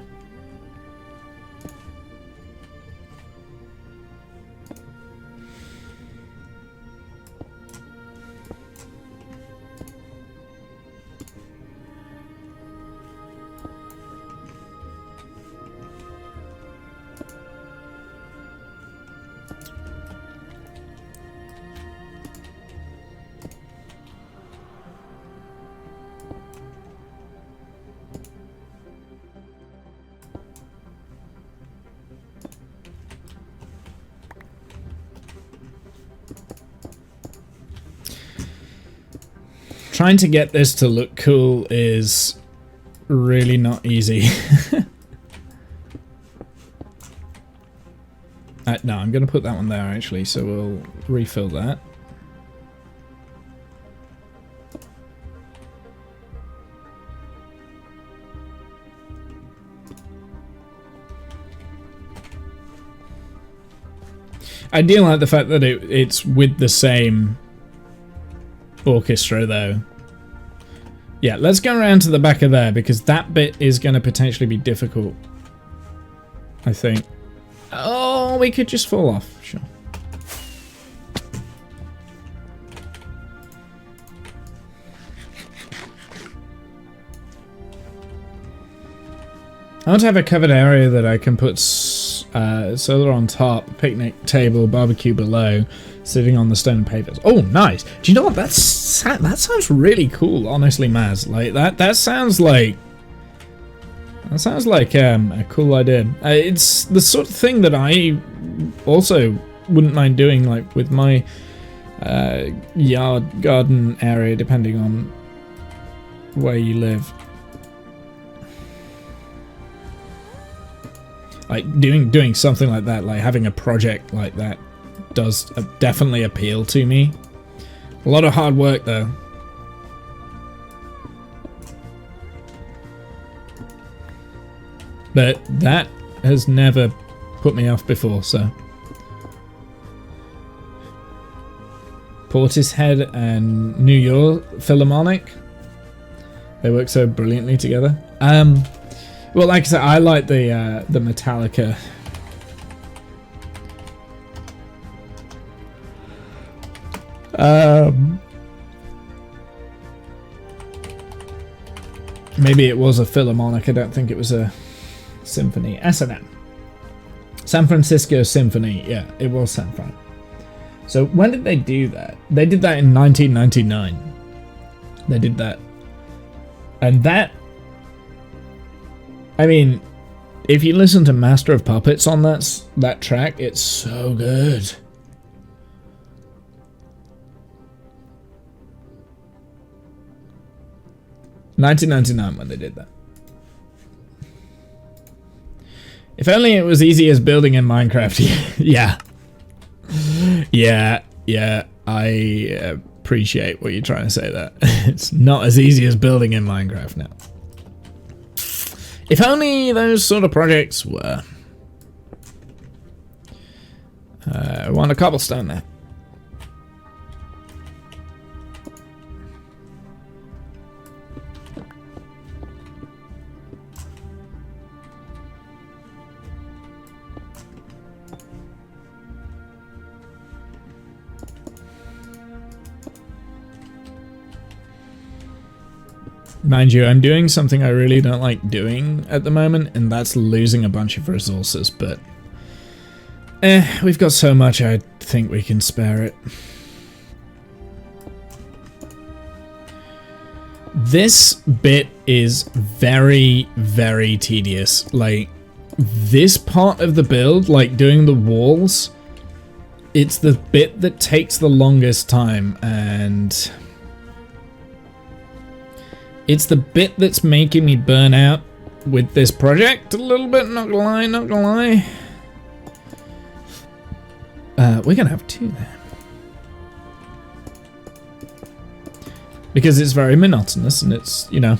Trying to get this to look cool is really not easy. No, I'm going to put that one there actually, so we'll refill that. I do like the fact that it's with the same orchestra though. Yeah, let's go around to the back of there because that bit is going to potentially be difficult, I think. Oh, we could just fall off, sure. I want to have a covered area that I can put solar on top, picnic table, barbecue below, sitting on the stone pavers. Oh, nice. Do you know what? That sounds really cool, honestly, Maz. Like that sounds like a cool idea. It's the sort of thing that I also wouldn't mind doing, like with my yard garden area, depending on where you live. Like doing something like that, like having a project like that, does definitely appeal to me. A lot of hard work though. But that has never put me off before, so. Portishead and New York Philharmonic, they work so brilliantly together. Well, like I said, I like the Metallica. Maybe it was a Philharmonic. I don't think it was a symphony. S&M. San Francisco Symphony. Yeah, it was San Fran. So when did they do that? They did that in 1999. They did that. And that, I mean, if you listen to Master of Puppets on that track, it's so good. $19.99 when they did that. If only it was easy as building in Minecraft. Yeah, I appreciate what you're trying to say there. It's not as easy as building in Minecraft now. If only those sort of projects were. I want a cobblestone there. Mind you, I'm doing something I really don't like doing at the moment, and that's losing a bunch of resources, but We've got so much, I think we can spare it. This bit is very, very tedious. Like, this part of the build, like doing the walls, it's the bit that takes the longest time, and it's the bit that's making me burn out with this project a little bit, not gonna lie, not gonna lie. We're gonna have 2 there. Because it's very monotonous, and it's, you know,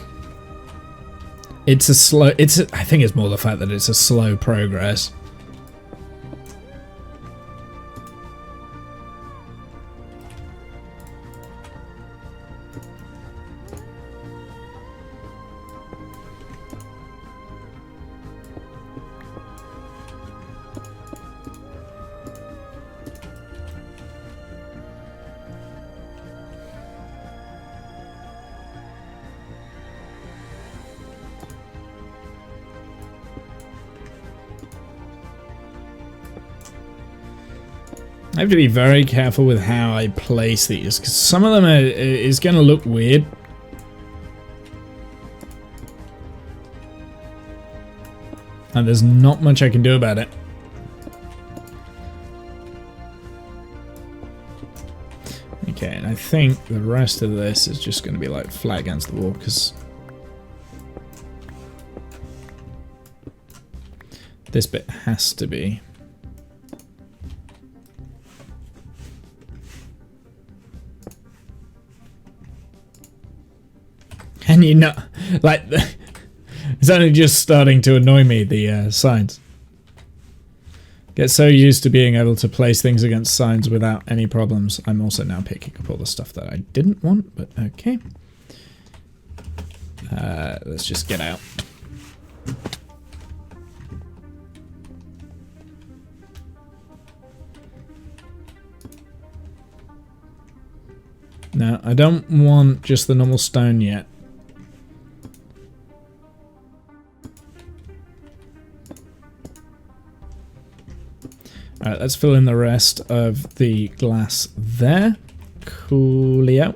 it's a slow, I think it's more the fact that it's a slow progress. I have to be very careful with how I place these, because some of them is going to look weird. And there's not much I can do about it. Okay, and I think the rest of this is just going to be like flat against the wall, because this bit has to be. Can you not, like, it's only just starting to annoy me, the signs. Get so used to being able to place things against signs without any problems. I'm also now picking up all the stuff that I didn't want, but okay. Let's just get out. No, I don't want just the normal stone yet. Alright, let's fill in the rest of the glass there. Coolio.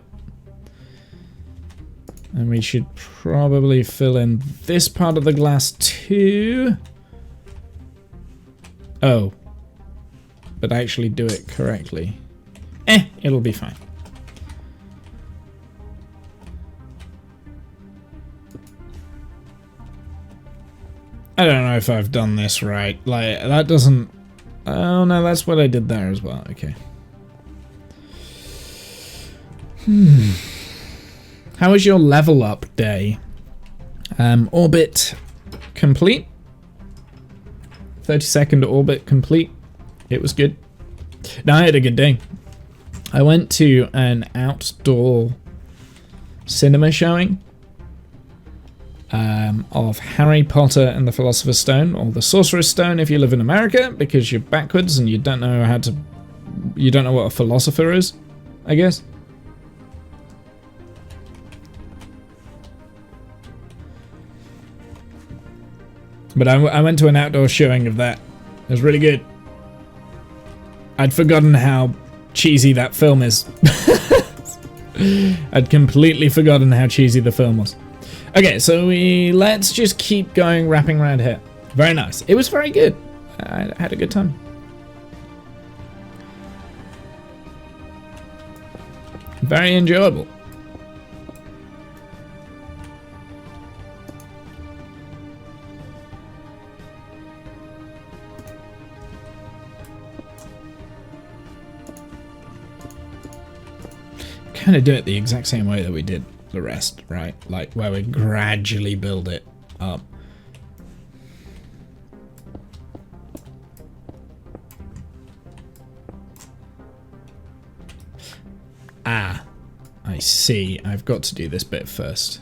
And we should probably fill in this part of the glass too. Oh. But actually do it correctly. It'll be fine. I don't know if I've done this right. Like, that doesn't... Oh, no, that's what I did there as well. Okay. How was your level up day? Orbit complete. 30-second orbit complete. It was good. No, I had a good day. I went to an outdoor cinema showing of Harry Potter and the Philosopher's Stone, or the Sorcerer's Stone if you live in America, because you're backwards and you don't know how to, you don't know what a philosopher is, I guess. But I went to an outdoor showing of that. It was really good. I'd forgotten how cheesy that film is. I'd completely forgotten how cheesy the film was. Okay, so let's just keep going, wrapping around here. Very nice. It was very good. I had a good time. Very enjoyable. Kind of do it the exact same way that we did the rest, right? Like where we gradually build it up. Ah, I see. I've got to do this bit first.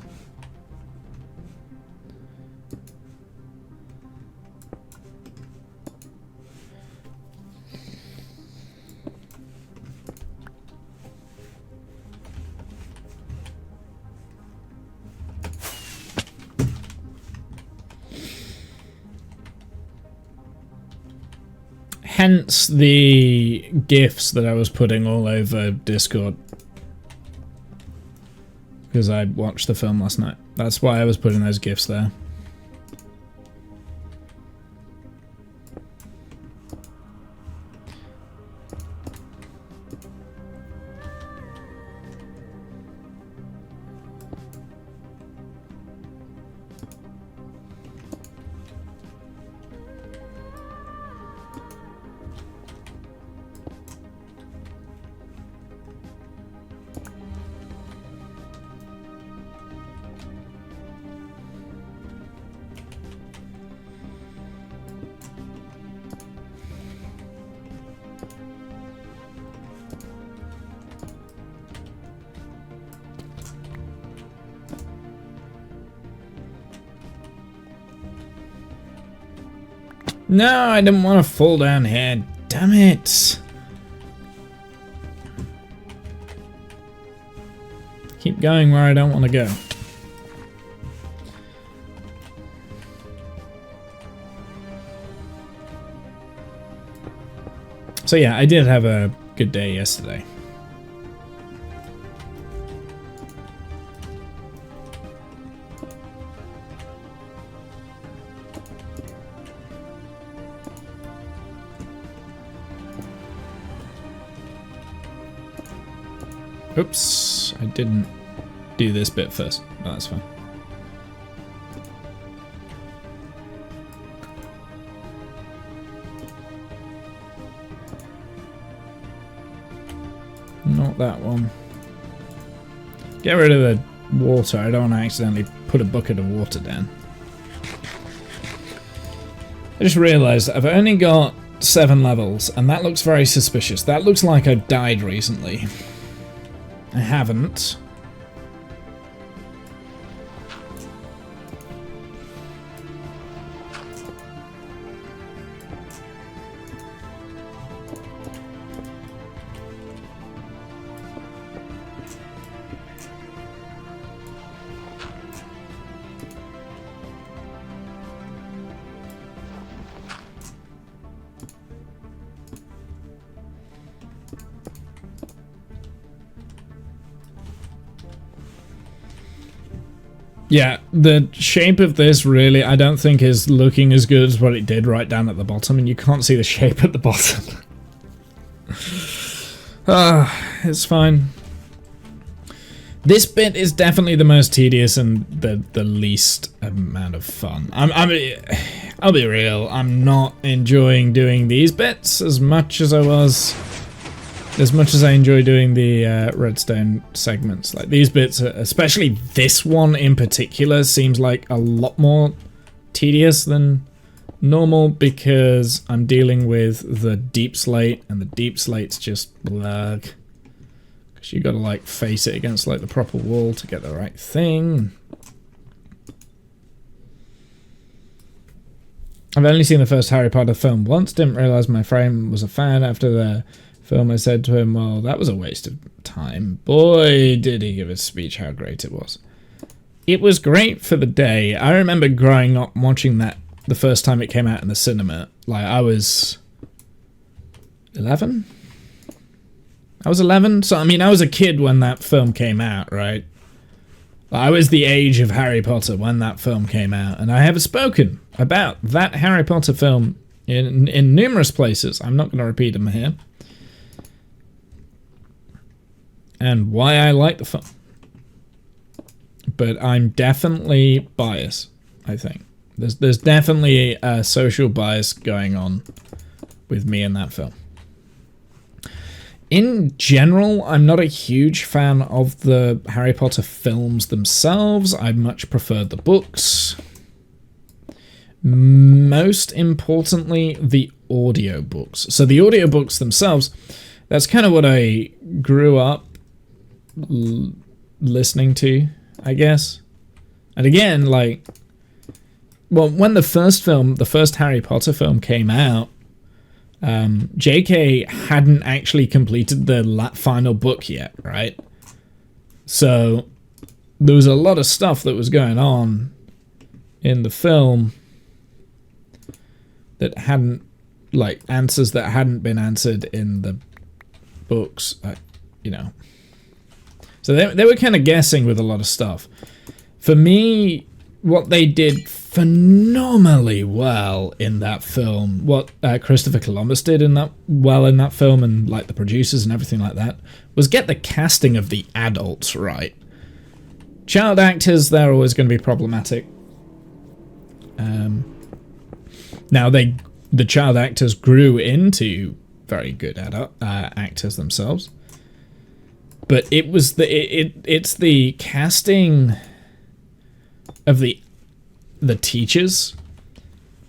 hence the GIFs that I was putting all over Discord. Because I watched the film last night. That's why I was putting those GIFs there. No, I didn't want to fall down here. Damn it. Keep going where I don't want to go. So yeah, I did have a good day yesterday. Oops, I didn't do this bit first. Oh, that's fine. Not that one. Get rid of the water. I don't want to accidentally put a bucket of water down. I just realised I've only got 7 levels, and that looks very suspicious. That looks like I've died recently. I haven't. Yeah, the shape of this really, I don't think is looking as good as what it did right down at the bottom, and you can't see the shape at the bottom. It's fine. This bit is definitely the most tedious and the least amount of fun. I'll be real, I'm not enjoying doing these bits as much as I enjoy doing the redstone segments. Like these bits, especially this one in particular, seems like a lot more tedious than normal because I'm dealing with the deep slate, and the deep slate's just blurg. Because you gotta like face it against like the proper wall to get the right thing. I've only seen the first Harry Potter film once, didn't realise my friend was a fan after the film. I said to him, well, that was a waste of time. Boy, did he give a speech how great it was. It was great for the day. I remember growing up watching that the first time it came out in the cinema. Like, I was 11? I was 11? So, I mean, I was a kid when that film came out, right? I was the age of Harry Potter when that film came out. And I have spoken about that Harry Potter film in numerous places. I'm not going to repeat them here. And why I like the film. But I'm definitely biased, I think. There's definitely a social bias going on with me in that film. In general, I'm not a huge fan of the Harry Potter films themselves. I much prefer the books. Most importantly, the audiobooks. So the audiobooks themselves, that's kind of what I grew up listening to, I guess. And again, like, well, when the first Harry Potter film came out, JK hadn't actually completed the final book yet, right? So there was a lot of stuff that was going on in the film that hadn't like answers that hadn't been answered in the books, you know. So they were kind of guessing with a lot of stuff. For me, what they did phenomenally well in that film, what Christopher Columbus did in that film, and like the producers and everything like that, was get the casting of the adults right. Child actors, they're always going to be problematic. Now the child actors grew into very good actors themselves, but it was it's the casting of the teachers,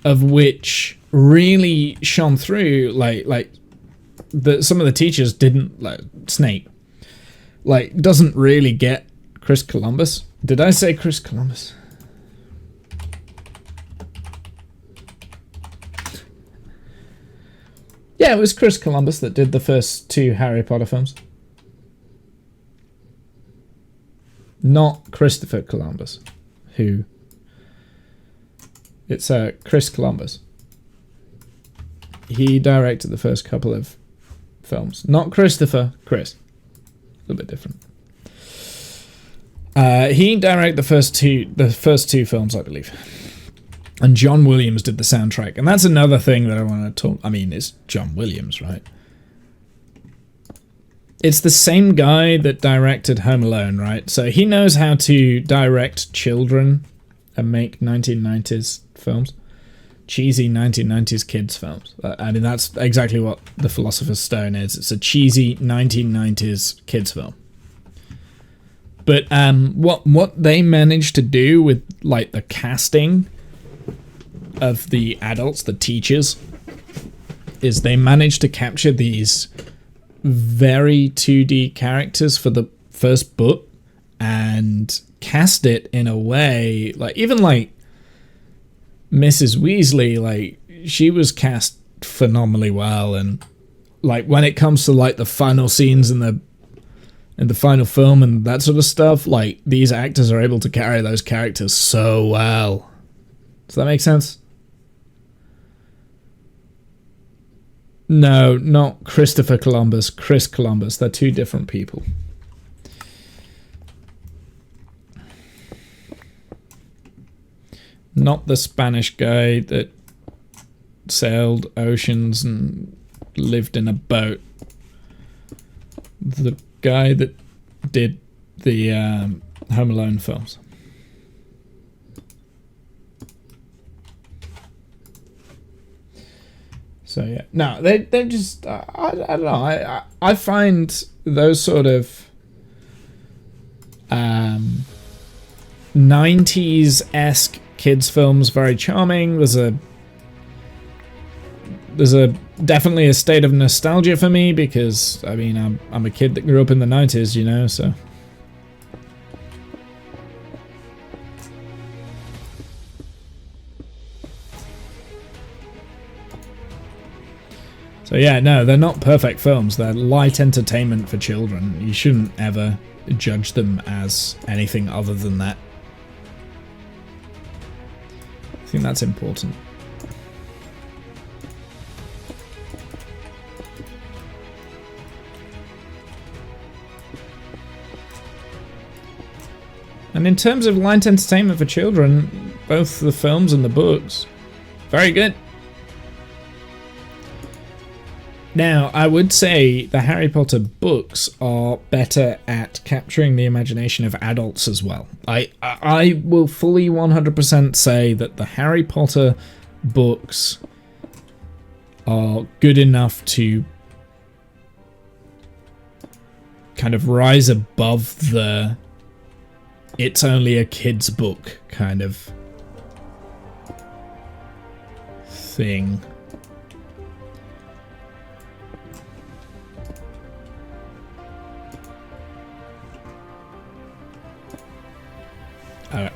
of which really shone through. Like some of the teachers didn't, like Snape, like doesn't really get Chris Columbus. Did I say Chris Columbus? Yeah, it was Chris Columbus that did the first 2 Harry Potter films. Not Christopher Columbus, who... It's Chris Columbus. He directed the first couple of films. Not Christopher, Chris. A little bit different. He directed the first two films, I believe. And John Williams did the soundtrack. And that's another thing that I want to talk... I mean, it's John Williams, right? It's the same guy that directed Home Alone, right? So he knows how to direct children and make 1990s films. Cheesy 1990s kids films. I mean, that's exactly what The Philosopher's Stone is. It's a cheesy 1990s kids film. But what they managed to do with, like, the casting of the adults, the teachers, is they managed to capture these very 2D characters for the first book and cast it in a way, like, even like Mrs. Weasley, like, she was cast phenomenally well. And like when it comes to like the final scenes in the final film and that sort of stuff, like these actors are able to carry those characters so well. Does that make sense? No, not Christopher Columbus, Chris Columbus. They're two different people. Not the Spanish guy that sailed oceans and lived in a boat. The guy that did the Home Alone films. So yeah, no, they're just I don't know. I find those sort of 90s-esque kids films very charming. There's a definitely a state of nostalgia for me because I mean I'm a kid that grew up in the 90s, you know, so. So yeah, no, they're not perfect films. They're light entertainment for children. You shouldn't ever judge them as anything other than that. I think that's important. And in terms of light entertainment for children, both the films and the books, very good. Now, I would say the Harry Potter books are better at capturing the imagination of adults as well. I will fully 100% say that the Harry Potter books are good enough to kind of rise above the it's only a kid's book kind of thing.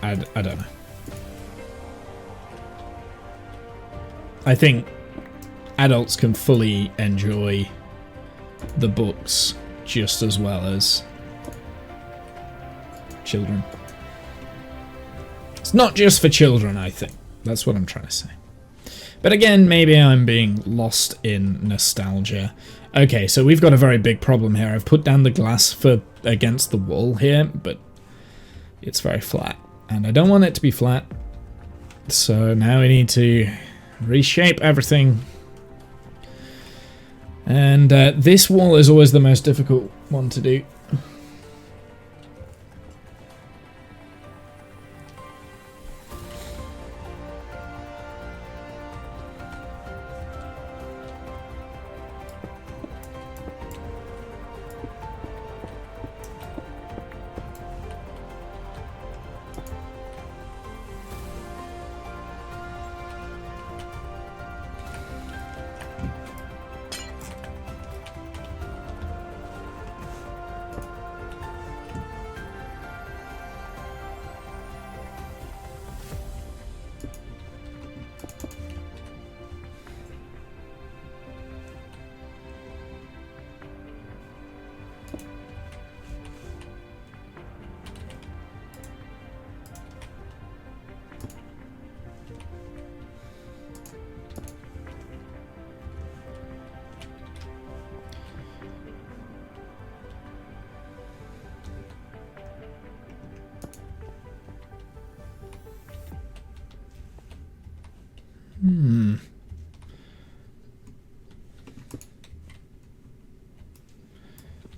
I don't know. I think adults can fully enjoy the books just as well as children. It's not just for children, I think. That's what I'm trying to say. But again, maybe I'm being lost in nostalgia. Okay, so we've got a very big problem here. I've put down the glass for against the wall here, but it's very flat. And I don't want it to be flat. So now we need to reshape everything. And this wall is always the most difficult one to do.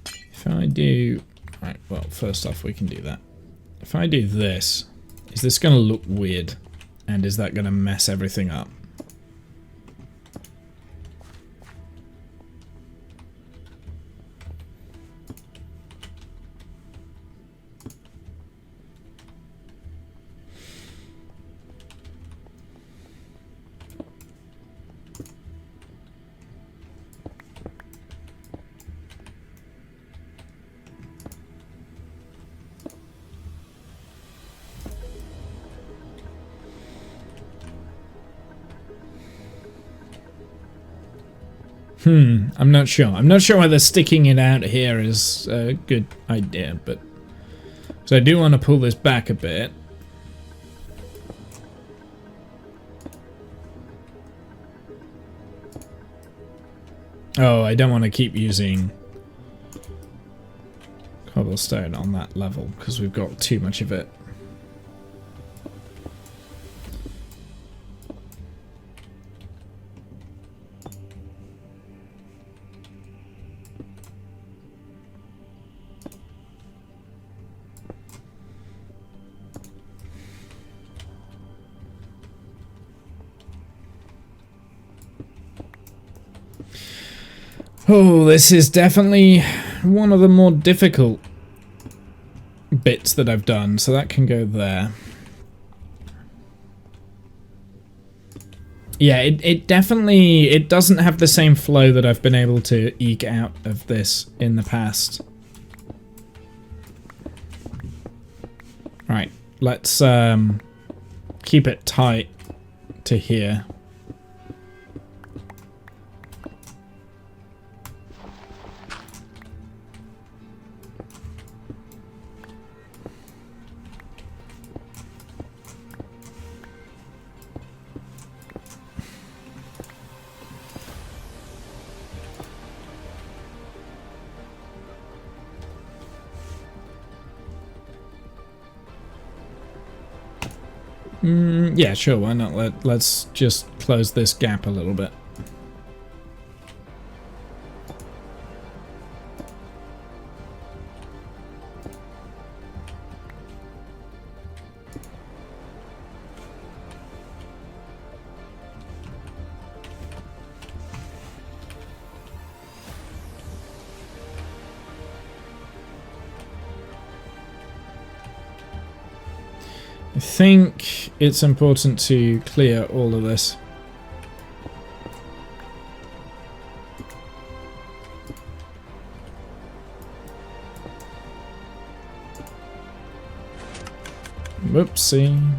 If I do... Right, well, first off, we can do that. If I do this, is this going to look weird? And is that going to mess everything up? I'm not sure. I'm not sure whether sticking it out here is a good idea, but... So I do want to pull this back a bit. Oh, I don't want to keep using cobblestone on that level, because we've got too much of it. Oh, this is definitely one of the more difficult bits that I've done, so that can go there. Yeah, it definitely, it doesn't have the same flow that I've been able to eke out of this in the past. Right, let's keep it tight to here. Yeah, sure, why not? Let's just close this gap a little bit. I think it's important to clear all of this. Whoopsie.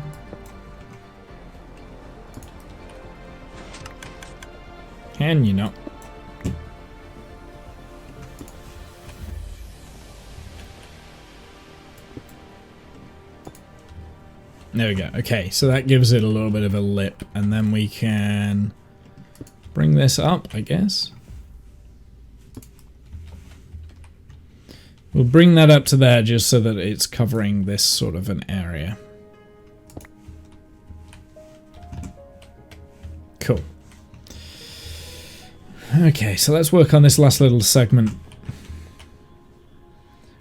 Can you not? There we go. Okay, so that gives it a little bit of a lip, and then we can bring this up, I guess. We'll bring that up to there just so that it's covering this sort of an area. Cool. Okay, so let's work on this last little segment.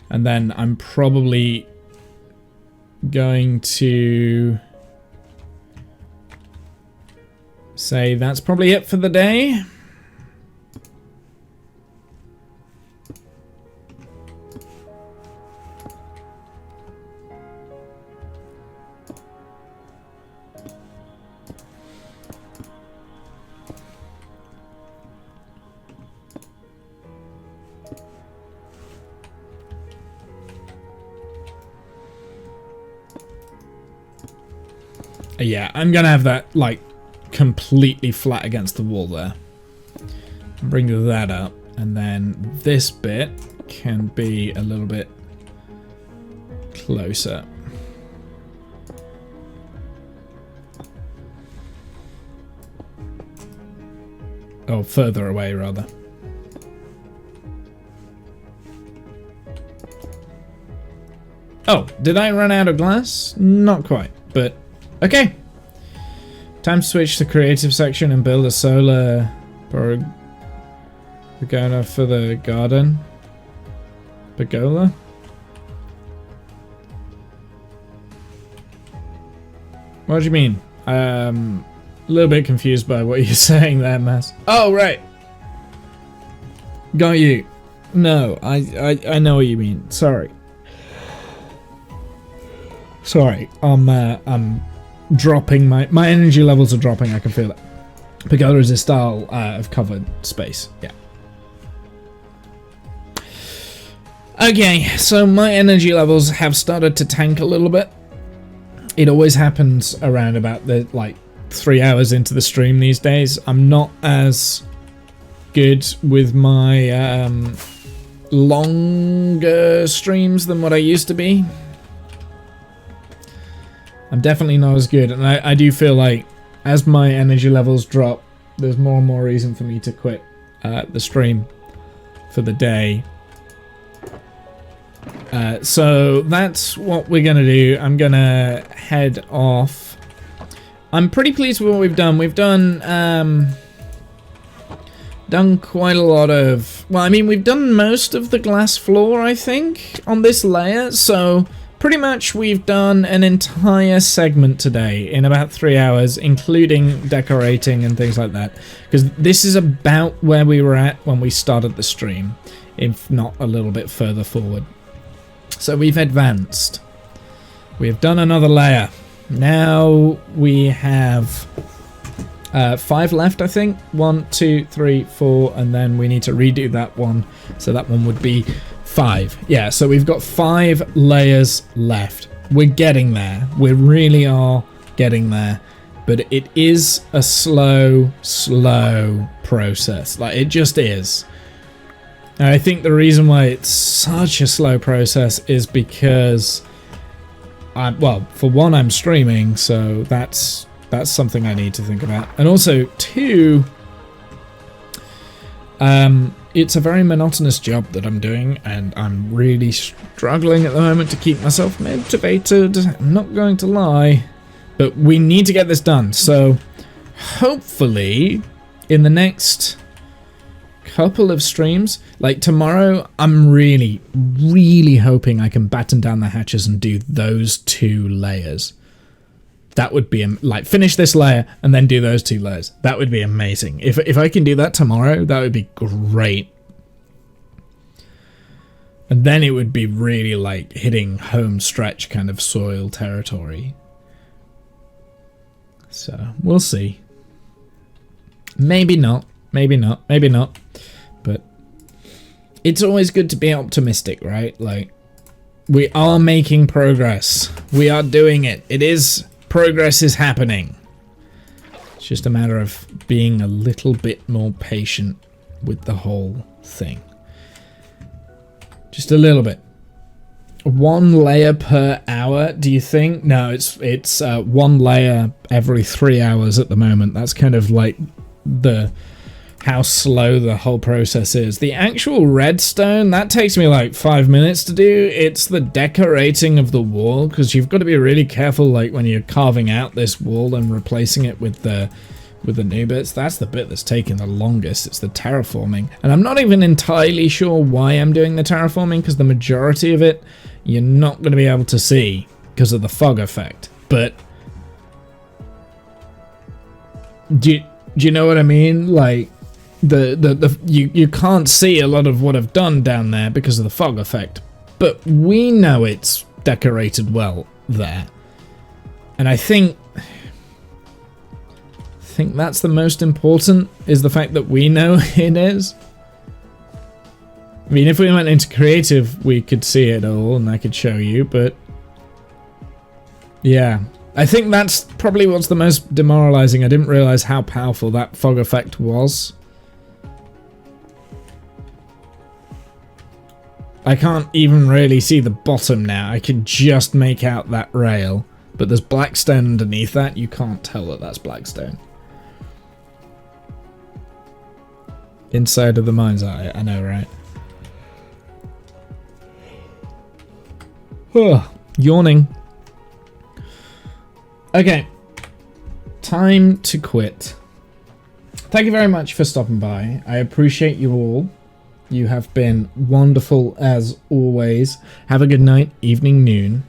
And then I'm probably going to say that's probably it for the day. Yeah, I'm gonna have that like completely flat against the wall there. Bring that up, and then this bit can be a little bit closer. Oh, further away rather. Oh, did I run out of glass? Not quite, but okay. Time to switch to creative section and build a solar pergola for the garden. Pergola? What do you mean? A little bit confused by what you're saying there, Mass. Oh, right. Got you. No, I know what you mean. Sorry. Sorry, I'm dropping, my energy levels are dropping, I can feel it. Pergola is a style of covered space, yeah. Okay, so my energy levels have started to tank a little bit. It always happens around about the, like, 3 hours into the stream these days. I'm not as good with my longer streams than what I used to be. I'm definitely not as good, and I do feel like as my energy levels drop, there's more and more reason for me to quit the stream for the day. So that's what we're going to do. I'm going to head off. I'm pretty pleased with what we've done. We've done quite a lot of... Well, I mean, we've done most of the glass floor, I think, on this layer, so... Pretty much we've done an entire segment today in about 3 hours, including decorating and things like that. Because this is about where we were at when we started the stream, if not a little bit further forward. So we've advanced. We've done another layer. Now we have 5 left, I think. 1, 2, 3, 4, and then we need to redo that one. So that one would be 5. Yeah, so we've got 5 layers left. We're getting there. We really are getting there. But it is a slow process. Like, it just is. And I think the reason why it's such a slow process is because... well, for one, I'm streaming, so that's something I need to think about. And also, 2... it's a very monotonous job that I'm doing, and I'm really struggling at the moment to keep myself motivated. I'm not going to lie, but we need to get this done. So hopefully in the next couple of streams, like tomorrow, I'm really hoping I can batten down the hatches and do those 2 layers. That would be, like, finish this layer and then do those 2 layers. That would be amazing. If I can do that tomorrow, that would be great. And then it would be really, like, hitting home stretch kind of soil territory. So, we'll see. Maybe not. Maybe not. Maybe not. But it's always good to be optimistic, right? Like, we are making progress. We are doing it. It is... Progress is happening. It's just a matter of being a little bit more patient with the whole thing. Just a little bit. one layer per hour, do you think? No, it's one layer every 3 hours at the moment. That's kind of like how slow the whole process is. The actual redstone, that takes me like 5 minutes to do. It's the decorating of the wall, because you've got to be really careful, like when you're carving out this wall and replacing it with the new bits. That's the bit that's taking the longest. It's the terraforming. And I'm not even entirely sure why I'm doing the terraforming, because the majority of it you're not going to be able to see because of the fog effect. But do you know what I mean? Like you can't see a lot of what I've done down there because of the fog effect. But we know it's decorated well there. And I think that's the most important, is the fact that we know it is. I mean, if we went into creative, we could see it all and I could show you, but yeah. I think that's probably what's the most demoralizing. I didn't realize how powerful that fog effect was. I can't even really see the bottom now. I can just make out that rail, but there's blackstone underneath that. You can't tell that that's blackstone. Inside of the mind's eye, I know, right? Yawning. Okay. Time to quit. Thank you very much for stopping by. I appreciate you all. You have been wonderful as always. Have a good night, evening, noon.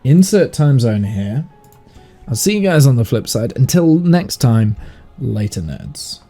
Insert time zone here. I'll see you guys on the flip side. Until next time, later nerds.